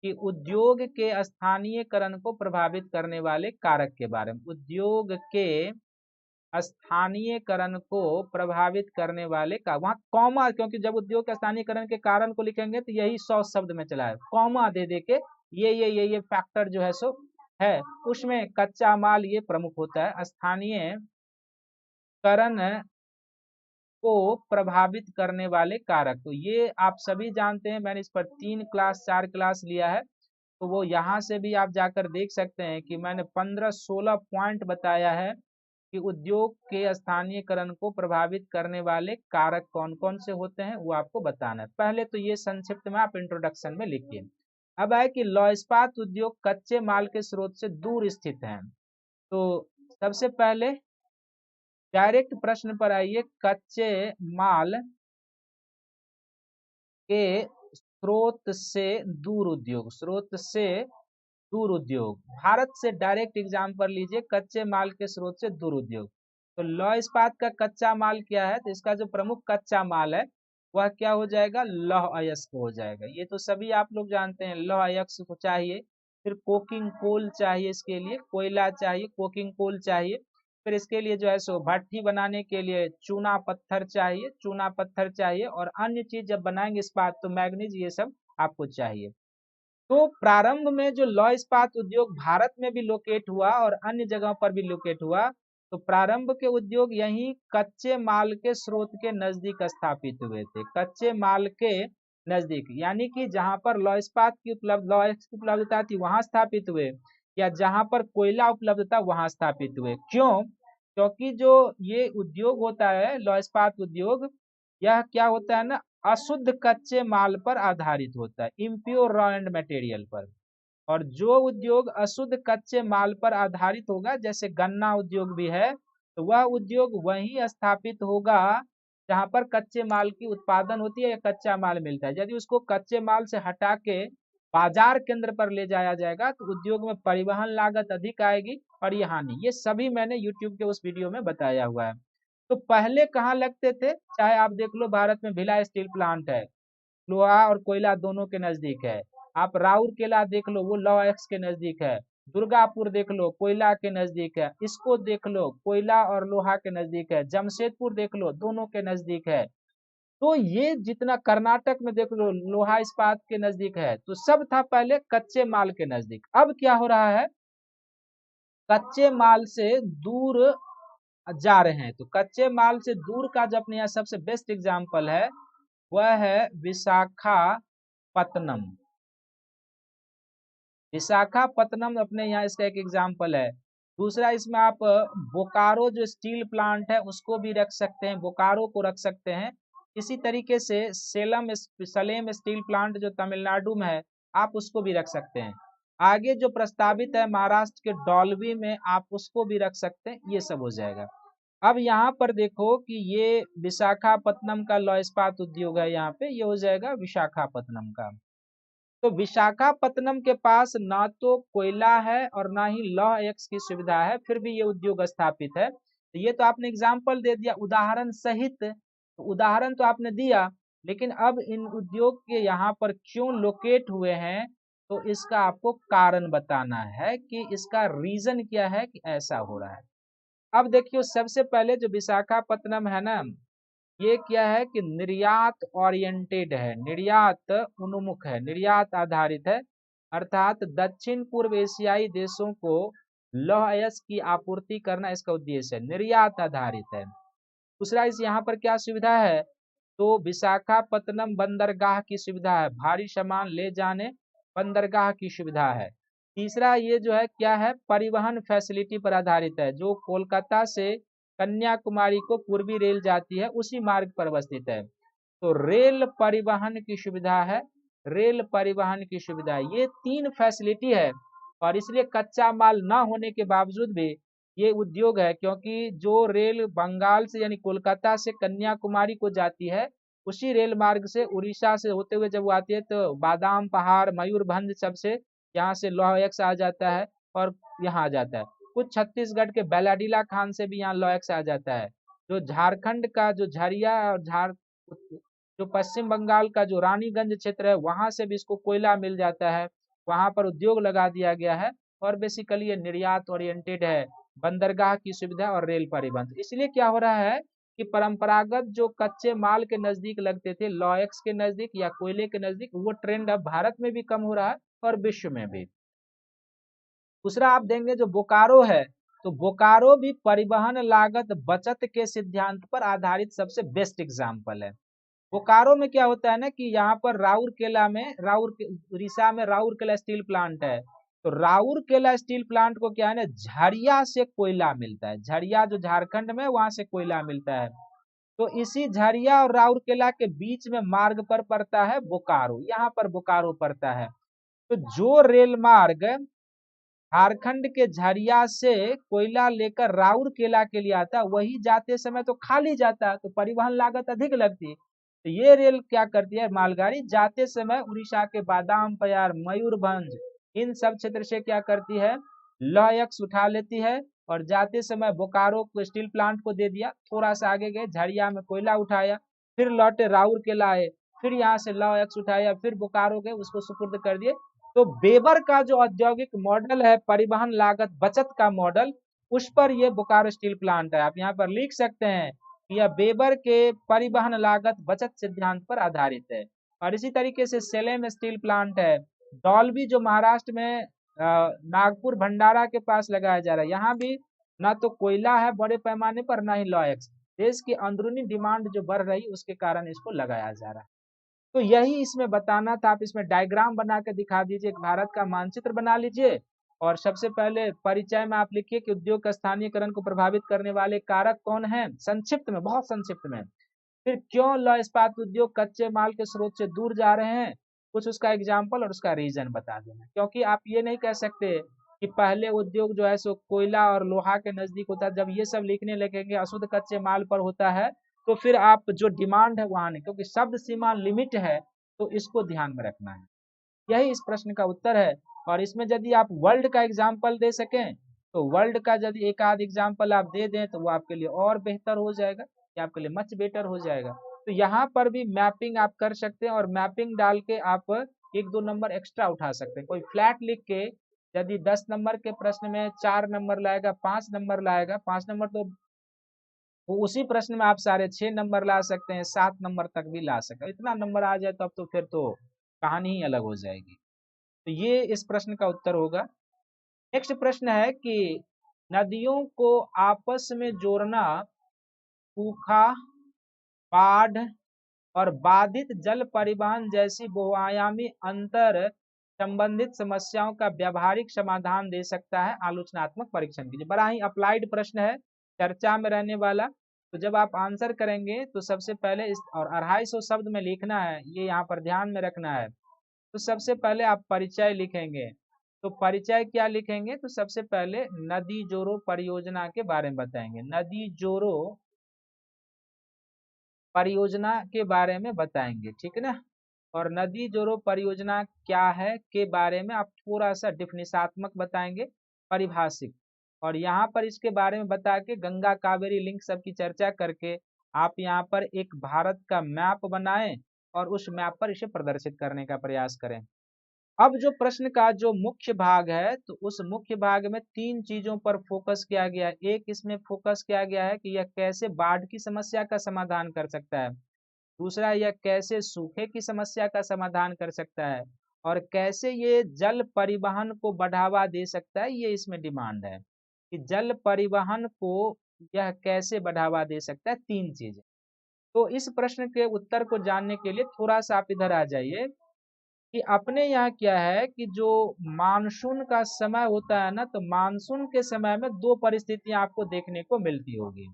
कि उद्योग के स्थानीयकरण को प्रभावित करने वाले कारक के बारे में। उद्योग के स्थानीयकरण को प्रभावित करने वाले का, वहां कॉमा, क्योंकि जब उद्योग के स्थानीयकरण के कारण को लिखेंगे तो यही 100 शब्द में चला है, कॉमा दे दे के ये फैक्टर जो है सो है, उसमें कच्चा माल ये प्रमुख होता है। स्थानीयकरण को प्रभावित करने वाले कारक, तो ये आप सभी जानते हैं, मैंने इस पर 3 क्लास 4 क्लास लिया है, तो वो यहाँ से भी आप जाकर देख सकते हैं कि मैंने 15-16 पॉइंट बताया है कि उद्योग के स्थानीयकरण को प्रभावित करने वाले कारक कौन कौन से होते हैं, वो आपको बताना है। पहले तो ये संक्षिप्त में आप इंट्रोडक्शन में लिखिए। अब है कि लौह इस्पात उद्योग कच्चे माल के स्रोत से दूर स्थित है। तो सबसे पहले डायरेक्ट प्रश्न पर आइए, कच्चे माल के स्रोत से दूर उद्योग, स्रोत से दूर उद्योग, भारत से डायरेक्ट एग्जाम्पल लीजिए, कच्चे माल के स्रोत से दूर उद्योग। तो लौह इस्पात का कच्चा माल क्या है, तो इसका जो प्रमुख कच्चा माल है वह क्या हो जाएगा, लौह अयस्क हो जाएगा। ये तो सभी आप लोग जानते हैं, लौह अयस्क को चाहिए, फिर कोकिंग कोल चाहिए, इसके लिए कोयला चाहिए, कोकिंग कोल चाहिए, फिर इसके लिए जो है सो भट्टी बनाने के लिए चूना पत्थर चाहिए, चूना पत्थर चाहिए, और अन्य चीज जब बनाएंगे इस्पात तो मैग्नीज, ये सब आपको चाहिए। तो प्रारंभ में जो लौह इस्पात उद्योग भारत में भी लोकेट हुआ और अन्य जगहों पर भी लोकेट हुआ, तो प्रारंभ के उद्योग यही कच्चे माल के स्रोत के नजदीक स्थापित हुए थे, कच्चे माल के नजदीक, यानी कि जहां पर लौह इस्पात की उपलब्धता थी वहां स्थापित हुए, या जहां पर कोयला उपलब्ध था वहां स्थापित हुए। क्यों? क्योंकि जो ये उद्योग होता है लौह इस्पात उद्योग, यह क्या होता है ना, अशुद्ध कच्चे माल पर आधारित होता है, इम्प्योर रॉ एंड मटेरियल पर। और जो उद्योग अशुद्ध कच्चे माल पर आधारित होगा, जैसे गन्ना उद्योग भी है, तो वह उद्योग वहीं स्थापित होगा जहां पर कच्चे माल की उत्पादन होती है या कच्चा माल मिलता है। यदि उसको कच्चे माल से हटा के बाजार केंद्र पर ले जाया जाएगा, तो उद्योग में परिवहन लागत अधिक आएगी और ये हानि। ये सभी मैंने यूट्यूब के उस वीडियो में बताया हुआ है। तो पहले कहाँ लगते थे, चाहे आप देख लो, भारत में भिलाई स्टील प्लांट है, लोहा और कोयला दोनों के नजदीक है। आप राउरकेला देख लो, वो लौह अयस्क के नजदीक है। दुर्गापुर देख लो, कोयला के नजदीक है। इसको देख लो, कोयला और लोहा के नजदीक है। जमशेदपुर देख लो, दोनों के नजदीक है। तो ये जितना कर्नाटक में देख लो, लोहा इस्पात के नजदीक है, तो सब था पहले कच्चे माल के नजदीक। अब क्या हो रहा है, कच्चे माल से दूर जा रहे हैं। तो कच्चे माल से दूर का जो अपने यहाँ सबसे बेस्ट एग्जाम्पल है, वह है विशाखापत्तनम। विशाखापत्तनम अपने यहाँ इसका एक एग्जाम्पल है। दूसरा, इसमें आप बोकारो जो स्टील प्लांट है उसको भी रख सकते हैं, बोकारो को रख सकते हैं। इसी तरीके से सलेम स्टील प्लांट जो तमिलनाडु में है, आप उसको भी रख सकते हैं। आगे जो प्रस्तावित है महाराष्ट्र के डॉल्वी में, आप उसको भी रख सकते हैं। ये सब हो जाएगा। अब यहाँ पर देखो कि ये विशाखापत्तनम का लौह इस्पात उद्योग है, यहाँ पे ये हो जाएगा विशाखापत्तनम का। तो विशाखापत्तनम के पास ना तो कोयला है और ना ही लौह अयस्क की सुविधा है, फिर भी ये उद्योग स्थापित है। तो ये तो आपने एग्जाम्पल दे दिया उदाहरण सहित, तो उदाहरण तो आपने दिया, लेकिन अब इन उद्योग के यहाँ पर क्यों लोकेट हुए हैं, तो इसका आपको कारण बताना है कि इसका रीजन क्या है कि ऐसा हो रहा है। अब देखियो, सबसे पहले जो विशाखापत्तनम है ना, ये क्या है कि निर्यात ओरिएंटेड है, निर्यात उन्मुख है, निर्यात आधारित है, अर्थात दक्षिण पूर्व एशियाई देशों को लौह अयस्क की आपूर्ति करना इसका उद्देश्य है, निर्यात आधारित है। दूसरा इस यहाँ पर क्या सुविधा है, तो विशाखापत्तनम बंदरगाह की सुविधा है, भारी सामान ले जाने बंदरगाह की सुविधा है। तीसरा ये जो है क्या है, परिवहन फैसिलिटी पर आधारित है, जो कोलकाता से कन्याकुमारी को पूर्वी रेल जाती है उसी मार्ग पर अवस्थित है। तो रेल परिवहन की सुविधा है, रेल परिवहन की सुविधा है, ये तीन फैसिलिटी है। और इसलिए कच्चा माल ना होने के बावजूद भी ये उद्योग है, क्योंकि जो रेल बंगाल से यानी कोलकाता से कन्याकुमारी को जाती है, उसी रेल मार्ग से उड़ीसा से होते हुए जब वो आती है तो बादाम पहाड़ मयूरभंज सबसे यहाँ से लौह अयस्क आ जाता है और यहाँ आ जाता है। कुछ छत्तीसगढ़ के बैलाडीला खान से भी यहाँ लौह अयस्क आ जाता है। जो झारखंड का जो झरिया और जो पश्चिम बंगाल का जो रानीगंज क्षेत्र है वहां से भी इसको कोयला मिल जाता है, वहां पर उद्योग लगा दिया गया है। और बेसिकली ये निर्यात ओरिएंटेड है, बंदरगाह की सुविधा और रेल परिवहन। इसलिए क्या हो रहा है कि परंपरागत जो कच्चे माल के नजदीक लगते थे, लौह अयस्क के नजदीक या कोयले के नजदीक, वो ट्रेंड अब भारत में भी कम हो रहा है और विश्व में भी। दूसरा आप देंगे जो बोकारो है, तो बोकारो भी परिवहन लागत बचत के सिद्धांत पर आधारित सबसे बेस्ट एग्जाम्पल है। बोकारो में क्या होता है ना कि यहाँ पर राउरकेला में उड़ीसा में राउरकेला स्टील प्लांट है। तो राउरकेला स्टील प्लांट को क्या है ना, झरिया से कोयला मिलता है, झरिया जो झारखंड में वहां से कोयला मिलता है। तो इसी झरिया और राउरकेला के बीच में मार्ग पर पड़ता है बोकारो, यहाँ पर बोकारो पड़ता है। तो जो रेल मार्ग झारखंड के झरिया से कोयला लेकर राउरकेला के लिए आता, वही जाते समय तो खाली जाता, तो परिवहन लागत अधिक लगती। तो ये रेल क्या करती है, मालगाड़ी जाते समय उड़ीसा के बादाम पयार मयूरभंज इन सब क्षेत्र से क्या करती है, लौह अयस्क उठा लेती है और जाते समय बोकारो को स्टील प्लांट को दे दिया, थोड़ा सा आगे गए झरिया में कोयला उठाया, फिर लौटे राउरकेला आए, फिर यहाँ से लौह अयस्क उठाया, फिर बोकारो गए उसको सुपुर्द कर दिए। तो बेबर का जो औद्योगिक मॉडल है परिवहन लागत बचत का मॉडल, उस पर ये बोकारो स्टील प्लांट है। आप यहाँ पर लिख सकते हैं कि यह बेबर के परिवहन लागत बचत सिद्धांत पर आधारित है। और इसी तरीके से सेलेम स्टील प्लांट है, डॉल्बी जो महाराष्ट्र में नागपुर भंडारा के पास लगाया जा रहा है, यहाँ भी ना तो कोयला है बड़े पैमाने पर, ना ही लौह अयस्क, देश की अंदरूनी डिमांड जो बढ़ रही उसके कारण इसको लगाया जा रहा है। तो यही इसमें बताना था। आप इसमें डायग्राम बना के दिखा दीजिए, एक भारत का मानचित्र बना लीजिए और सबसे पहले परिचय में आप लिखिए कि उद्योग का स्थानीयकरण को प्रभावित करने वाले कारक कौन हैं, संक्षिप्त में, बहुत संक्षिप्त में। फिर क्यों लौह इस्पात उद्योग कच्चे माल के स्रोत से दूर जा रहे हैं, कुछ उसका एग्जाम्पल और उसका रीजन बता देना। क्योंकि आप ये नहीं कह सकते कि पहले उद्योग जो है सो कोयला और लोहा के नजदीक होता है, जब ये सब लिखने लगेंगे अशुद्ध कच्चे माल पर होता है तो फिर आप जो डिमांड है वहां नहीं, क्योंकि शब्द सीमा लिमिट है, तो इसको ध्यान में रखना है। यही इस प्रश्न का उत्तर है। और इसमें यदि आप वर्ल्ड का एग्जाम्पल दे सकें, तो वर्ल्ड का यदि एक आध एग्जाम्पल आप दे दें तो वो आपके लिए और बेहतर हो जाएगा, या आपके लिए मच बेटर हो जाएगा। तो यहाँ पर भी मैपिंग आप कर सकते हैं और मैपिंग डाल के आप एक दो नंबर एक्स्ट्रा उठा सकते हैं। कोई फ्लैट लिख के यदि 10 नंबर के प्रश्न में 4 नंबर लाएगा, 5 नंबर लाएगा, 5 नंबर तो उसी प्रश्न में आप सारे 6 नंबर ला सकते हैं, 7 नंबर तक भी ला सकते हैं। इतना नंबर आ जाए तब तो फिर तो कहानी ही अलग हो जाएगी। तो ये इस प्रश्न का उत्तर होगा। नेक्स्ट प्रश्न है कि नदियों को आपस में जोड़ना सूखा, बाढ़ और बाधित जल परिवहन जैसी बहुआयामी अंतर संबंधित समस्याओं का व्यावहारिक समाधान दे सकता है, आलोचनात्मक परीक्षण कीजिए। बड़ा ही अप्लाइड प्रश्न है, चर्चा में रहने वाला। तो जब आप आंसर करेंगे तो सबसे पहले इस और 250 शब्द में लिखना है, ये यहाँ पर ध्यान में रखना है। तो सबसे पहले आप परिचय लिखेंगे। तो परिचय क्या लिखेंगे, तो सबसे पहले नदी जोड़ो परियोजना के बारे में बताएंगे, नदी जोड़ो परियोजना के बारे में बताएंगे, ठीक है ना। और नदी जोड़ो परियोजना क्या है के बारे में आप थोड़ा सा डिफिनेशनात्मक बताएंगे, परिभाषिक। और यहाँ पर इसके बारे में बता के गंगा कावेरी लिंक सब की चर्चा करके आप यहाँ पर एक भारत का मैप बनाएं और उस मैप पर इसे प्रदर्शित करने का प्रयास करें। अब जो प्रश्न का जो मुख्य भाग है, तो उस मुख्य भाग में 3 चीजों पर फोकस किया गया है। एक इसमें फोकस किया गया है कि यह कैसे बाढ़ की समस्या का समाधान कर सकता है। दूसरा, यह कैसे सूखे की समस्या का समाधान कर सकता है, और कैसे ये जल परिवहन को बढ़ावा दे सकता है, ये इसमें डिमांड है कि जल परिवहन को यह कैसे बढ़ावा दे सकता है। 3 चीजें। तो इस प्रश्न के उत्तर को जानने के लिए थोड़ा सा आप इधर आ जाइए कि अपने यहाँ क्या है कि जो मानसून का समय होता है ना, तो मानसून के समय में 2 परिस्थितियां आपको देखने को मिलती होगी।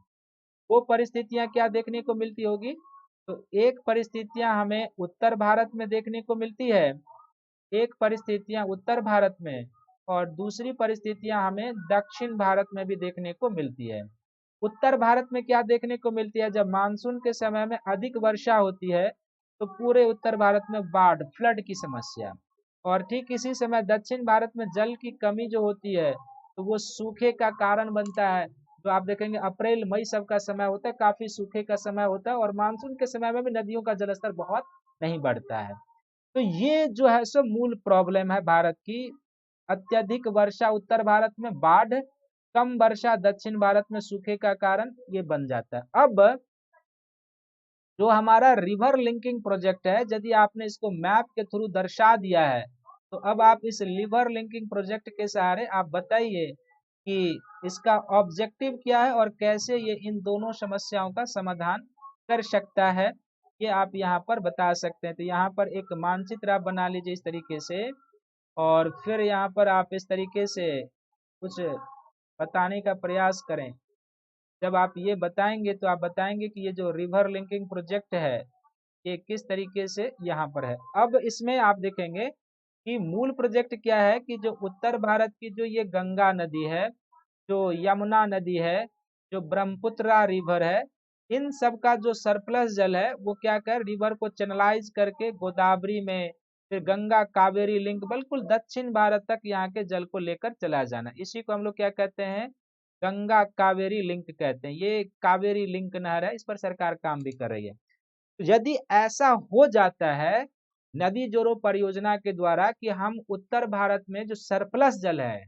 वो परिस्थितियां क्या देखने को मिलती होगी? तो एक परिस्थितियां हमें उत्तर भारत में देखने को मिलती है, एक परिस्थितियां उत्तर भारत में, और दूसरी परिस्थितियां हमें दक्षिण भारत में भी देखने को मिलती है। उत्तर भारत में क्या देखने को मिलती है? जब मानसून के समय में अधिक वर्षा होती है, तो पूरे उत्तर भारत में बाढ़, फ्लड की समस्या। और ठीक इसी समय दक्षिण भारत में जल की कमी जो होती है, तो वो सूखे का कारण बनता है। जो आप देखेंगे अप्रैल मई सब का समय होता है, काफी सूखे का समय होता है, और मानसून के समय में भी नदियों का जलस्तर बहुत नहीं बढ़ता है। तो ये जो है सो मूल प्रॉब्लम है भारत की। अत्यधिक वर्षा उत्तर भारत में बाढ़, कम वर्षा दक्षिण भारत में सूखे का कारण ये बन जाता है। अब जो हमारा रिवर लिंकिंग प्रोजेक्ट है, यदि आपने इसको मैप के थ्रू दर्शा दिया है, तो अब आप इस रिवर लिंकिंग प्रोजेक्ट के सहारे आप बताइए कि इसका ऑब्जेक्टिव क्या है और कैसे ये इन दोनों समस्याओं का समाधान कर सकता है, ये आप यहाँ पर बता सकते हैं। तो यहाँ पर एक मानचित्र आप बना लीजिए इस तरीके से, और फिर यहाँ पर आप इस तरीके से कुछ बताने का प्रयास करें। जब आप ये बताएंगे तो आप बताएंगे कि ये जो रिवर लिंकिंग प्रोजेक्ट है, ये किस तरीके से यहाँ पर है। अब इसमें आप देखेंगे कि मूल प्रोजेक्ट क्या है कि जो उत्तर भारत की जो ये गंगा नदी है, जो यमुना नदी है, जो ब्रह्मपुत्रा रिवर है, इन सब का जो सरप्लस जल है वो क्या कर रिवर को चैनलाइज करके गोदावरी में, फिर गंगा कावेरी लिंक बिल्कुल दक्षिण भारत तक यहाँ के जल को लेकर चला जाना। इसी को हम लोग क्या कहते हैं? गंगा कावेरी लिंक कहते हैं। ये कावेरी लिंक नहर है, इस पर सरकार काम भी कर रही है। तो यदि ऐसा हो जाता है नदी जोड़ो परियोजना के द्वारा कि हम उत्तर भारत में जो सरप्लस जल है,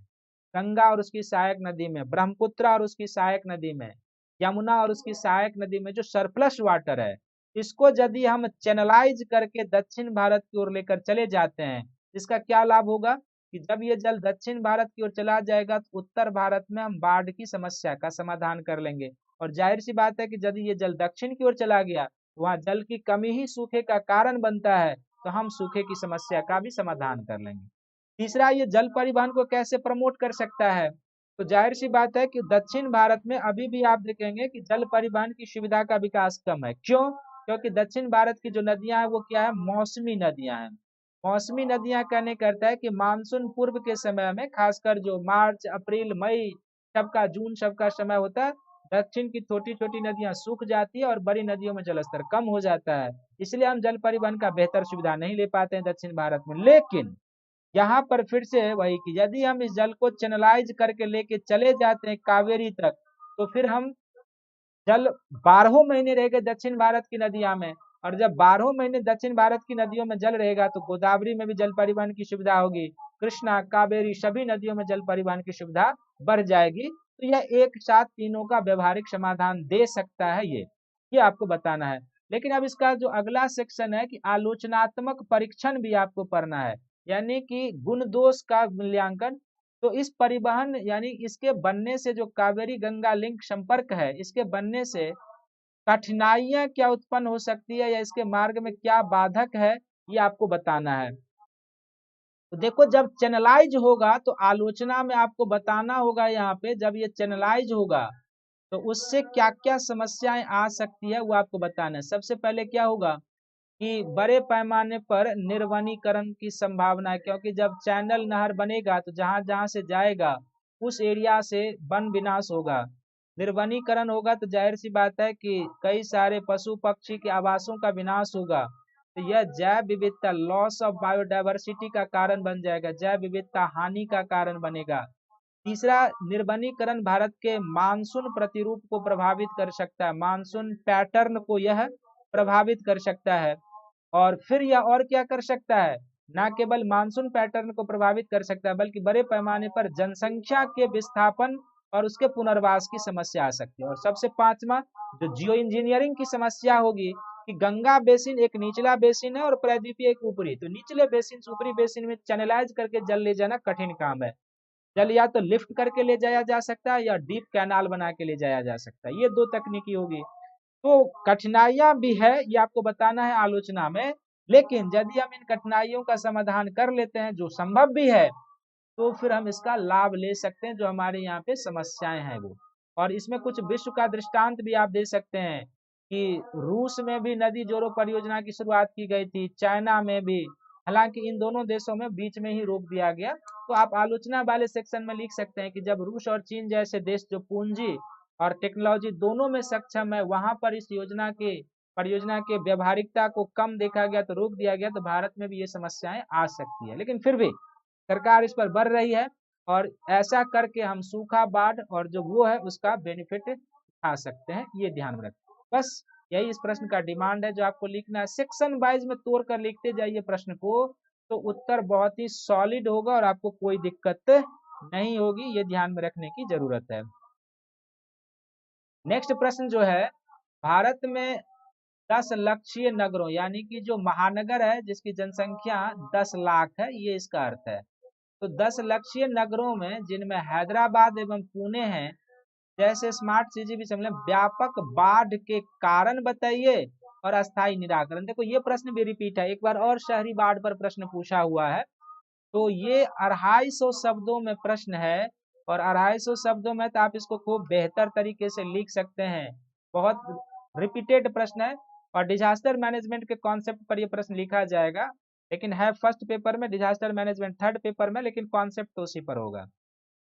गंगा और उसकी सहायक नदी में, ब्रह्मपुत्र और उसकी सहायक नदी में, यमुना और उसकी सहायक नदी में जो सरप्लस वाटर है, इसको यदि हम चैनलाइज करके दक्षिण भारत की ओर लेकर चले जाते हैं, इसका क्या लाभ होगा कि जब ये जल दक्षिण भारत की ओर चला जाएगा तो उत्तर भारत में हम बाढ़ की समस्या का समाधान कर लेंगे। और जाहिर सी बात है कि यदि ये जल दक्षिण की ओर चला गया, वहां जल की कमी ही सूखे का कारण बनता है, तो हम सूखे की समस्या का भी समाधान कर लेंगे। तीसरा, ये जल परिवहन को कैसे प्रमोट कर सकता है? तो जाहिर सी बात है कि दक्षिण भारत में अभी भी आप देखेंगे कि जल परिवहन की सुविधा का विकास कम है। क्यों? क्योंकि दक्षिण भारत की जो नदियां हैं वो क्या है? मौसमी नदियां हैं। मौसमी नदियां कहने करता है कि मानसून पूर्व के समय में, खासकर जो मार्च अप्रैल मई सबका जून सबका समय होता है, दक्षिण की छोटी छोटी नदियां सूख जाती है और बड़ी नदियों में जलस्तर कम हो जाता है। इसलिए हम जल परिवहन का बेहतर सुविधा नहीं ले पाते हैं दक्षिण भारत में। लेकिन यहाँ पर फिर से वही कि यदि हम इस जल को चैनलाइज करके लेके चले जाते हैं कावेरी तक, तो फिर हम जल 12 महीने रहेगा दक्षिण भारत की नदियां में, और जब 12 महीने दक्षिण भारत की नदियों में जल रहेगा तो गोदावरी में भी जल परिवहन की सुविधा होगी, कृष्णा कावेरी सभी नदियों में जल परिवहन की सुविधा बढ़ जाएगी। तो यह एक साथ तीनों का व्यवहारिक समाधान दे सकता है, ये आपको बताना है। लेकिन अब इसका जो अगला सेक्शन है कि आलोचनात्मक परीक्षण भी आपको पढ़ना है, यानी कि गुण दोष का मूल्यांकन। तो इस परिवहन यानी इसके बनने से, जो कावेरी गंगा लिंक संपर्क है, इसके बनने से कठिनाइयां क्या उत्पन्न हो सकती है या इसके मार्ग में क्या बाधक है, ये आपको बताना है। तो देखो, जब चैनलाइज होगा तो आलोचना में आपको बताना होगा, यहाँ पे जब ये चैनलाइज होगा तो उससे क्या क्या समस्याएं आ सकती है वो आपको बताना है। सबसे पहले क्या होगा कि बड़े पैमाने पर निर्वनीकरण की संभावना है, क्योंकि जब चैनल नहर बनेगा तो जहां जहां से जाएगा उस एरिया से वन विनाश होगा। निर्वनीकरण होगा तो जाहिर सी बात है कि कई सारे पशु पक्षी के आवासों का विनाश होगा। तो यह जैव विविधता, लॉस ऑफ बायोडायवर्सिटी का कारण बन जाएगा, जैव विविधता हानि का कारण बनेगा। तीसरा, निर्वनीकरण भारत के मानसून प्रतिरूप को प्रभावित कर सकता है, मानसून पैटर्न को यह प्रभावित कर सकता है। और फिर यह और क्या कर सकता है न केवल मानसून पैटर्न को प्रभावित कर सकता है बल्कि बड़े पैमाने पर जनसंख्या के विस्थापन और उसके पुनर्वास की समस्या आ सकती है। और सबसे पांचवा, जो जियो इंजीनियरिंग की समस्या होगी कि गंगा बेसिन एक निचला बेसिन है और प्रायद्वीपीय एक ऊपरी, तो निचले बेसिन से ऊपरी बेसिन में चैनलाइज करके जल ले जाना कठिन काम है। जल या तो लिफ्ट करके ले जाया जा सकता है या डीप कैनाल बना के ले जाया जा सकता है, ये दो तकनीकी होगी। तो कठिनाइयां भी है, ये आपको बताना है आलोचना में, लेकिन यदि हम इन कठिनाइयों का समाधान कर लेते हैं, जो संभव भी है, तो फिर हम इसका लाभ ले सकते हैं जो हमारे यहाँ पे समस्याएं हैं वो। और इसमें कुछ विश्व का दृष्टांत भी आप दे सकते हैं कि रूस में भी नदी जोड़ो परियोजना की शुरुआत की गई थी, चाइना में भी, हालांकि इन दोनों देशों में बीच में ही रोक दिया गया। तो आप आलोचना वाले सेक्शन में लिख सकते हैं कि जब रूस और चीन जैसे देश जो पूंजी और टेक्नोलॉजी दोनों में सक्षम है, वहां पर इस परियोजना के व्यवहारिकता को कम देखा गया तो रोक दिया गया, तो भारत में भी ये समस्याएं आ सकती है। लेकिन फिर भी सरकार इस पर बढ़ रही है और ऐसा करके हम सूखा, बाढ़ और जो वो है उसका बेनिफिट उठा सकते हैं, ये ध्यान में रखें। बस यही इस प्रश्न का डिमांड है जो आपको लिखना है। सेक्शन वाइज में तोड़ कर लिखते जाइए प्रश्न को, तो उत्तर बहुत ही सॉलिड होगा और आपको कोई दिक्कत नहीं होगी, ये ध्यान में रखने की जरूरत है। नेक्स्ट प्रश्न जो है, भारत में 10 लक्षीय नगरों यानी कि जो महानगर है जिसकी जनसंख्या 10 लाख है, ये इसका अर्थ है। तो 10 लक्षीय नगरों में जिनमें हैदराबाद एवं पुणे हैं, जैसे स्मार्ट सिटी भी समझ लें, व्यापक बाढ़ के कारण बताइए और अस्थायी निराकरण। देखो ये प्रश्न भी रिपीट है, एक बार और शहरी बाढ़ पर प्रश्न पूछा हुआ है, तो ये 250 शब्दों में प्रश्न है और 250 शब्दों में तो आप इसको खूब बेहतर तरीके से लिख सकते हैं। बहुत रिपीटेड प्रश्न है और डिजास्टर मैनेजमेंट के कॉन्सेप्ट पर ये प्रश्न लिखा जाएगा, लेकिन है फर्स्ट पेपर में, डिजास्टर मैनेजमेंट थर्ड पेपर में, लेकिन कॉन्सेप्ट तो उसी पर होगा।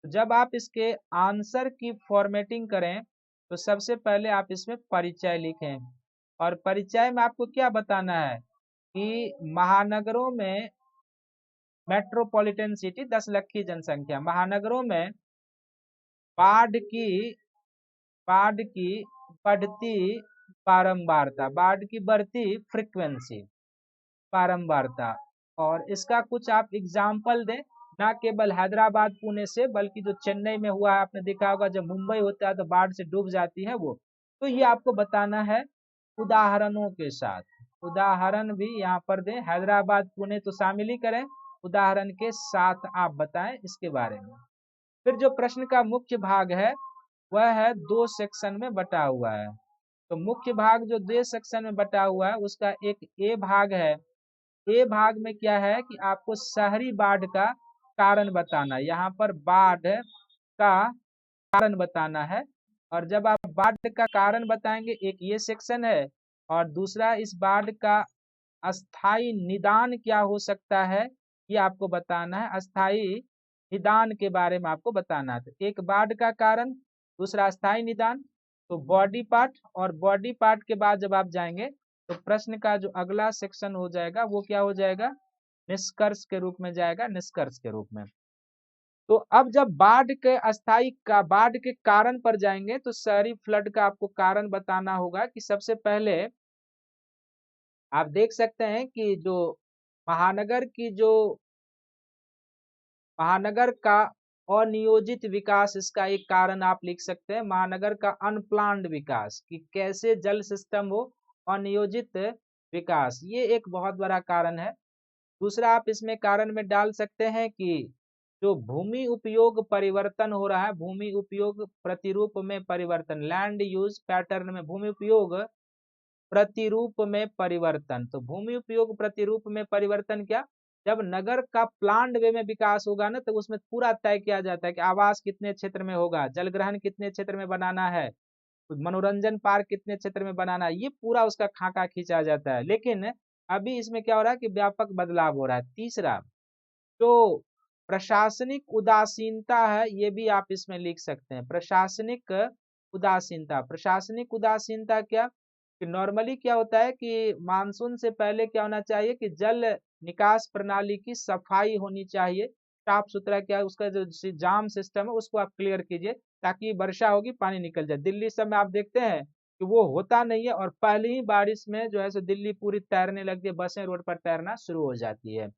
तो जब आप इसके आंसर की फॉर्मेटिंग करें तो सबसे पहले आप इसमें परिचय लिखें, और परिचय में आपको क्या बताना है कि महानगरों में, मेट्रोपॉलिटन सिटी 10 लाख की जनसंख्या, महानगरों में बाढ़ की बढ़ती बारंबारता, बाढ़ की बढ़ती फ्रीक्वेंसी, बारंबारता, और इसका कुछ आप एग्जाम्पल दें, ना केवल हैदराबाद पुणे से बल्कि जो चेन्नई में हुआ है, आपने देखा होगा जब मुंबई होता है तो बाढ़ से डूब जाती है वो, तो ये आपको बताना है उदाहरणों के साथ। उदाहरण भी यहाँ पर दें, हैदराबाद पुणे तो शामिल ही करें, उदाहरण के साथ आप बताएं इसके बारे में। फिर जो प्रश्न का मुख्य भाग है वह है 2 सेक्शन में बटा हुआ है। तो मुख्य भाग जो 2 सेक्शन में बटा हुआ है उसका एक ए भाग है। ए भाग में क्या है कि आपको शहरी बाढ़ का कारण बताना है, यहाँ पर बाढ़ का कारण बताना है। और जब आप बाढ़ का कारण बताएंगे, एक ये सेक्शन है, और दूसरा इस बाढ़ का अस्थाई निदान क्या हो सकता है, ये आपको बताना है। अस्थाई निदान के बारे में आपको बताना है। तो एक बाढ़ का कारण, दूसरा अस्थाई निदान, तो बॉडी पार्ट, और बॉडी पार्ट के बाद जब आप जाएंगे तो प्रश्न का जो अगला सेक्शन हो जाएगा वो क्या हो जाएगा, निष्कर्ष के रूप में जाएगा, निष्कर्ष के रूप में। तो अब जब बाढ़ के कारण पर जाएंगे तो शहरी फ्लड का आपको कारण बताना होगा कि सबसे पहले आप देख सकते हैं कि जो महानगर की जो महानगर का अनियोजित विकास, इसका एक कारण आप लिख सकते हैं। महानगर का अनप्लान्ड विकास, कि कैसे जल सिस्टम हो, अनियोजित विकास, ये एक बहुत बड़ा कारण है। दूसरा आप इसमें कारण में डाल सकते हैं कि जो भूमि उपयोग परिवर्तन हो रहा है, भूमि उपयोग प्रतिरूप में परिवर्तन, लैंड यूज पैटर्न में भूमि उपयोग प्रतिरूप में परिवर्तन। तो भूमि उपयोग प्रतिरूप में परिवर्तन क्या, जब नगर का प्लान्ड वे में विकास होगा ना, तो उसमें पूरा तय किया जाता है कि आवास कितने क्षेत्र में होगा, जलग्रहण कितने क्षेत्र में बनाना है, मनोरंजन पार्क कितने क्षेत्र में बनाना है, ये पूरा उसका खाका खींचा जाता है। लेकिन अभी इसमें क्या हो रहा है कि व्यापक बदलाव हो रहा है। तीसरा, जो प्रशासनिक उदासीनता है, ये भी आप इसमें लिख सकते हैं। प्रशासनिक उदासीनता, प्रशासनिक उदासीनता क्या, कि नॉर्मली क्या होता है कि मानसून से पहले क्या होना चाहिए कि जल निकास प्रणाली की सफाई होनी चाहिए, साफ सुथरा, क्या उसका जो जाम सिस्टम है उसको आप क्लियर कीजिए ताकि वर्षा होगी पानी निकल जाए। दिल्ली सब में आप देखते हैं कि वो होता नहीं है, और पहले ही बारिश में जो है सो दिल्ली पूरी तैरने लगती है, बसें रोड पर तैरना शुरू हो जाती है।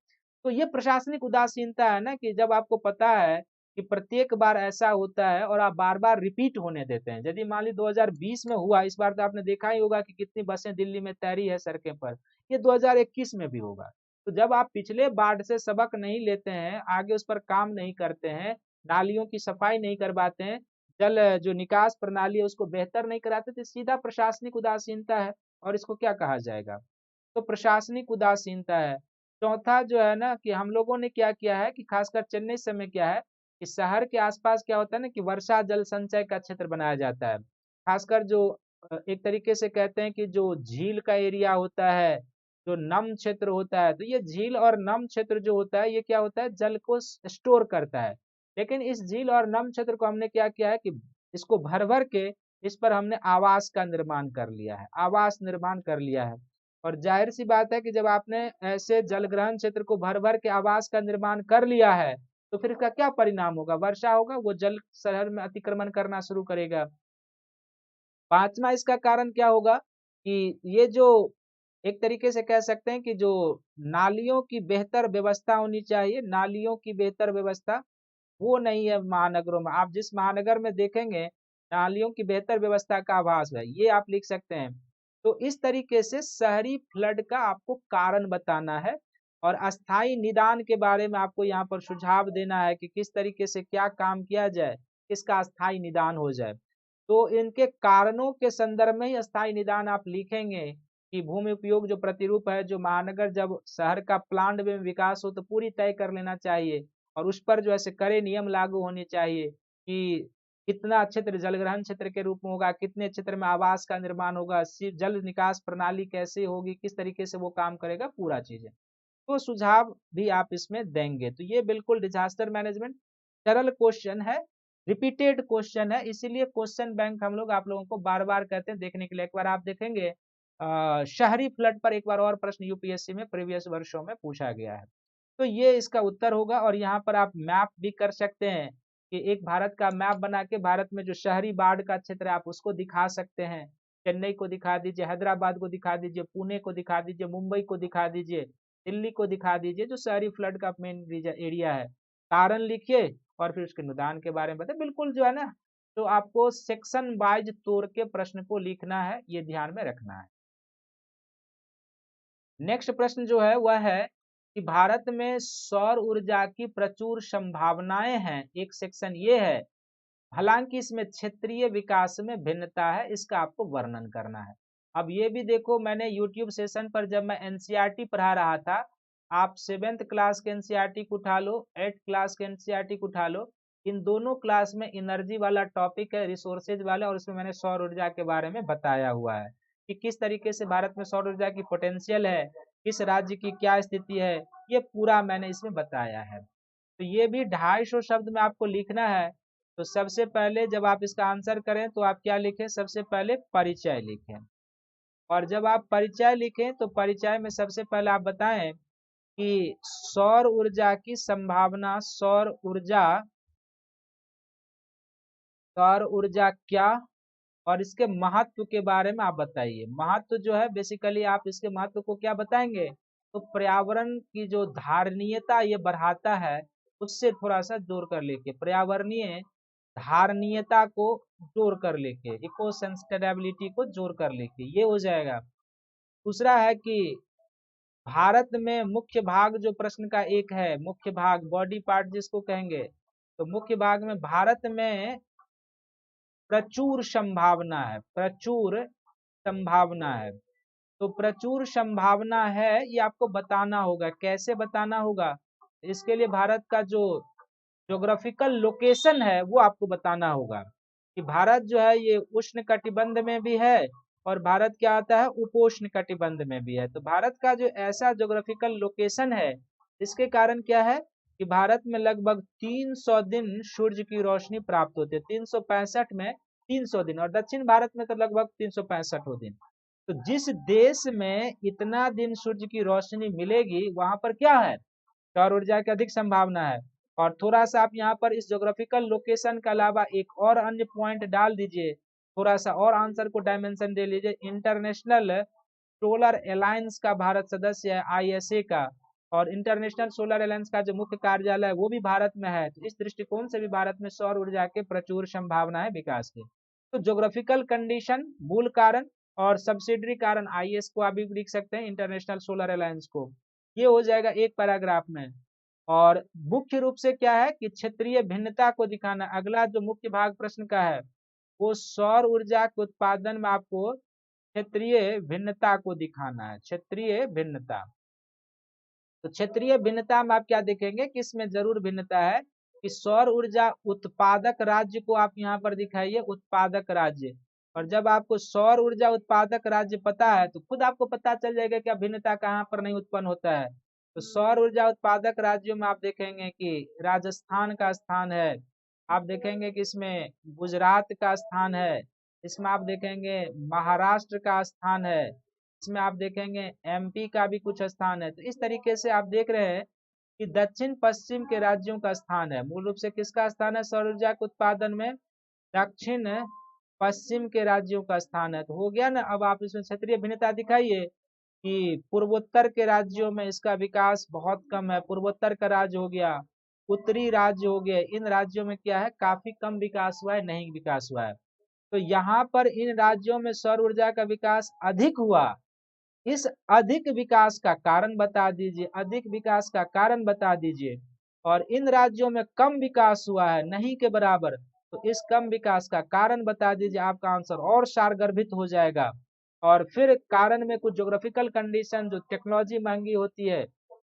तो ये प्रशासनिक उदासीनता है ना, कि जब आपको पता है कि प्रत्येक बार ऐसा होता है और आप बार बार रिपीट होने देते हैं। यदि मान ली 2020 में हुआ, इस बार तो आपने देखा ही होगा कि कितनी बसें दिल्ली में तैरी है सड़कें पर, ये 2021 में भी होगा। तो जब आप पिछले बाढ़ से सबक नहीं लेते हैं, आगे उस पर काम नहीं करते हैं, नालियों की सफाई नहीं करवाते हैं, जल जो निकास प्रणाली है उसको बेहतर नहीं कराते, तो सीधा प्रशासनिक उदासीनता है। और इसको क्या कहा जाएगा? तो प्रशासनिक उदासीनता है। चौथा जो है ना, कि हम लोगों ने क्या किया है कि खासकर चेन्नई समय क्या है कि शहर के आसपास क्या होता है ना, कि वर्षा जल संचय का क्षेत्र बनाया जाता है। खासकर जो एक तरीके से कहते हैं कि जो झील का एरिया होता है, जो नम क्षेत्र होता है, तो ये झील और नम क्षेत्र जो होता है, ये क्या होता है, जल को स्टोर करता है। लेकिन इस झील और नम क्षेत्र को हमने क्या किया है कि इसको भर भर के इस पर हमने आवास का निर्माण कर लिया है, आवास निर्माण कर लिया है। और जाहिर सी बात है कि जब आपने ऐसे जलग्रहण क्षेत्र को भर भर के आवास का निर्माण कर लिया है, तो फिर इसका क्या परिणाम होगा? वर्षा होगा, वो जल शहर में अतिक्रमण करना शुरू करेगा। पांचवा इसका कारण क्या होगा कि ये जो एक तरीके से कह सकते हैं कि जो नालियों की बेहतर व्यवस्था होनी चाहिए, नालियों की बेहतर व्यवस्था वो नहीं है महानगरों में। आप जिस महानगर में देखेंगे नालियों की बेहतर व्यवस्था का आभास है, ये आप लिख सकते हैं। तो इस तरीके से शहरी फ्लड का आपको कारण बताना है और अस्थाई निदान के बारे में आपको यहाँ पर सुझाव देना है कि किस तरीके से क्या काम किया जाए, किसका अस्थाई निदान हो जाए। तो इनके कारणों के संदर्भ में ही अस्थाई निदान आप लिखेंगे कि भूमि उपयोग जो प्रतिरूप है, जो महानगर जब शहर का प्लान्ड में विकास हो तो पूरी तय कर लेना चाहिए और उस पर जो ऐसे कड़े नियम लागू होने चाहिए कि कितना क्षेत्र जलग्रहण क्षेत्र के रूप में होगा, कितने क्षेत्र में आवास का निर्माण होगा, जल निकास प्रणाली कैसे होगी, किस तरीके से वो काम करेगा, पूरा चीजें तो सुझाव भी आप इसमें देंगे। तो ये बिल्कुल डिजास्टर मैनेजमेंट सरल क्वेश्चन है, रिपीटेड क्वेश्चन है, इसीलिए क्वेश्चन बैंक हम लोग आप लोगों को बार बार कहते हैं देखने के लिए। एक बार आप देखेंगे शहरी फ्लड पर एक बार और प्रश्न यूपीएससी में प्रीवियस वर्षों में पूछा गया है। तो ये इसका उत्तर होगा। और यहाँ पर आप मैप भी कर सकते हैं कि एक भारत का मैप बना के भारत में जो शहरी बाढ़ का क्षेत्र है आप उसको दिखा सकते हैं। चेन्नई को दिखा दीजिए, हैदराबाद को दिखा दीजिए, पुणे को दिखा दीजिए, मुंबई को दिखा दीजिए, दिल्ली को दिखा दीजिए, जो शहरी फ्लड का मेन एरिया है। कारण लिखिए और फिर उसके निदान के बारे में बताइए। बिल्कुल जो है ना, तो आपको सेक्शन वाइज तोड़ के प्रश्न को लिखना है, ये ध्यान में रखना है। नेक्स्ट प्रश्न जो है वह है कि भारत में सौर ऊर्जा की प्रचुर संभावनाएं हैं, एक सेक्शन ये है। हालांकि इसमें क्षेत्रीय विकास में भिन्नता है, इसका आपको वर्णन करना है। अब ये भी देखो, मैंने यूट्यूब सेशन पर जब मैं एनसीईआरटी पढ़ा रहा था, आप 7th क्लास के एनसीईआरटी को उठा लो, 8th क्लास के एनसीईआरटी को उठा लो, इन दोनों क्लास में एनर्जी वाला टॉपिक है, रिसोर्सेज वाला, और उसमें मैंने सौर ऊर्जा के बारे में बताया हुआ है कि किस तरीके से भारत में सौर ऊर्जा की पोटेंशियल है, किस राज्य की क्या स्थिति है, ये पूरा मैंने इसमें बताया है। तो ये भी 250 शब्द में आपको लिखना है। तो सबसे पहले जब आप इसका आंसर करें तो आप क्या लिखें, सबसे पहले परिचय लिखें। और जब आप परिचय लिखें तो परिचय में सबसे पहले आप बताएं कि सौर ऊर्जा की संभावना, सौर ऊर्जा क्या, और इसके महत्व के बारे में आप बताइए। महत्व जो है बेसिकली आप इसके महत्व को क्या बताएंगे, तो पर्यावरण की जो धारणीयता ये बढ़ाता है, उससे थोड़ा सा जोड़ कर लेके पर्यावरणीय धारणीयता को जोड़ कर लेके, इको सेंसिटिविटी को जोड़ कर लेके ये हो जाएगा। दूसरा है कि भारत में मुख्य भाग, जो प्रश्न का एक है मुख्य भाग, बॉडी पार्ट जिसको कहेंगे, तो मुख्य भाग में भारत में प्रचुर संभावना है, प्रचुर संभावना है। तो प्रचुर संभावना है ये आपको बताना होगा। कैसे बताना होगा, इसके लिए भारत का जो ज्योग्राफिकल लोकेशन है वो आपको बताना होगा कि भारत जो है ये उष्ण कटिबंध में भी है और भारत क्या आता है, उपोष्ण कटिबंध में भी है। तो भारत का जो ऐसा ज्योग्राफिकल लोकेशन है, इसके कारण क्या है कि भारत में लगभग 300 दिन सूर्य की रोशनी प्राप्त होती है, 365 में 300 दिन, और दक्षिण भारत में तो लगभग 365 दिन। तो जिस देश में इतना दिन सूर्य की रोशनी मिलेगी वहां पर क्या है, सौर ऊर्जा की अधिक संभावना है। और थोड़ा सा आप यहाँ पर इस ज्योग्राफिकल लोकेशन के अलावा एक और अन्य पॉइंट डाल दीजिए, थोड़ा सा और आंसर को डायमेंशन दे लीजिए। इंटरनेशनल सोलर अलायंस का भारत सदस्य है, आईएसए का। और इंटरनेशनल सोलर अलायंस का जो मुख्य कार्यालय है वो भी भारत में है। तो इस दृष्टिकोण से भी भारत में सौर ऊर्जा के प्रचुर संभावना है विकास की। तो ज्योग्राफिकल कंडीशन मूल कारण और सब्सिडरी कारण आईएस को आप भी लिख सकते हैं, इंटरनेशनल सोलर अलायंस को। ये हो जाएगा एक पैराग्राफ में। और मुख्य रूप से क्या है कि क्षेत्रीय भिन्नता को दिखाना। अगला जो मुख्य भाग प्रश्न का है वो सौर ऊर्जा के उत्पादन में आपको क्षेत्रीय भिन्नता को दिखाना है, क्षेत्रीय भिन्नता। तो क्षेत्रीय भिन्नता में आप क्या देखेंगे कि इसमें जरूर भिन्नता है कि सौर ऊर्जा उत्पादक राज्य को आप यहाँ पर दिखाइए, उत्पादक राज्य। और जब आपको सौर ऊर्जा उत्पादक राज्य पता है तो खुद आपको पता चल जाएगा कि भिन्नता कहाँ पर नहीं उत्पन्न होता है। तो सौर ऊर्जा उत्पादक राज्यों में आप देखेंगे कि राजस्थान का स्थान है, आप देखेंगे कि इसमें गुजरात का स्थान है, इसमें आप देखेंगे महाराष्ट्र का स्थान है, इसमें आप देखेंगे एमपी का भी कुछ स्थान है। तो इस तरीके से आप देख रहे हैं कि दक्षिण पश्चिम के राज्यों का स्थान है। मूल रूप से किसका स्थान है सौर ऊर्जा के उत्पादन में? दक्षिण पश्चिम के राज्यों का स्थान है। तो हो गया ना। अब आप इसमें क्षेत्रीय भिन्नता दिखाइए कि पूर्वोत्तर के राज्यों में इसका विकास बहुत कम है, पूर्वोत्तर का राज्य हो गया, उत्तरी राज्य हो गए, इन राज्यों में क्या है काफी कम विकास हुआ है, नहीं विकास हुआ है। तो यहाँ पर इन राज्यों में सौर ऊर्जा का विकास अधिक हुआ। इस अधिक विकास का कारण बता दीजिए, अधिक विकास का कारण बता दीजिए। और इन राज्यों में कम विकास हुआ है, नहीं के बराबर, तो इस कम विकास का कारण बता दीजिए। आपका आंसर और सारगर्भित हो जाएगा। और फिर कारण में कुछ ज्योग्राफिकल कंडीशन, जो टेक्नोलॉजी महंगी होती है,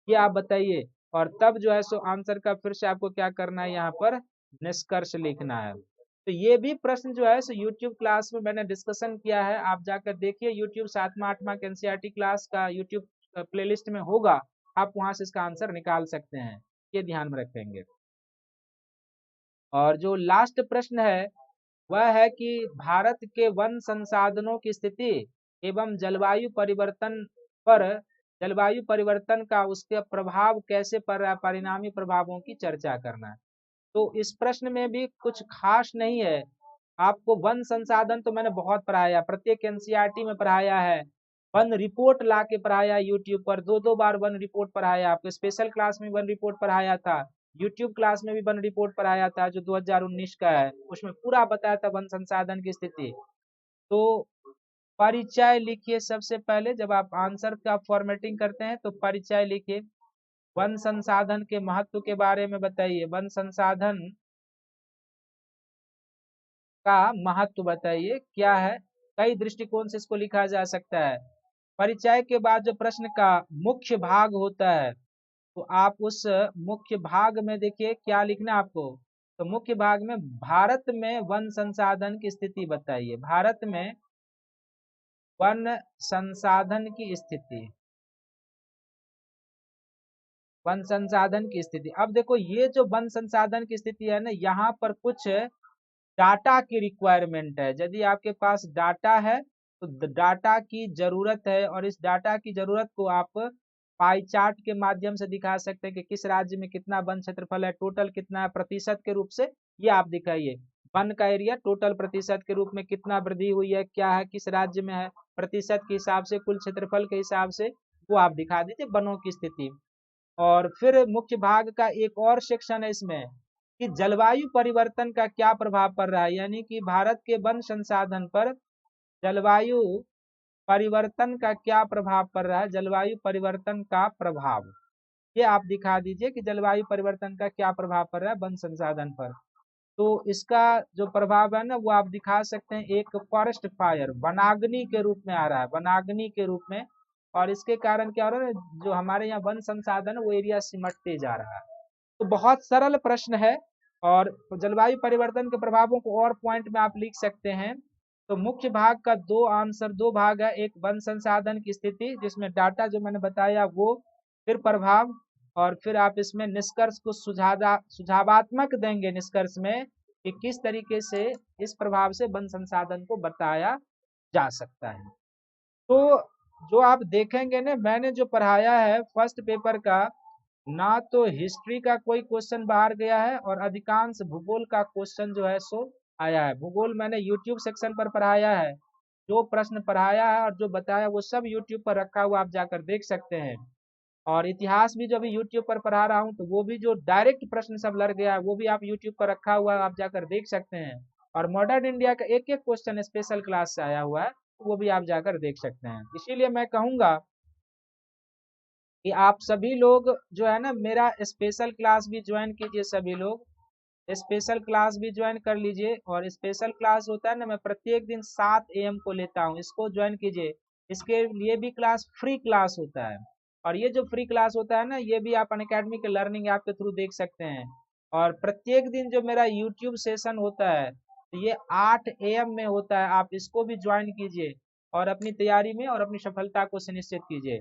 ये आप बताइए। और तब जो है सो आंसर का फिर से आपको क्या करना है, यहाँ पर निष्कर्ष लिखना है। तो ये भी प्रश्न जो है सो यूट्यूब क्लास में मैंने डिस्कशन किया है, आप जाकर देखिए। यूट्यूब 7वां 8वां के एनसीईआरटी क्लास का यूट्यूब प्लेलिस्ट में होगा, आप वहां से इसका आंसर निकाल सकते हैं, ये ध्यान में रखेंगे। और जो लास्ट प्रश्न है वह है कि भारत के वन संसाधनों की स्थिति एवं जलवायु परिवर्तन पर, जलवायु परिवर्तन का उसके प्रभाव कैसे पड़ रहा है, परिणामी प्रभावों की चर्चा करना है। तो इस प्रश्न में भी कुछ खास नहीं है। आपको वन संसाधन तो मैंने बहुत पढ़ाया, प्रत्येक एनसीईआरटी में पढ़ाया है, वन रिपोर्ट ला के पढ़ाया यूट्यूब पर, 2-2 बार वन रिपोर्ट पढ़ाया। आपको स्पेशल क्लास में वन रिपोर्ट पढ़ाया था, यूट्यूब क्लास में भी वन रिपोर्ट पढ़ाया था जो 2019 का है, उसमें पूरा बताया था वन संसाधन की स्थिति। तो परिचय लिखिए सबसे पहले, जब आप आंसर का फॉर्मेटिंग करते हैं तो परिचय लिखिए, वन संसाधन के महत्व के बारे में बताइए, वन संसाधन का महत्व बताइए क्या है, कई दृष्टिकोण से इसको लिखा जा सकता है। परिचय के बाद जो प्रश्न का मुख्य भाग होता है, तो आप उस मुख्य भाग में देखिए क्या लिखना है आपको। तो मुख्य भाग में भारत में वन संसाधन की स्थिति बताइए, भारत में वन संसाधन की स्थिति, वन संसाधन की स्थिति। अब देखो ये जो वन संसाधन की स्थिति है ना, यहाँ पर कुछ डाटा की रिक्वायरमेंट है। यदि आपके पास डाटा है तो डाटा की जरूरत है, और इस डाटा की जरूरत को आप पाई चार्ट के माध्यम से दिखा सकते हैं कि किस राज्य में कितना वन क्षेत्रफल है, टोटल कितना है प्रतिशत के रूप से, ये आप दिखाइए। वन का एरिया टोटल प्रतिशत के रूप में कितना वृद्धि हुई है, क्या है, किस राज्य में है, प्रतिशत के हिसाब से, कुल क्षेत्रफल के हिसाब से, वो आप दिखा दीजिए वनों की स्थिति। और फिर मुख्य भाग का एक और सेक्शन है इसमें कि जलवायु परिवर्तन का क्या प्रभाव पड़ रहा है, यानी कि भारत के वन संसाधन पर जलवायु परिवर्तन का क्या प्रभाव पड़ रहा है, जलवायु परिवर्तन का प्रभाव, ये आप दिखा दीजिए कि जलवायु परिवर्तन का क्या प्रभाव पड़ रहा है वन संसाधन पर। तो इसका जो प्रभाव है ना वो आप दिखा सकते हैं, एक फॉरेस्ट फायर, वनाग्नि के रूप में आ रहा है, वनाग्नि के रूप में। और इसके कारण क्या हो रहा है, जो हमारे यहाँ वन संसाधन है वो एरिया सिमटते जा रहा है। तो बहुत सरल प्रश्न है। और जलवायु परिवर्तन के प्रभावों को और पॉइंट में आप लिख सकते हैं। तो मुख्य भाग का दो आंसर, दो भाग है, एक वन संसाधन की स्थिति जिसमें डाटा जो मैंने बताया वो, फिर प्रभाव, और फिर आप इसमें निष्कर्ष को सुझावात्मक देंगे निष्कर्ष में कि किस तरीके से इस प्रभाव से वन संसाधन को बताया जा सकता है। तो जो आप देखेंगे ना, मैंने जो पढ़ाया है फर्स्ट पेपर का, ना तो हिस्ट्री का कोई क्वेश्चन बाहर गया है और अधिकांश भूगोल का क्वेश्चन जो है सो आया है। भूगोल मैंने यूट्यूब सेक्शन पर पढ़ाया है, जो प्रश्न पढ़ाया है और जो बताया वो सब यूट्यूब पर रखा हुआ, आप जाकर देख सकते हैं। और इतिहास भी जो अभी यूट्यूब पर पढ़ा रहा हूँ, तो वो भी जो डायरेक्ट प्रश्न सब लग गया है वो भी आप यूट्यूब पर रखा हुआ है, आप जाकर देख सकते हैं। और मॉडर्न इंडिया का एक एक क्वेश्चन स्पेशल क्लास से आया हुआ है, वो भी आप जाकर देख सकते हैं। इसीलिए मैं कहूँगा कि आप सभी लोग जो है ना मेरा स्पेशल क्लास भी ज्वाइन कीजिए, सभी लोग स्पेशल क्लास भी ज्वाइन कर लीजिए। और स्पेशल क्लास होता है ना, मैं प्रत्येक दिन 7 AM को लेता हूँ, इसको ज्वाइन कीजिए। इसके लिए भी क्लास फ्री क्लास होता है, और ये जो फ्री क्लास होता है ना, ये भी आप अनअकैडमी के लर्निंग ऐप के थ्रू देख सकते हैं। और प्रत्येक दिन जो मेरा यूट्यूब सेशन होता है, तो ये 8 AM में होता है, आप इसको भी ज्वाइन कीजिए और अपनी तैयारी में और अपनी सफलता को सुनिश्चित कीजिए।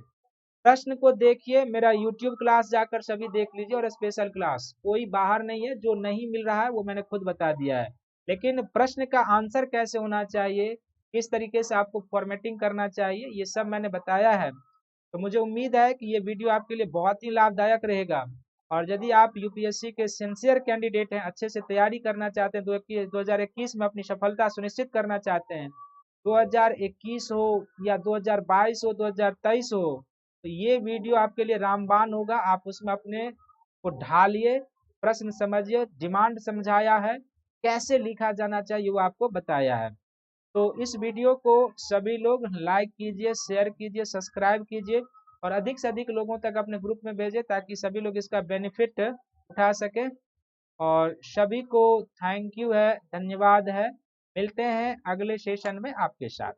प्रश्न को देखिए, मेरा यूट्यूब क्लास जाकर सभी देख लीजिए। और स्पेशल क्लास कोई बाहर नहीं है, जो नहीं मिल रहा है वो मैंने खुद बता दिया है। लेकिन प्रश्न का आंसर कैसे होना चाहिए, किस तरीके से आपको फॉर्मेटिंग करना चाहिए, ये सब मैंने बताया है। तो मुझे उम्मीद है कि ये वीडियो आपके लिए बहुत ही लाभदायक रहेगा। और यदि आप यूपीएससी के सिंसियर कैंडिडेट हैं, अच्छे से तैयारी करना चाहते हैं, 2021 में अपनी सफलता सुनिश्चित करना चाहते हैं, 2021 हो या 2022 हो, 2023 हो, तो ये वीडियो आपके लिए रामबाण होगा। आप उसमें अपने को ढालिए, प्रश्न समझिए, डिमांड समझाया है, कैसे लिखा जाना चाहिए वो आपको बताया है। तो इस वीडियो को सभी लोग लाइक कीजिए, शेयर कीजिए, सब्सक्राइब कीजिए, और अधिक से अधिक लोगों तक अपने ग्रुप में भेजें, ताकि सभी लोग इसका बेनिफिट उठा सकें। और सभी को थैंक यू है, धन्यवाद है। मिलते हैं अगले सेशन में आपके साथ।